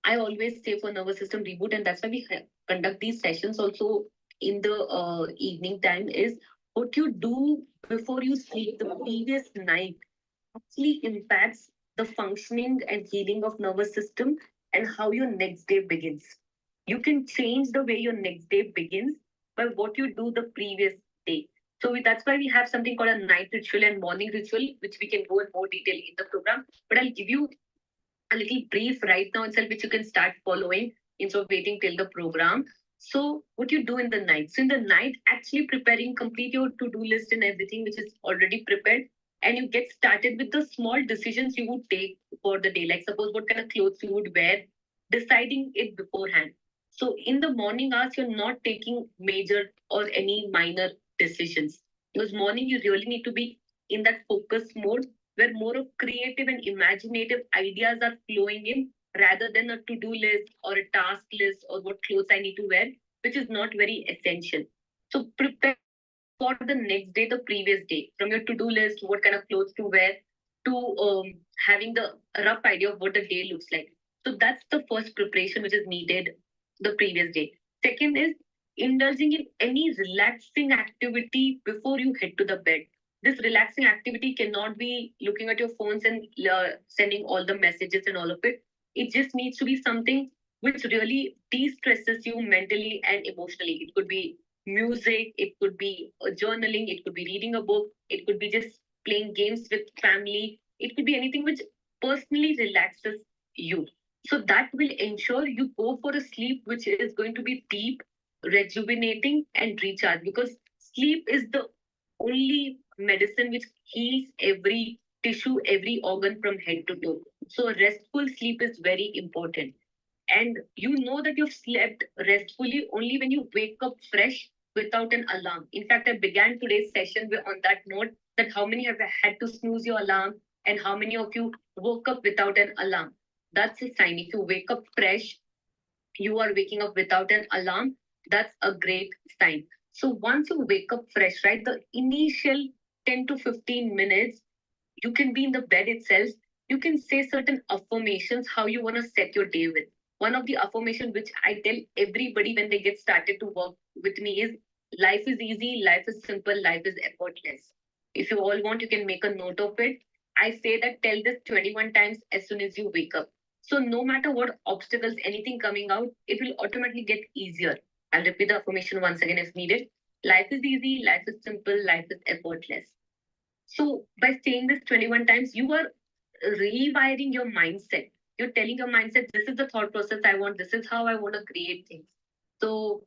I always say for nervous system reboot, and that's why we conduct these sessions also in the evening time, is what you do before you sleep the previous night actually impacts the functioning and healing of nervous system and how your next day begins. You can change the way your next day begins by what you do the previous day. So that's why we have something called a night ritual and morning ritual, which we can go in more detail in the program. But I'll give you a little brief right now itself, which you can start following instead of waiting till the program. So what you do in the night? So in the night, actually preparing, complete your to-do list and everything, which is already prepared. And you get started with the small decisions you would take for the day. Like suppose what kind of clothes you would wear, deciding it beforehand. So in the morning hours, you're not taking major or any minor decisions. Because morning, you really need to be in that focus mode where more of creative and imaginative ideas are flowing in rather than a to-do list or a task list or what clothes I need to wear, which is not very essential. So prepare for the next day, the previous day, from your to-do list, what kind of clothes to wear, to having the rough idea of what a day looks like. So that's the first preparation which is needed the previous day. Second is indulging in any relaxing activity before you head to the bed. This relaxing activity cannot be looking at your phones and sending all the messages and all of it. It just needs to be something which really de-stresses you mentally and emotionally. It could be music, it could be journaling, it could be reading a book, it could be just playing games with family, it could be anything which personally relaxes you. So that will ensure you go for a sleep which is going to be deep, rejuvenating, and recharge, because sleep is the only medicine which heals every tissue, every organ from head to toe. So restful sleep is very important. And you know that you've slept restfully only when you wake up fresh without an alarm. In fact, I began today's session on that note, that how many have had to snooze your alarm and how many of you woke up without an alarm. That's a sign. If you wake up fresh, you are waking up without an alarm, that's a great sign. So once you wake up fresh, right, the initial 10 to 15 minutes, you can be in the bed itself. You can say certain affirmations how you want to set your day with. One of the affirmation which I tell everybody when they get started to work with me is, life is easy, life is simple, life is effortless. If you all want, you can make a note of it. I say that, tell this 21 times as soon as you wake up. So no matter what obstacles, anything coming out, it will automatically get easier. I'll repeat the affirmation once again if needed. Life is easy, life is simple, life is effortless. So by saying this 21 times, you are rewiring your mindset. You're telling your mindset, this is the thought process I want, this is how I want to create things. So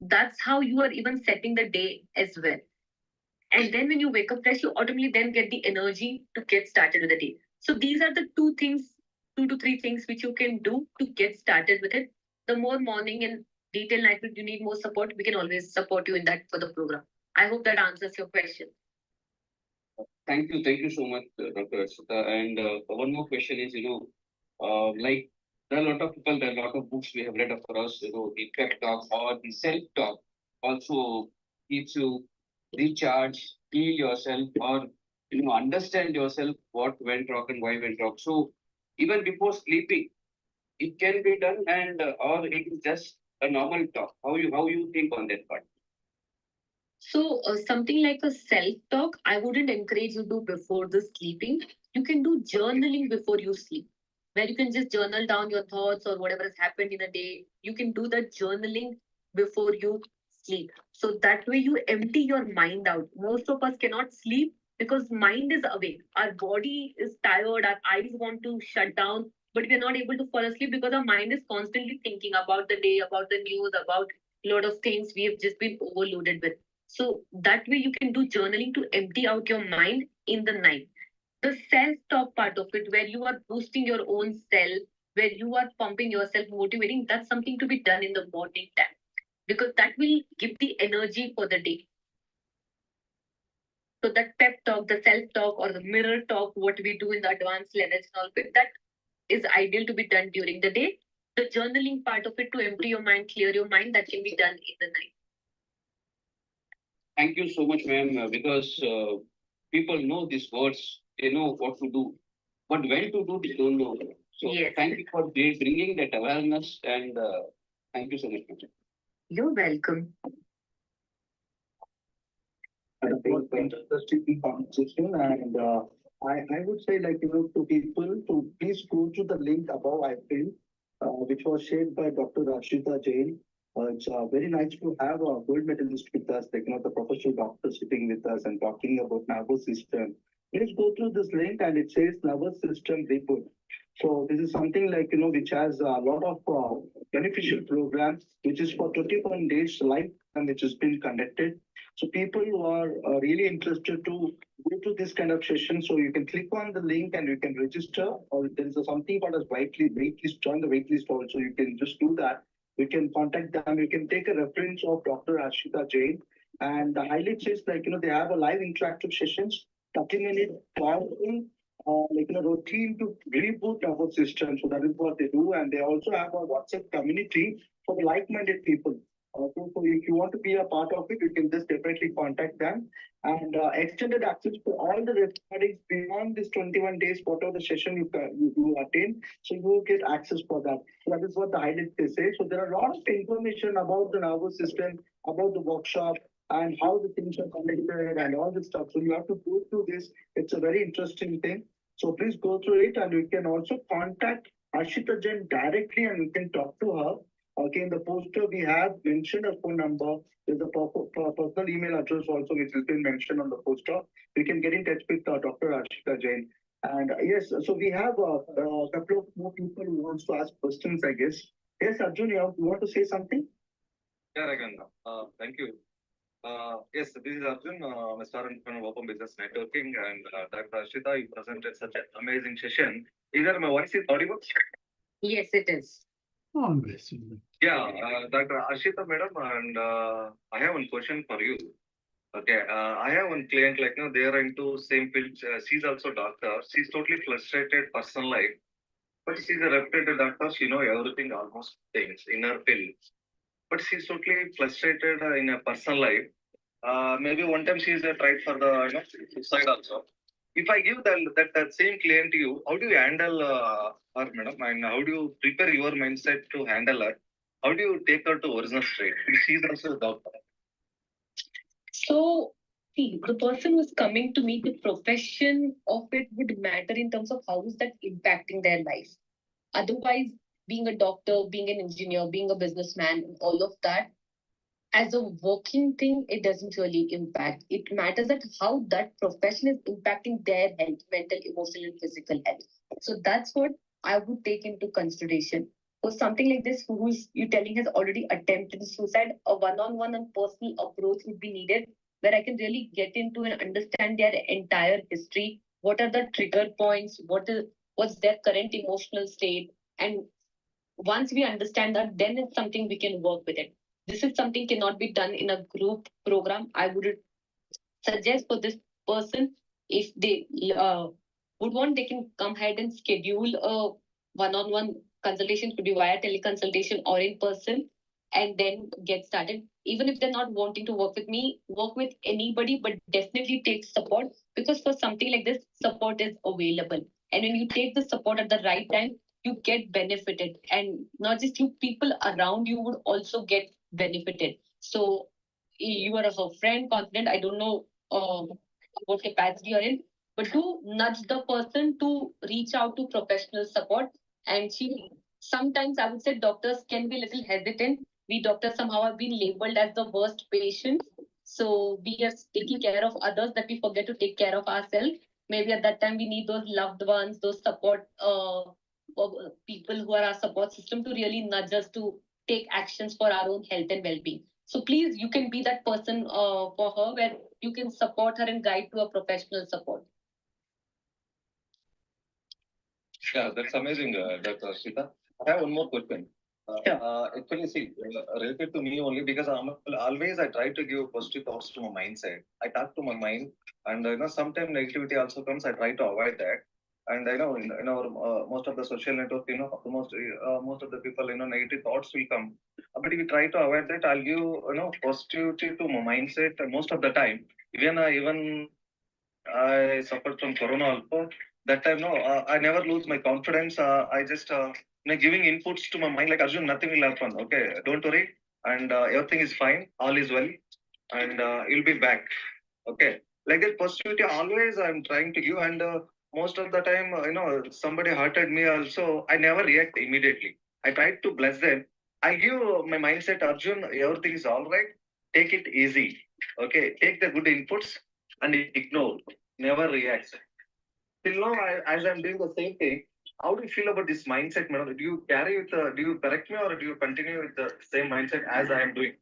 that's how you are even setting the day as well. And then when you wake up fresh, you automatically then get the energy to get started with the day. So these are the two to three things which you can do to get started with it. The more morning and detail night you need more support, we can always support you in that for the program. I hope that answers your question. Thank you so much, Dr. Ashita. And one more question is, like there are a lot of people, there are a lot of books we have read across, the pep talk or the self-talk also keeps you recharge, heal yourself, or understand yourself what went wrong and why went wrong. So even before sleeping, it can be done, and or it is just a normal talk. How you think on that part? So something like a self-talk, I wouldn't encourage you to do before the sleeping. You can do journaling before you sleep, where you can just journal down your thoughts or whatever has happened in a day. You can do that journaling before you sleep. So that way you empty your mind out. Most of us cannot sleep because mind is awake. Our body is tired, our eyes want to shut down, but we are not able to fall asleep because our mind is constantly thinking about the day, about the news, about a lot of things we have just been overloaded with. So that way you can do journaling to empty out your mind in the night. The self-talk part of it, where you are boosting your own self, where you are pumping yourself, motivating, that's something to be done in the morning time, because that will give the energy for the day. So that pep talk, the self-talk or the mirror talk, what we do in the advanced levels and all of it, that is ideal to be done during the day. The journaling part of it, to empty your mind, clear your mind, that can be done in the night. Thank you so much, ma'am, because people know these words, they know what to do, but when to do, they don't know. So Yes. thank you for bringing that awareness, and thank you so much, ma'am. You're welcome. I think interesting conversation, and I would say, like, to people to please go to the link above I feel, which was shared by Dr. Rashita Jain. It's very nice to have a gold medalist with us, like, the professional doctor sitting with us and talking about nervous system. Please go through this link, and it says nervous system reboot. So this is something like, which has a lot of beneficial programs, which is for 21 days live and which has been conducted. So people who are really interested to go to this kind of session, so you can click on the link and you can register, or there is something called as waitlist, join the waitlist also. You can just do that. You can contact them. You can take a reference of Dr. Ashita Jain. And the highlights is, like, they have a live interactive sessions, 30-minute powerful routine to reboot our system. So that is what they do. And they also have a WhatsApp community for the like-minded people. Okay, so if you want to be a part of it, you can just definitely contact them. And extended access to all the recordings beyond this 21 days, whatever the session you attain, so you will get access for that. So that is what the highlight they say. So there are a lot of information about the nervous system, about the workshop, and how the things are connected and all this stuff. So you have to go through this. It's a very interesting thing. So please go through it, and you can also contact Ashita Jain directly, and you can talk to her. Okay, in the poster, we have mentioned a phone number. There's a personal email address also, which has been mentioned on the poster. You can get in touch with Dr. Ashita Jain. And yes, so we have a couple of more people who wants to ask questions, I guess. Yes, Arjun, you want to say something? Yeah, Raghavendra. Thank you. Yes, this is Arjun, I'm a student from Open Business Networking, and Dr. Ashita, you presented such an amazing session. Either my voice is audible? Yes, it is. Always. Yeah, Dr. Ashita madam, and I have one question for you. Okay, I have one client like they are into same field. She's also doctor. She's totally frustrated personal life, but she's a reputed doctor. She know everything, almost things in her field. But she's totally frustrated in her personal life. Maybe one time she's tried for the suicide also. If I give that same client to you, how do you handle her, madam? And how do you prepare your mindset to handle her? How do you take her to original state? She's also a doctor. So, see, the person who's coming to me, the profession of it would matter in terms of how is that impacting their life. Otherwise, being a doctor, being an engineer, being a businessman, all of that, as a working thing, it doesn't really impact. It matters that how that profession is impacting their health, mental, emotional, and physical health. So that's what I would take into consideration. For something like this, who is you telling has already attempted suicide, a one-on-one and personal approach would be needed, where I can really get into and understand their entire history. What are the trigger points? What's their current emotional state? And once we understand that, then it's something we can work with it. This is something cannot be done in a group program. I would suggest for this person, if they would want, they can come ahead and schedule a one-on-one consultation, could be via teleconsultation or in person, and then get started. Even if they're not wanting to work with me, work with anybody, but definitely take support, because for something like this, support is available. And when you take the support at the right time, you get benefited, and not just you, people around you would also get benefited. So you are a friend, confident. I don't know what capacity you're in, but do nudge the person to reach out to professional support. And she sometimes, I would say, doctors can be a little hesitant. We doctors somehow have been labeled as the worst patients. So we are taking care of others that we forget to take care of ourselves. Maybe at that time we need those loved ones, those support people who are our support system to really nudge us to take actions for our own health and well-being. So please, you can be that person for her, where you can support her and guide to a professional support. Yeah, that's amazing, Dr. Ashita. I have one more question. Actually, see, related to me only, because always I try to give positive thoughts to my mindset. I talk to my mind, and sometimes negativity also comes. I try to avoid that. And I know in our most of the social network, most of the people, negative thoughts will come. But if we try to avoid that, I'll give positivity to my mindset most of the time. Even I suffered from corona also. That time, no, I never lose my confidence. I just giving inputs to my mind like Arjun, nothing will happen. Okay, don't worry, and everything is fine. All is well, and you'll be back. Okay, like that positivity always I'm trying to give, and most of the time, somebody hurted me also. I never react immediately. I try to bless them. I give my mindset, Arjun, everything is all right. Take it easy. Okay, take the good inputs and ignore. Never react. Till now, as I'm doing the same thing, how do you feel about this mindset, madam? Do you carry with do you correct me, or do you continue with the same mindset as I am doing?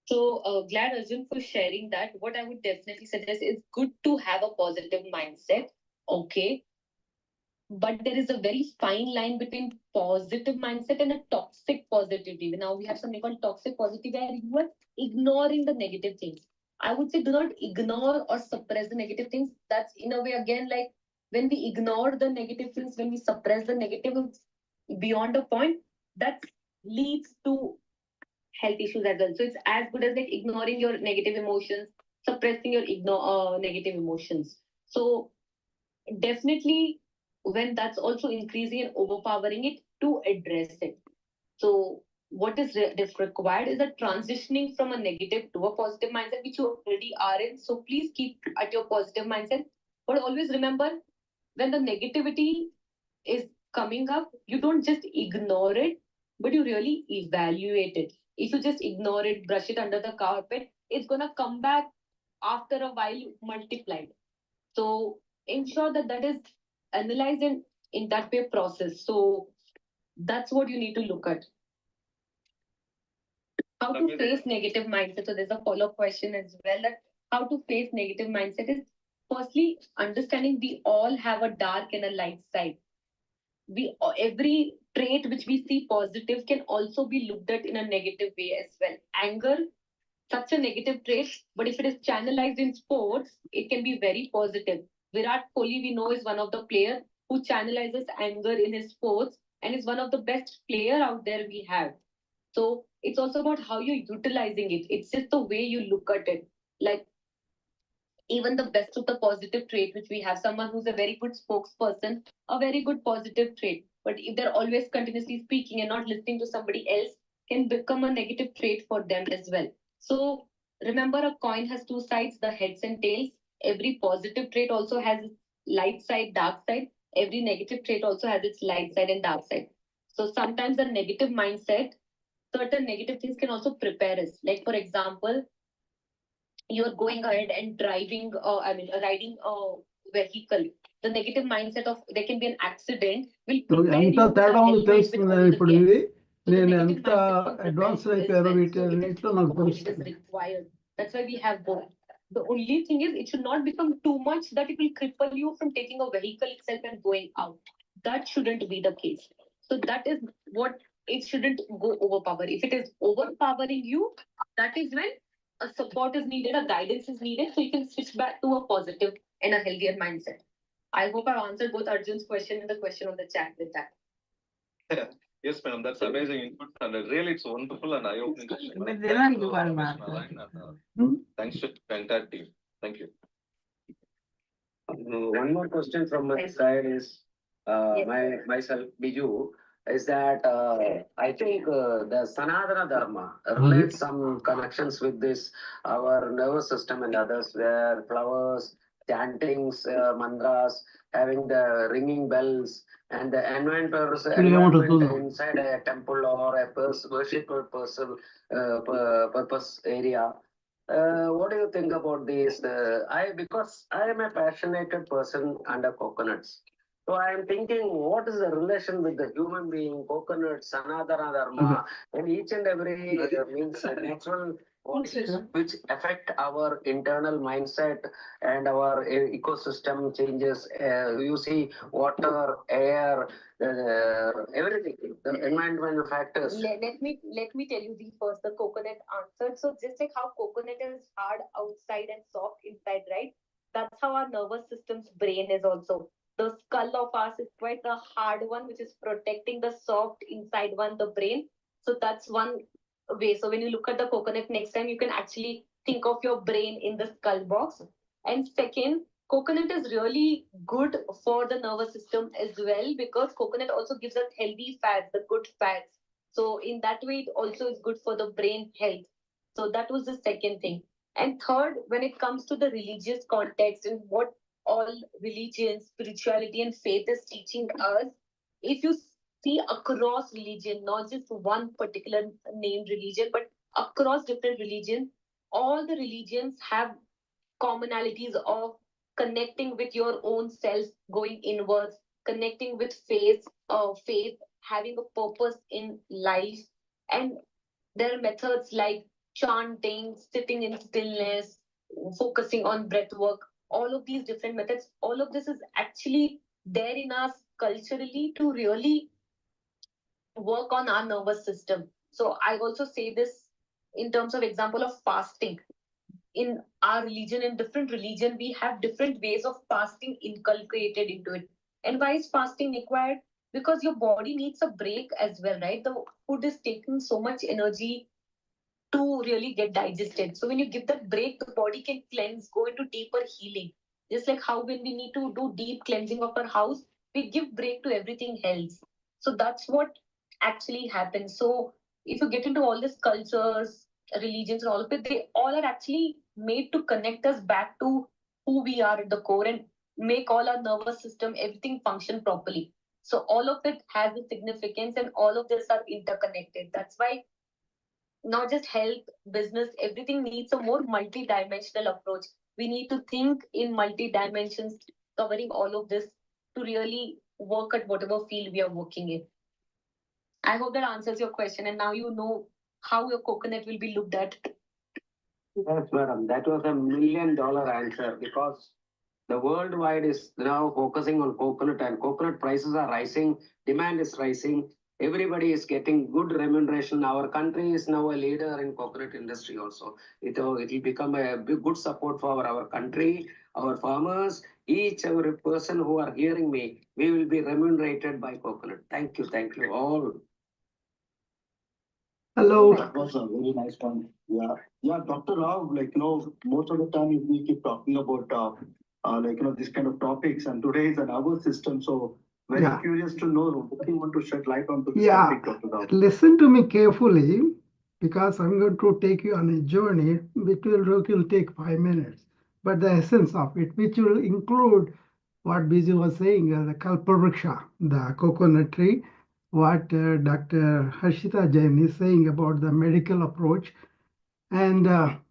So glad, Arjun, for sharing that. What I would definitely suggest is good to have a positive mindset. Okay. But there is a very fine line between positive mindset and a toxic positivity. Now we have something called toxic positivity, where you are ignoring the negative things. I would say do not ignore or suppress the negative things. That's in a way, again, like when we ignore the negative things, when we suppress the negative beyond a point, that leads to health issues as well. So it's as good as like ignoring your negative emotions, suppressing your negative emotions. So definitely when that's also increasing and overpowering it, to address it. So what is required is a transitioning from a negative to a positive mindset, which you already are in. So please keep at your positive mindset. But always remember, when the negativity is coming up, you don't just ignore it, but you really evaluate it. If you just ignore it, brush it under the carpet, it's gonna come back after a while multiplied. So ensure that that is analyzed in that way process. So that's what you need to look at. How to face negative mindset. So there's a follow-up question as well, that how to face negative mindset is firstly understanding we all have a dark and a light side. We every trait which we see positive can also be looked at in a negative way as well. Anger, such a negative trait, but if it is channelized in sports, it can be very positive. Virat Kohli, we know, is one of the players who channelizes anger in his sports and is one of the best player out there we have. So it's also about how you're utilizing it. It's just the way you look at it. Like even the best of the positive trait which we have, someone who's a very good spokesperson, a very good positive trait. But if they're always continuously speaking and not listening to somebody else, can become a negative trait for them as well. So remember, a coin has two sides, the heads and tails. Every positive trait also has its light side, dark side. Every negative trait also has its light side and dark side. So sometimes the negative mindset, certain negative things can also prepare us. Like for example, you're going ahead and driving, riding a vehicle. The negative mindset of there can be an accident will prepare ఎంత you with a తేడా ఉందో helmet with తెలుస్తుంది all the ఇప్పుడు gears. ఇది. So the నేను negative ఎంత mindset will prepare advance you as అయిపోయారో well. So it is వీటిలో నాకు it is తెలుస్తుంది. required. That's why we have both. The only thing is it should not become too much that it will cripple you from taking a vehicle itself and going out. That shouldn't be the case. So that is what, it shouldn't go overpower. If it is overpowering you, that is when a support is needed, a guidance is needed, so you can switch back to a positive and a healthier mindset. I hope I answered both Arjun's question and the question on the chat with that. Yes, madam, that's amazing input, and really it's wonderful and eye-opening question. Thanks to the entire team. Thank you. One more question from my side is, myself, Biju, is that I think the Sanatana Dharma relates some connections with this, our nervous system and others, where flowers, chantings, mantras, having the ringing bells, and the environment inside a temple or a worship purpose area. What do you think about this? Because I am a passionate person under coconuts. So I am thinking, what is the relation with the human being, coconut, Sanatana Dharma, and each and every means natural forces which affect our internal mindset and our ecosystem changes. You see, water, air, everything, the environmental factors. Let me tell you the first, the coconut answered. So just like how coconut is hard outside and soft inside, right? That's how our nervous system's brain is also. The skull of ours is quite a hard one, which is protecting the soft inside one, the brain. So that's one way. So when you look at the coconut next time, you can actually think of your brain in the skull box. And second, coconut is really good for the nervous system as well, because coconut also gives us healthy fats, the good fats. So in that way, it also is good for the brain health. So that was the second thing. And third, when it comes to the religious context and what all religion, spirituality, and faith is teaching us, if you see across religion, not just one particular named religion, but across different religions, all the religions have commonalities of connecting with your own self, going inwards, connecting with faith, having a purpose in life. And there are methods like chanting, sitting in stillness, focusing on breath work, all of these different methods, all of this is actually there in us culturally to really work on our nervous system. So I also say this in terms of example of fasting. In our religion, in different religion, we have different ways of fasting inculcated into it. And why is fasting required? Because your body needs a break as well, right? The food is taking so much energy to really get digested. So when you give that break, the body can cleanse, go into deeper healing. Just like how when we need to do deep cleansing of our house, we give break to everything else. So that's what actually happens. So if you get into all these cultures, religions, and all of it, they all are actually made to connect us back to who we are at the core and make all our nervous system, everything function properly. So all of it has a significance and all of this are interconnected. That's why not just health, business, everything needs a more multi-dimensional approach. We need to think in multi-dimensions, covering all of this to really work at whatever field we are working in. I hope that answers your question, and now you know how your coconut will be looked at. Yes, madam, that was $1 million answer because the worldwide is now focusing on coconut and coconut prices are rising, demand is rising, everybody is getting good remuneration. Our country is now a leader in coconut industry also. It will become a good support for our country, our farmers, each every person who are hearing me, we will be remunerated by coconut. Thank you all. Hello. That was a very nice one. Yeah, Dr. Rao, most of the time we keep talking about, this kind of topics, and today is a nervous system. So very Yeah. curious to know what you want to shed light on to this Yeah, topic, Dr. Rao. listen to me carefully because I'm going to take you on a journey which will take 5 minutes. But the essence of it, which will include what Biju was saying, the Kalpavriksha, the coconut tree, what Dr. Harshita Jain is saying about the medical approach, and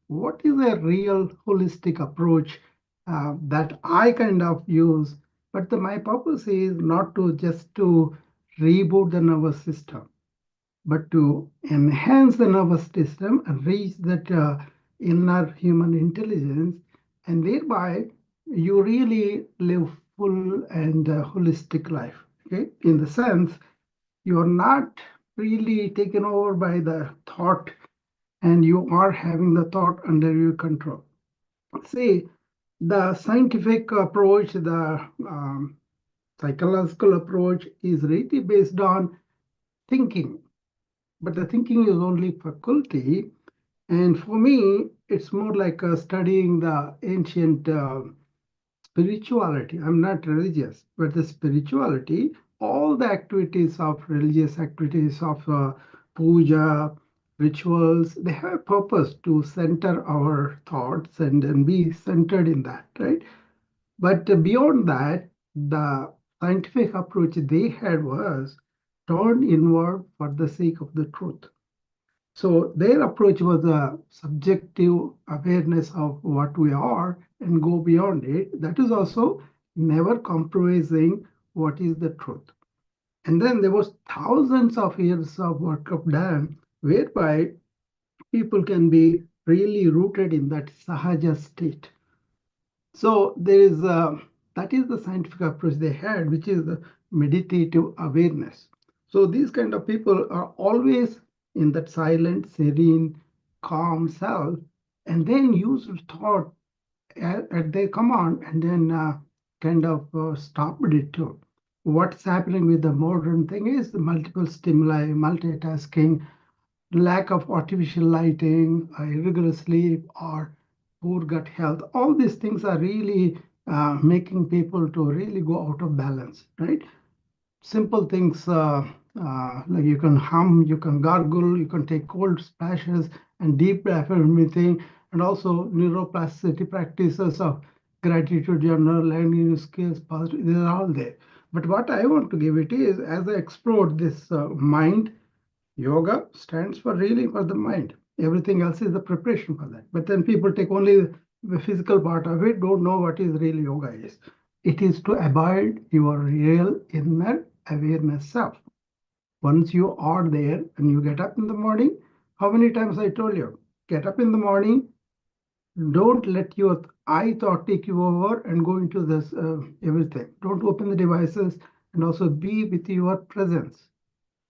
what is a real holistic approach that I kind of use. But my purpose is not to just to reboot the nervous system, but to enhance the nervous system and reach that inner human intelligence, and thereby you really live full and holistic life. Okay, in the sense you are not really taken over by the thought, and you are having the thought under your control. See, the scientific approach, the psychological approach is really based on thinking, but the thinking is only faculty. And for me, it's more like studying the ancient spirituality. I'm not religious, but the spirituality, all the activities of religious activities of puja, rituals, they have a purpose to center our thoughts and be centered in that, right? But beyond that, the scientific approach they had was turn inward for the sake of the truth. So their approach was a subjective awareness of what we are and go beyond it. That is also never compromising what is the truth. And then there was thousands of years of work done whereby people can be really rooted in that sahaja state. So there is that is the scientific approach they had, which is the meditative awareness. So these kind of people are always in that silent, serene, calm self, and then use thought at their command, and then kind of stop it too. What's happening with the modern thing is the multiple stimuli, multitasking, lack of artificial lighting, irregular sleep, or poor gut health. All these things are really making people to really go out of balance, right? Simple things like you can hum, you can gargle, you can take cold splashes and deep breathing, and also neuroplasticity practices of gratitude journal, learning new skills, positive, these are all there. But what I want to give it is, as I explored this mind, yoga stands for really for the mind. Everything else is the preparation for that. But then people take only the physical part of it, don't know what is really yoga is. It is to abide your real inner awareness self. Once you are there and you get up in the morning, how many times I told you, get up in the morning, don't let your I thought take you over and go into this everything. Don't open the devices, and also be with your presence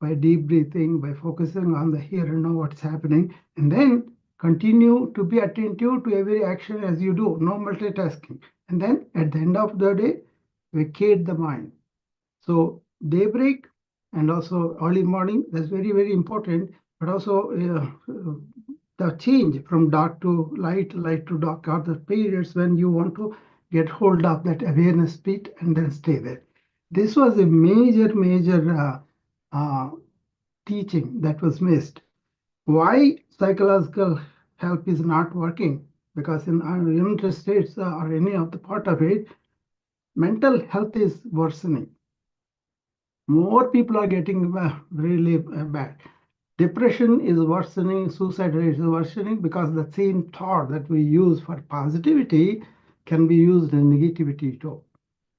by deep breathing, by focusing on the here and now, what's happening, and then continue to be attentive to every action as you do, no multitasking. And then at the end of the day, vacate the mind. So daybreak and also early morning, that's very, very important, but also the change from dark to light, light to dark are the periods when you want to get hold of that awareness bit and then stay there. This was a major teaching that was missed. Why psychological help is not working? Because in our United States or any of the part of it, mental health is worsening. More people are getting really bad. Depression is worsening, suicide rate is worsening because the same thought that we use for positivity can be used in negativity too.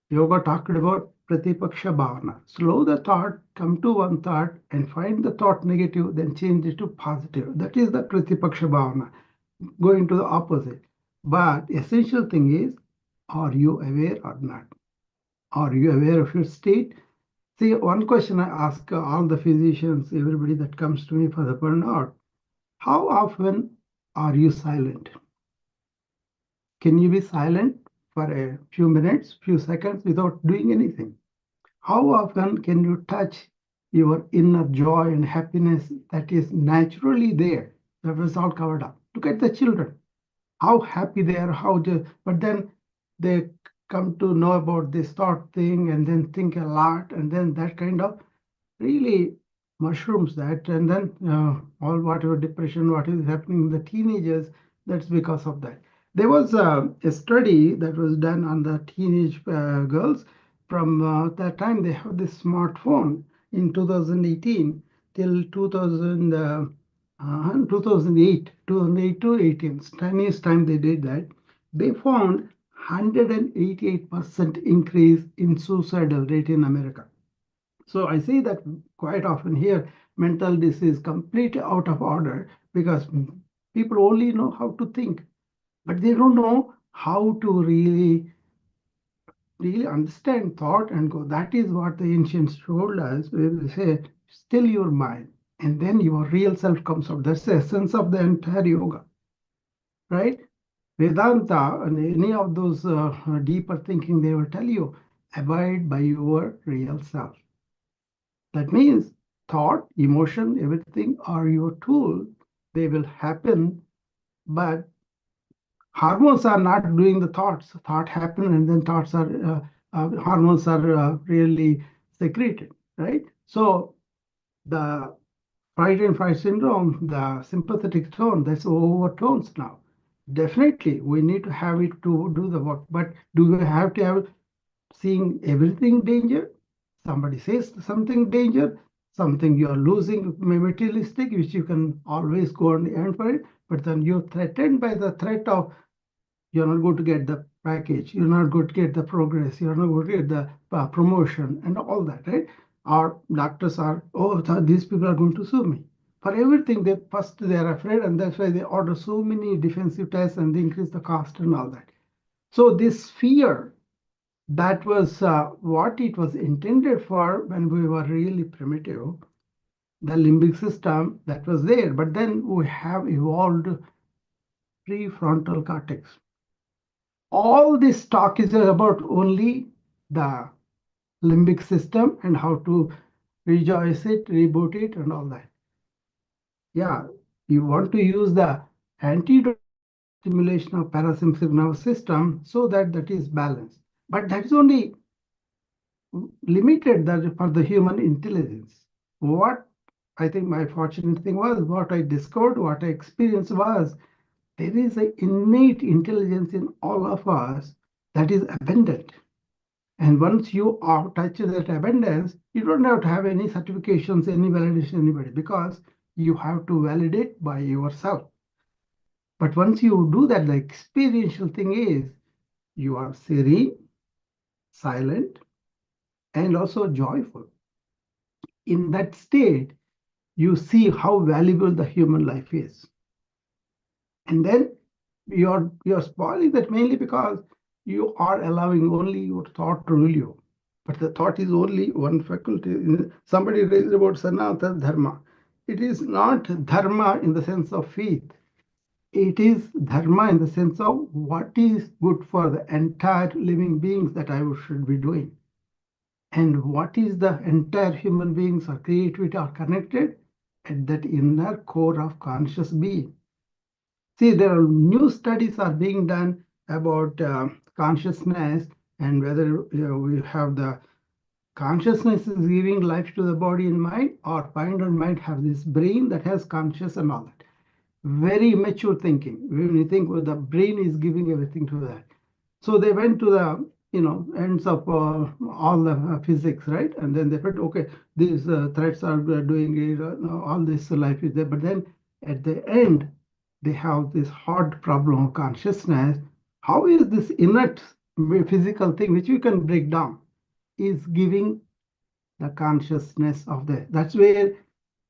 Yoga talked about pratipaksha bhavana. Slow the thought, come to one thought and find the thought negative, then change it to positive. That is the pratipaksha bhavana, going to the opposite. But essential thing is, are you aware or not? Are you aware of your state? See, one question I ask all the physicians, everybody that comes to me for the burnout, how often are you silent? Can you be silent for a few minutes, few seconds without doing anything? How often can you touch your inner joy and happiness that is naturally there? That was all covered up. Look at the children, how happy they are, but then they come to know about this thought thing and then think a lot, and then that kind of really mushrooms that, and then all whatever depression, what is happening in the teenagers, that's because of that. There was a study that was done on the teenage girls from that time they have this smartphone in 2018 till 2008 to 18, 10 years time they did that. They found 188% increase in suicidal rate in America. So I see that quite often here, mental disease completely out of order because people only know how to think, but they don't know how to really understand thought and go. That is what the ancients told us. They say, still your mind, and then your real self comes out. That's the essence of the entire yoga, right? Vedanta and any of those deeper thinking, they will tell you, abide by your real self. That means thought, emotion, everything are your tool. They will happen, but hormones are not doing the thoughts. Thought happen and then thoughts are, hormones are really secreted, right? So the fight and flight syndrome, the sympathetic tone, that's overtones now. Definitely, we need to have it to do the work, but do we have to have seeing everything danger? Somebody says something danger, something you are losing materialistic, which you can always go and earn for it, but then you're threatened by the threat of you're not going to get the package, you're not going to get the progress, you're not going to get the promotion and all that, right? Our doctors are, oh, these people are going to sue me. For everything, they first they are afraid, and that's why they order so many defensive tests and they increase the cost and all that. So this fear, that was what it was intended for when we were really primitive. The limbic system that was there, but then we have evolved prefrontal cortex. All this talk is about only the limbic system and how to rejoice it, reboot it, and all that. Yeah, you want to use the antidote stimulation of parasympathetic nervous system so that that is balanced. But that is only limited that for the human intelligence. What I think my fortunate thing was, what I discovered, what I experienced was, there is an innate intelligence in all of us that is abundant. And once you are touched that abundance, you don't have to have any certifications, any validation, anybody, because you have to validate by yourself. But once you do that, the experiential thing is you are serene, silent, and also joyful. In that state, you see how valuable the human life is. And then you're spoiling that mainly because you are allowing only your thought to rule you. But the thought is only one faculty. Somebody raised about Sanatana Dharma. It is not dharma in the sense of faith. It is dharma in the sense of what is good for the entire living beings that I should be doing. And what is the entire human beings or creativity are connected at that inner core of conscious being. See, there are new studies are being done about consciousness and whether we have the consciousness is giving life to the body and mind, or mind and mind have this brain that has conscious and all that. Very mature thinking. When you think well, the brain is giving everything to that. So they went to the ends of all the physics, right? And then they said, okay, these threads are doing it, all this life is there. But then at the end, they have this hard problem of consciousness. How is this inert physical thing, which you can break down, is giving the consciousness of the? That's where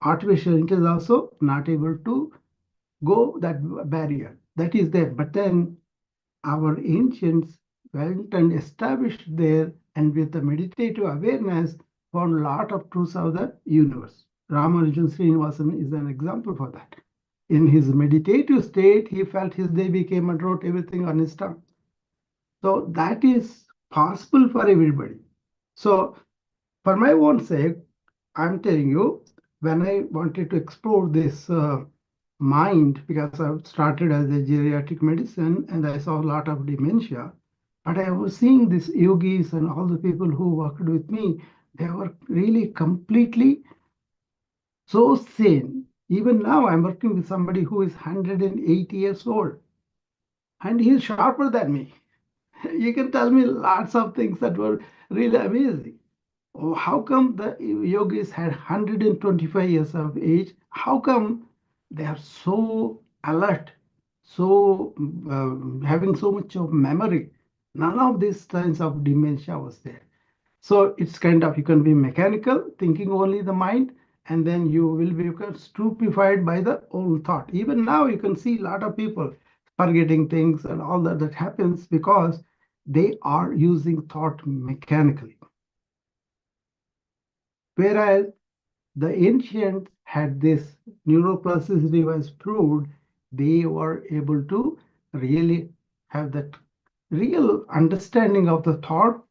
artificial intelligence is also not able to go that barrier. That is there. But then our ancients went and established there, and with the meditative awareness, found a lot of truths of the universe. Ramanujan Srinivasan is an example for that. In his meditative state, he felt his day became and wrote everything on his tongue. So that is possible for everybody. So for my own sake, I'm telling you, when I wanted to explore this mind, because I started as a geriatric medicine and I saw a lot of dementia, but I was seeing these yogis and all the people who worked with me, they were really completely so sane. Even now, I'm working with somebody who is 180 years old, and he's sharper than me. You can tell me lots of things that were really amazing. Oh, how come the yogis had 125 years of age? How come they are so alert, so having so much of memory? None of these signs of dementia was there. So it's kind of, you can be mechanical, thinking only the mind, and then you will be stupefied by the old thought. Even now, you can see a lot of people forgetting things and all that happens because they are using thought mechanically. Whereas the ancients had this neuroplasticity was proved, they were able to really have that real understanding of the thought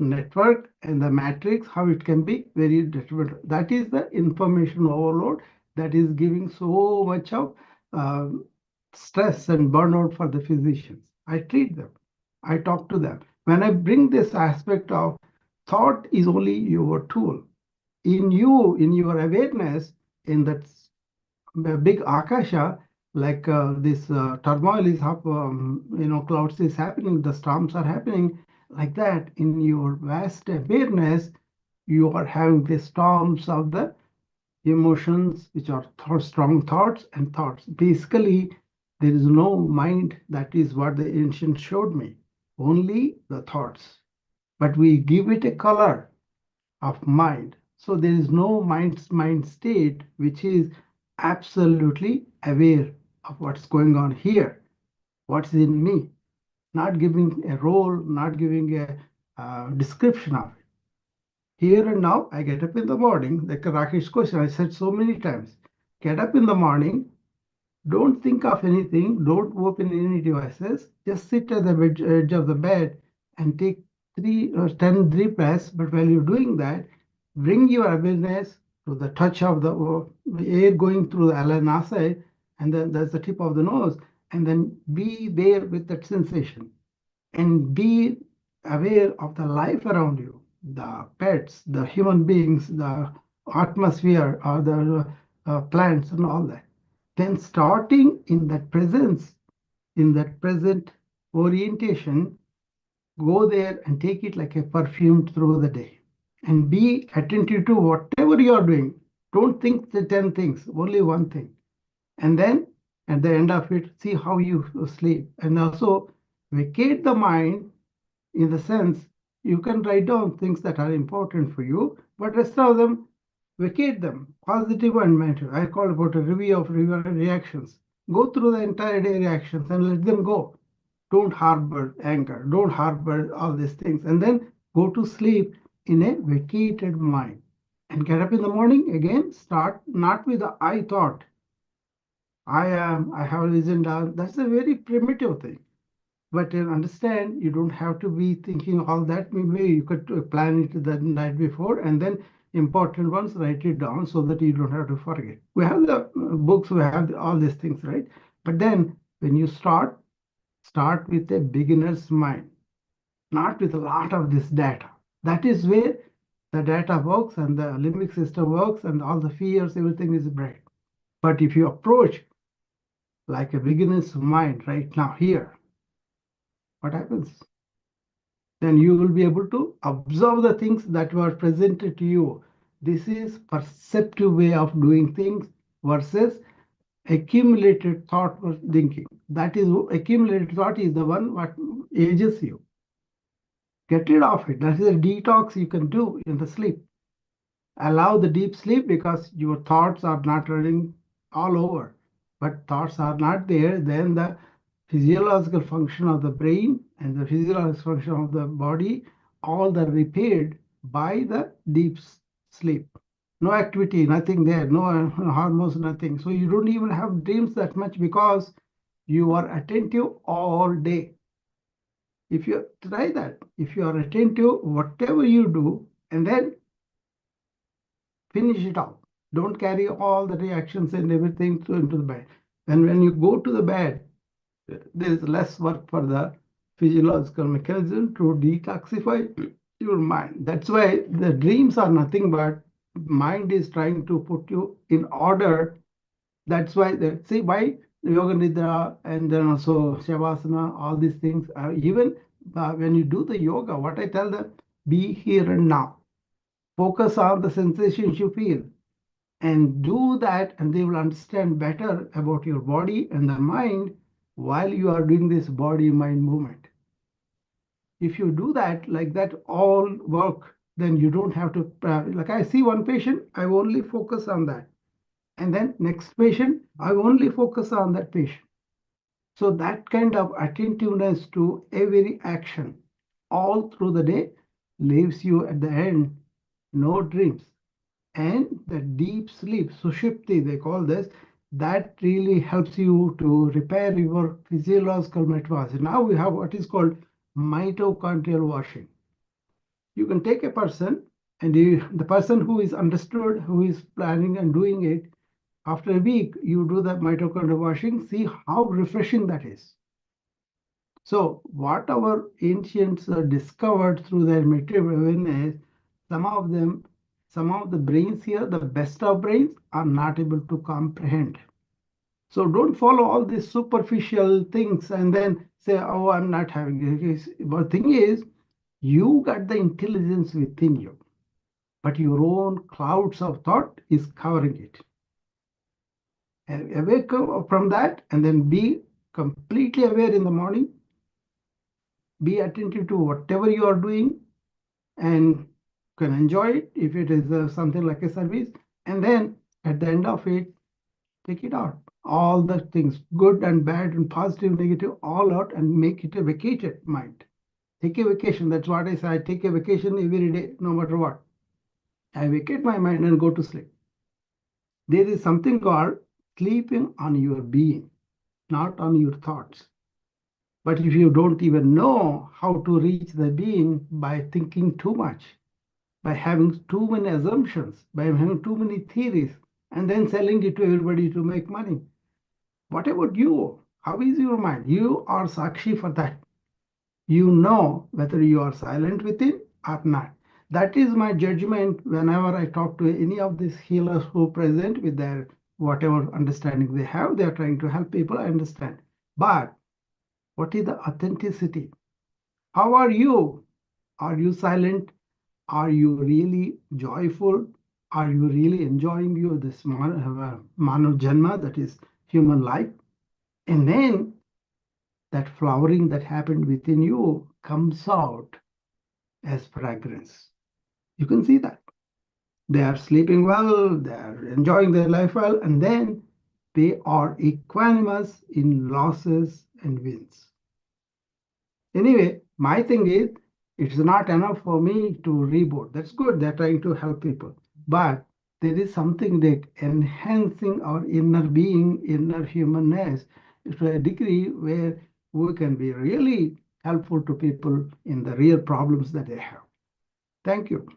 network and the matrix, how it can be very detrimental. That is the information overload that is giving so much of stress and burnout for the physicians. I treat them. I talk to them. When I bring this aspect of thought is only your tool. In you, in your awareness, in that big akasha, like this turmoil is up, clouds is happening, the storms are happening, like that. In your vast awareness, you are having the storms of the emotions, which are strong thoughts and thoughts. Basically, there is no mind. That is what the ancient showed me. Only the thoughts. But we give it a color of mind. So there is no mind state which is absolutely aware of what's going on here, what's in me, not giving a role, not giving a description of it. Here and now, I get up in the morning, like Rakesh's question, I said so many times, get up in the morning, don't think of anything, don't open any devices, just sit at the edge of the bed and take 3 or 10 deep breaths. But while you're doing that, bring your awareness to the touch of the air going through the alanasai, and then that's the tip of the nose, and then be there with that sensation and be aware of the life around you, the pets, the human beings, the atmosphere, or the plants, and all that. Then, starting in that presence, in that present orientation, go there and take it like a perfume through the day. And be attentive to whatever you are doing. Don't think the 10 things, only one thing. And then at the end of it, see how you sleep. And also vacate the mind in the sense you can write down things that are important for you, but rest of them, vacate them, positive and negative. I call about a review of reactions. Go through the entire day reactions and let them go. Don't harbor anger, don't harbor all these things, and then go to sleep in a vacated mind. And get up in the morning again, start not with the I thought. I am, I have risen down. That's a very primitive thing. But understand, you don't have to be thinking all that. Maybe you could plan it the night before, and then important ones, write it down so that you don't have to forget. We have the books, we have all these things, right? But then when you start with a beginner's mind, not with a lot of this data. That is where the data works and the limbic system works and all the fears, everything is bright. But if you approach like a beginner's mind right now here, what happens? Then you will be able to observe the things that were presented to you. This is perceptive way of doing things versus accumulated thought or thinking. That is, accumulated thought is the one what ages you. Get rid of it. That is a detox you can do in the sleep. Allow the deep sleep because your thoughts are not running all over. But thoughts are not there, then the physiological function of the brain and the physiological function of the body, all are repaired by the deep sleep. No activity, nothing there, no hormones, nothing. So you don't even have dreams that much because you are attentive all day. If you try that, if you are attentive, whatever you do, and then finish it off. Don't carry all the reactions and everything into the bed. And when you go to the bed, there is less work for the physiological mechanism to detoxify your mind. That's why the dreams are nothing but mind is trying to put you in order. That's why see why yoga nidra and then also shavasana, all these things are even when you do the yoga, what I tell them, be here and now. Focus on the sensations you feel and do that, and they will understand better about your body and the mind while you are doing this body mind movement. If you do that like that, all work, then you don't have to, like I see one patient, I only focus on that. And then next patient, I only focus on that patient. So that kind of attentiveness to every action all through the day leaves you at the end no dreams. And the deep sleep, sushupti, they call this, that really helps you to repair your physiological metabolism. Now we have what is called mitochondrial washing. You can take a person and the person who is understood, who is planning and doing it, after a week, you do the mitochondrial washing, see how refreshing that is. So what our ancients discovered through their material awareness, some of the brains here, the best of brains, are not able to comprehend. So don't follow all these superficial things and then say, oh, I'm not having it. But the thing is, you got the intelligence within you, but your own clouds of thought is covering it. And awake from that and then be completely aware in the morning. Be attentive to whatever you are doing and can enjoy it if it is something like a service. And then at the end of it, take it out. All the things, good and bad and positive, negative, all out and make it a vacated mind. Take a vacation. That's what I say. I take a vacation every day, no matter what. I vacate my mind and go to sleep. There is something called sleeping on your being, not on your thoughts. But if you don't even know how to reach the being by thinking too much, by having too many assumptions, by having too many theories, and then selling it to everybody to make money. What about you? How is your mind? You are Sakshi for that. You know whether you are silent within or not. That is my judgment whenever I talk to any of these healers who present with their whatever understanding they have. They are trying to help people, I understand. But what is the authenticity? How are you? Are you silent? Are you really joyful? Are you really enjoying this Manav Janma, that is human life? And then that flowering that happened within you comes out as fragrance. You can see that. They are sleeping well, they are enjoying their life well, and then they are equanimous in losses and wins. Anyway, my thing is, it's not enough for me to reboot. That's good. They're trying to help people. But there is something that enhancing our inner being, inner humanness to a degree where we can be really helpful to people in the real problems that they have. Thank you.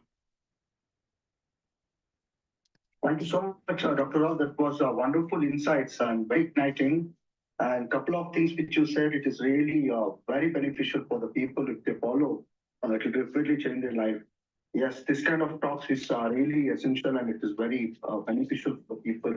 Thank you so much, Dr. Rao. That was wonderful insights and very igniting. And couple of things which you said, it is really very beneficial for the people if they follow. It will definitely change their life. Yes, this kind of talks is really essential and it is very beneficial for people.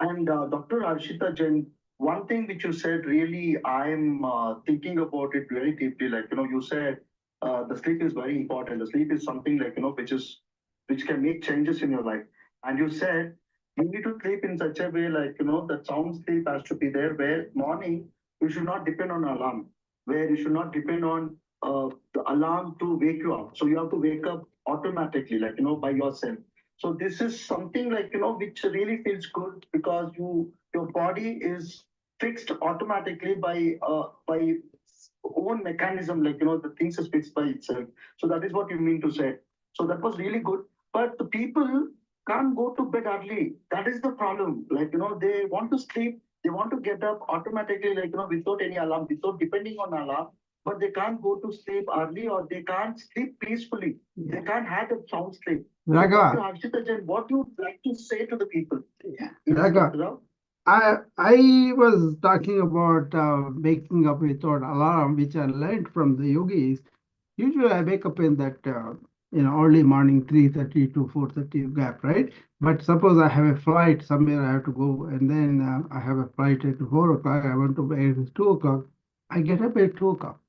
And Dr. Arshita Jain, one thing which you said really, I'm thinking about it very deeply. Like, you said the sleep is very important. The sleep is something like, which can make changes in your life. And you said you need to sleep in such a way, like, that sound sleep has to be there, where morning you should not depend on alarm, where you should not depend on the alarm to wake you up. So you have to wake up automatically, like, by yourself. So this is something like, which really feels good because your body is fixed automatically by own mechanism, like, the things is fixed by itself. So that is what you mean to say. So that was really good. But the people can't go to bed early. That is the problem. Like, they want to sleep, they want to get up automatically, like, without any alarm, without depending on alarm, but they can't go to sleep early or they can't sleep peacefully. Yeah. They can't have a sound sleep. Raghav. So, Harshita Jain, what do you like to say to the people? Yeah. Yes, Raghav. Dr. Rao? I was talking about waking up without alarm, which I learned from the yogis. Usually, I wake up in that early morning, 3:30 to 4:30 gap, right? But suppose I have a flight somewhere I have to go, and then I have a flight at 4 o'clock. I want to bed at 2 o'clock. I get up at 2 o'clock.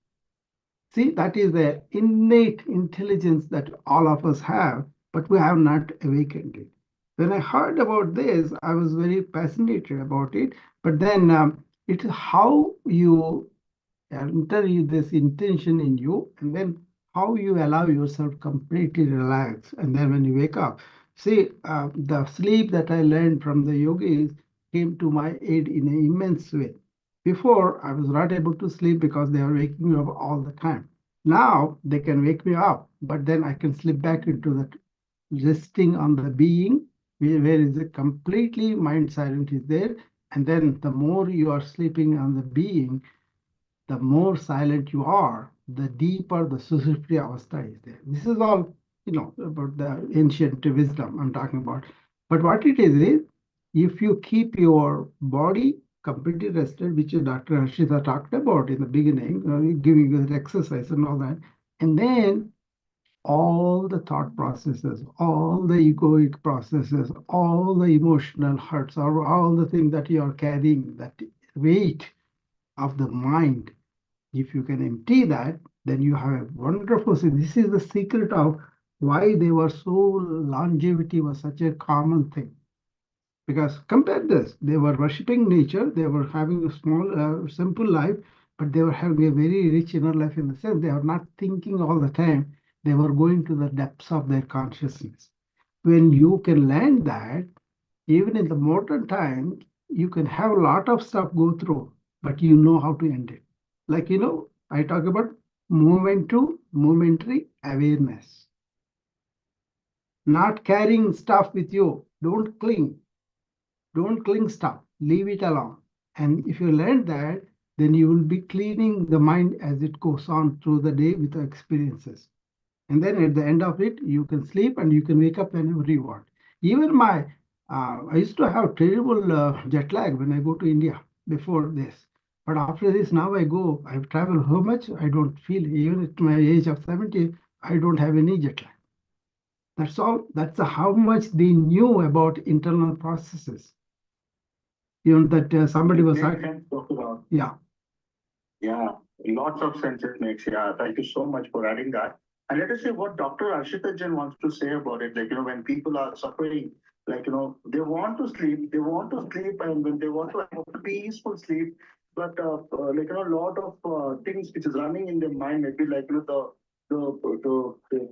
See, that is the innate intelligence that all of us have, but we have not awakened it. When I heard about this, I was very fascinated about it. But then it is how you enter this intention in you, and then how you allow yourself completely relax. And then when you wake up, see, the sleep that I learned from the yogis came to my aid in an immense way. Before, I was not able to sleep because they were waking me up all the time. Now they can wake me up, but then I can slip back into that resting on the being, where is it completely mind silent is there. And then the more you are sleeping on the being, the more silent you are, the deeper the Sushupti Avastha is there. This is all, about the ancient wisdom I'm talking about. But what it is if you keep your body completely rested, which Dr. Harshita talked about in the beginning, giving you exercise and all that, and then all the thought processes, all the egoic processes, all the emotional hurts, or all the things that you are carrying, that weight of the mind, if you can empty that, then you have a wonderful thing. This is the secret of why they were so longevity was such a common thing. Because compare this, they were worshipping nature, they were having a small, simple life, but they were having a very rich inner life in the sense they were not thinking all the time. They were going to the depths of their consciousness. When you can learn that, even in the modern time, you can have a lot of stuff go through, but you know how to end it. Like, I talk about momentary awareness. Not carrying stuff with you. Don't cling. Don't cling stuff. Leave it alone. And if you learn that, then you will be cleaning the mind as it goes on through the day with the experiences. And then at the end of it, you can sleep and you can wake up whenever you want. Even I used to have terrible jet lag when I go to India before this. But after this, now I've traveled so much, I don't feel, even at my age of 70, I don't have any jet lag. That's all. That's how much they knew about internal processes. That somebody was Makes Dr. Rao. Yeah. Yeah, lots of sense it makes. Yeah, thank you so much for adding that. And let us see what Dr. Ashita Jain wants to say about it. Like, when people are suffering, like, they want to sleep, and when they want to have a peaceful sleep, but like, a lot of things which is running in their mind, maybe like, the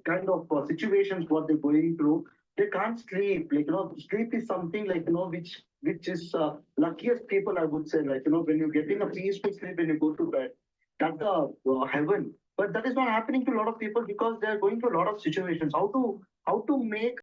kind of situations what they're going through, they can't sleep. Like, sleep is something like, which is luckiest people, I would say. Like, when you're getting a peaceful sleep when you go to bed, that's heaven. But that is not happening to a lot of people because they are going through a lot of situations. How to make